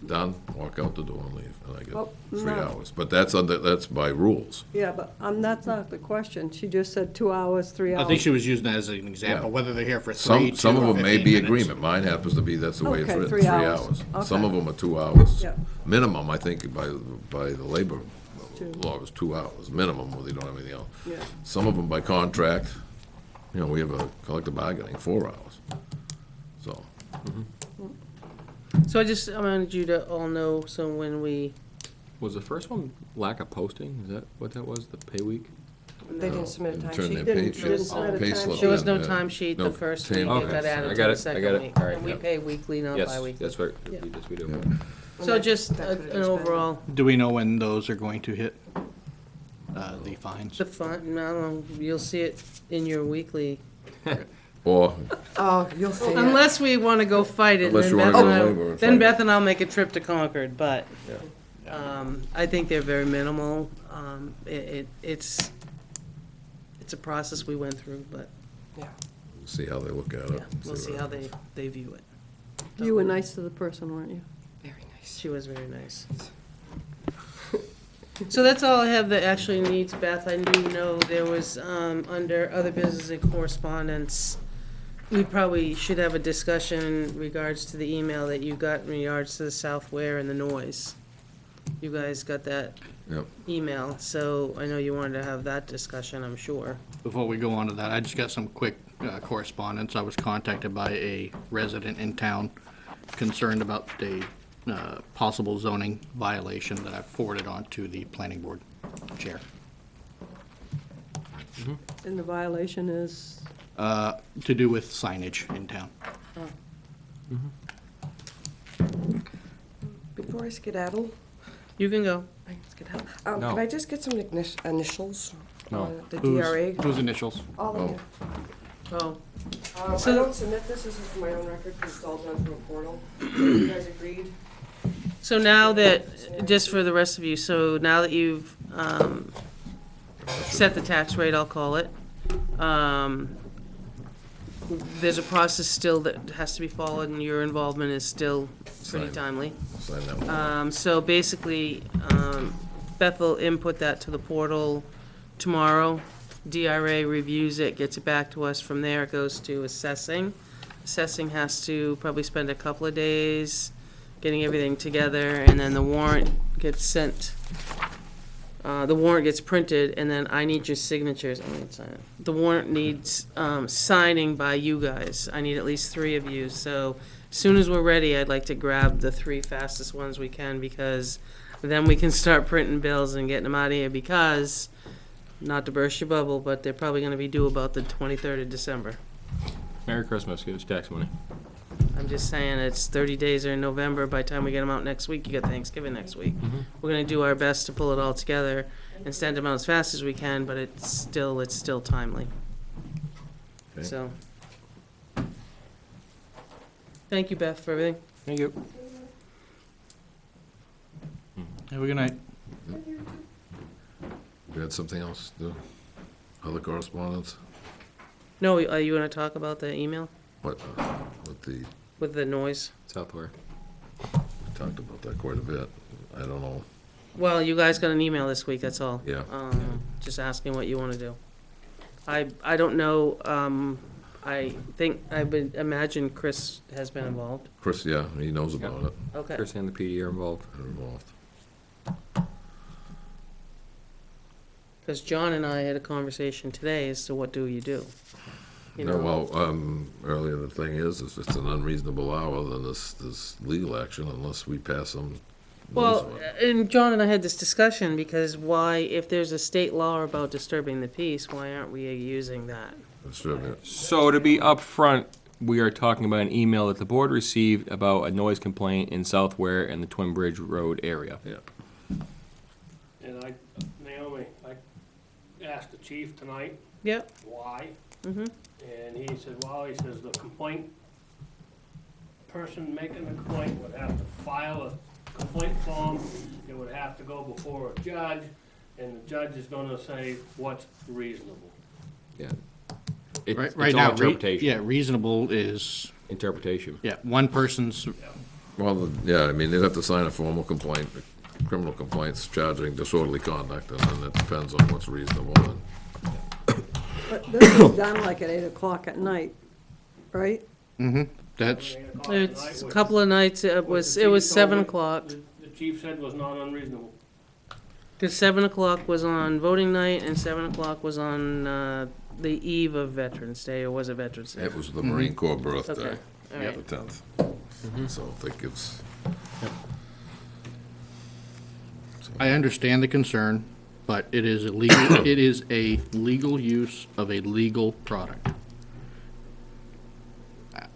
done, walk out the door and leave, and I Well, get 3 no. hours. But that's by rules. Yeah, but that's not the question. She just said 2 hours, 3 hours. I think she was using that as an example, Yeah. whether they're here for 3, Some 2, of or them may 15 be minutes. agreement. Mine happens to be, that's the way it's Okay, written, 3 3 hours. hours. Some of Okay. them are 2 hours. Yeah. Minimum, I think, by the labor Two. law is 2 hours, minimum, where they don't have anything else. Yeah. Some of them by contract, we have a collective bargaining, 4 hours. So, So I wanted you to all know, so when we, Was the first one lack of posting? Is that what that was, the pay week? They didn't submit a and time turn sheet. their Didn't- pay- didn't submit a pay time slip sheet. there was in, no uh, timesheet no, the first week, same- it Okay. got I added to got the it, I second got it. week. All right, And we yeah. pay weekly, not Yes, bi-weekly. that's right. Yeah. Yes, we do. So just That's what it an is, Ben. overall, Do we know when those are going to hit, the fines? the fun, I don't know, you'll see it in your weekly. Or, Oh, you'll see it. Unless we want to go fight it, Unless then you wanna Beth go and to I, labor and then fight it. Beth and I'll make a trip to Concord, but, yeah. I think they're very minimal. It's a process we went through, but, Yeah. see how they look at it. yeah, we'll see how they view it. You were nice to the person, weren't you? Very nice. She was very nice. So that's all I have that actually needs, Beth. I do know there was, under other business and correspondence, we probably should have a discussion in regards to the email that you got in regards to the software and the noise. You guys got that Yep. email, so I know you wanted to have that discussion, I'm sure. Before we go on to that, I just got some quick correspondence. I was contacted by a resident in town concerned about a possible zoning violation that I forwarded on to the planning board chair. And the violation is, To do with signage in town. Before I skedaddle, You can go. No. can I just get some initials No. on the DRA? Whose initials? All of you. Oh, I So- don't submit this is for my own record, because it's all done through a portal. You guys agreed? so now that, just for the rest of you, so now that you've, set the tax rate, I'll call it, there's a process still that has to be followed, and your involvement is still pretty Sign. timely. Sign that one. So basically, Beth will input that to the portal tomorrow. DRA reviews it, gets it back to us. From there, it goes to assessing. Assessing has to probably spend a couple of days getting everything together, and then the warrant gets sent. The warrant gets printed, and then I need your signatures. I'm gonna sign it. The warrant needs signing by you guys. I need at least 3 of you. So as soon as we're ready, I'd like to grab the 3 fastest ones we can, because then we can start printing bills and getting them out of here, because, not to burst your bubble, but they're probably gonna be due about the 23rd of December. Merry Christmas, give us tax money. I'm just saying, it's 30 days are in November. By the time we get them out next week, you got Thanksgiving next week. We're gonna do our best to pull it all together and send them out as fast as we can, but it's still timely. Okay. So. Thank you, Beth, for everything. Thank you. Have a good night. We had something else to do? Other correspondence? No, are you gonna talk about the email What, with the, with the noise? Southware. we talked about that quite a bit. I don't know. Well, you guys got an email this week, that's all. Yeah. Just asking what you wanna do. I don't know, I think, imagine Chris has been involved. Chris, yeah, he knows about it. Okay. Chris and the PD are involved. They're involved. Because John and I had a conversation today as to what do you do? You No, know, well, earlier the thing is, if it's an unreasonable hour, then there's legal action unless we pass some noise Well, on it. and John and I had this discussion because why, if there's a state law about disturbing the peace, why aren't we using that? Distribute it. So to be upfront, we are talking about an email that the board received about a noise complaint in Southware and the Twin Bridge Road area. Yeah. And Naomi, I asked the chief tonight Yep. why, Mm-hmm. and he said, well, he says the complaint, person making the complaint would have to file a complaint form, it would have to go before a judge, and the judge is gonna say what's reasonable. Yeah. Right It's right all now, interpretation. yeah, reasonable is, Interpretation. yeah, one person's, Well, yeah, I mean, they'd have to sign a formal complaint, criminal complaints charging disorderly conduct, and then it depends on what's reasonable. And But this is done like at 8 o'clock at night, right? that's, 8 o'clock at It's night, a which- couple of nights, it what was, the it was chief told 7 me, o'clock. The chief said was not unreasonable. Because 7 o'clock was on voting night and 7 o'clock was on the eve of Veterans Day, or was it Veterans Day? it was the Marine Corps birthday, Okay, all right. the 10th. So I think it's, I understand the concern, but it is illegal, it is a legal use of a legal product.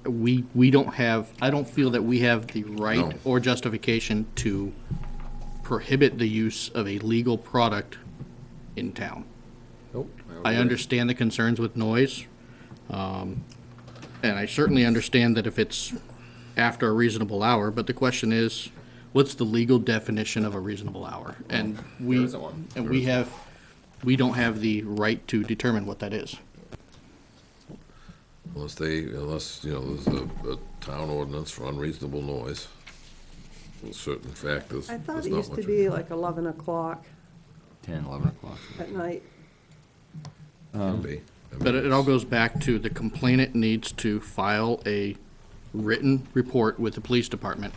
We don't have, I don't feel that we have the right No. or justification to prohibit the use of a legal product in town. Nope. I understand the concerns with noise, and I certainly understand that if it's after a reasonable hour, but the question is, what's the legal definition of a reasonable hour? And we, There isn't one. and we have, we don't have the right to determine what that is. unless, you know, there's a town ordinance for unreasonable noise. With certain factors. I thought there's it not used to much- be like 11 o'clock 10, 11 o'clock. at night. Can be. I mean, But it all goes back to the complainant needs to file a written report with the police department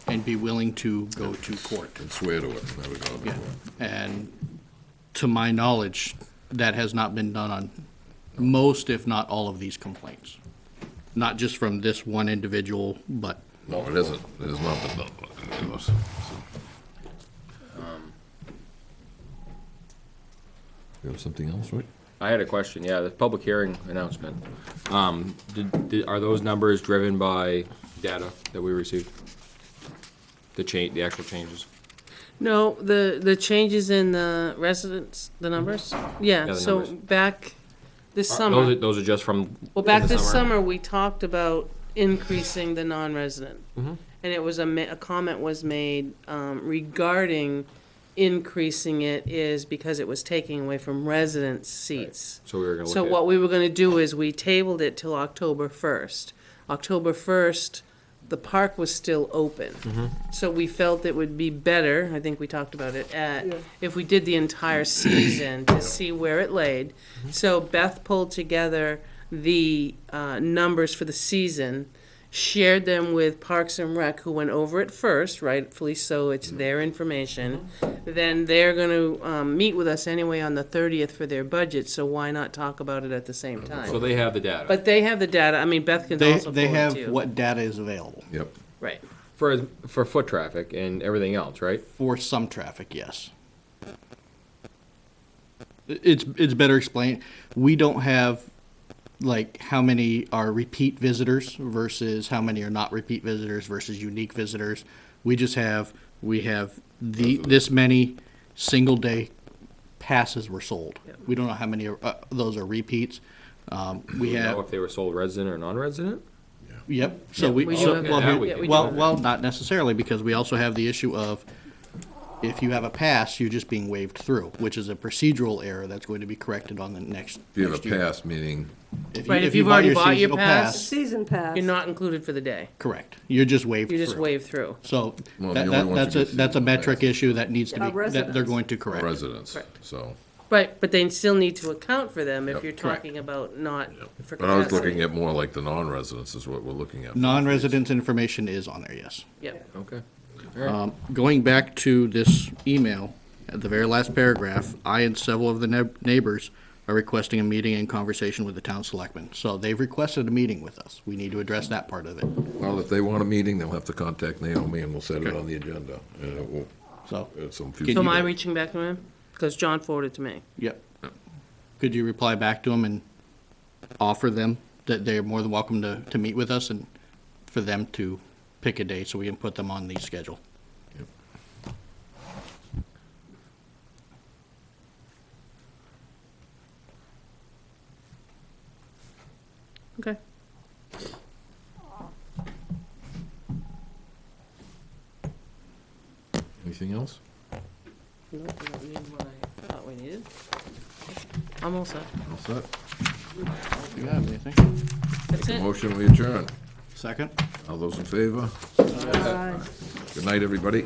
and be willing to go to court. And swear to it, never go to Yeah. court. And to my knowledge, that has not been done on most, if not all, of these complaints. Not just from this one individual, but No, it isn't, it has not been done. It was- You have something else, right? I had a question, yeah, the public hearing announcement. Are those numbers driven by data that we received? The actual changes? No, the changes in the residents, the numbers? Yeah, the so numbers. back this Those summer, are, those are just from. well, back in the this summer, we talked about increasing the non-resident. Mhm. And it was a comment was made regarding increasing it is because it was taking away from residents' seats. So we were gonna look So at. what we were gonna do is we tabled it till October 1st. October 1st, the park was still open. So we felt it would be better, I think we talked about it, if we did the entire season to see where it laid. So Beth pulled together the numbers for the season, shared them with Parks and Rec, who went over it first, rightfully so, it's their information. Then they're gonna meet with us anyway on the 30th for their budget, so why not talk about it at the same So time? they have the data. But they have the data, I mean, Beth can they, also they forward have to you. what data is available. Yep. Right. For foot traffic and everything else, right? For some traffic, yes. It's better explained. We don't have, like, how many are repeat visitors versus how many are not repeat visitors versus unique visitors. We just have, this many single-day passes were sold. We don't know how many those are repeats. We Do we know have, if they were sold resident or non-resident? yep, so Yeah, we do have that. Yeah, we do. well, not necessarily, because we also have the issue of If you have a pass, you're just being waived through, which is a procedural error that's going to be corrected on the next If you have a next year. pass, meaning, Right, if you've already bought your seasonal pass, Season pass. you're not included for the day. Correct. You're just waived You just through. wave through. So Well, that, the only ones that's who a, get that's a seasonal metric passes. issue that needs to Yeah, be, that they're residents. going to correct. residents, Right. so. Right, but they still need to account for them if Yep. you're Correct. talking about not for But I was capacity. looking at more like the non-residents is what we're looking at. Non-residents information is on there, yes. Yep. Okay. Going back to this email, at the very last paragraph, I and several of the neighbors are requesting a meeting and conversation with the town selectmen. So they've requested a meeting with us. We need to address that part of it. Well, if they want a meeting, they'll have to contact Naomi and we'll set it Okay. on the agenda. And it will, So, some Can So future. am I reaching back to him? Because John forwarded to me. yep. Could you reply back to them and offer them that they're more than welcome to meet with us and for them to pick a date so we can put them on the schedule? Okay. Anything else? Nope, I don't need what I thought we needed. I'm all set. All set? You have anything? That's Make a it. motion, we adjourn. Second? All those in favor? Aye. Good night, everybody.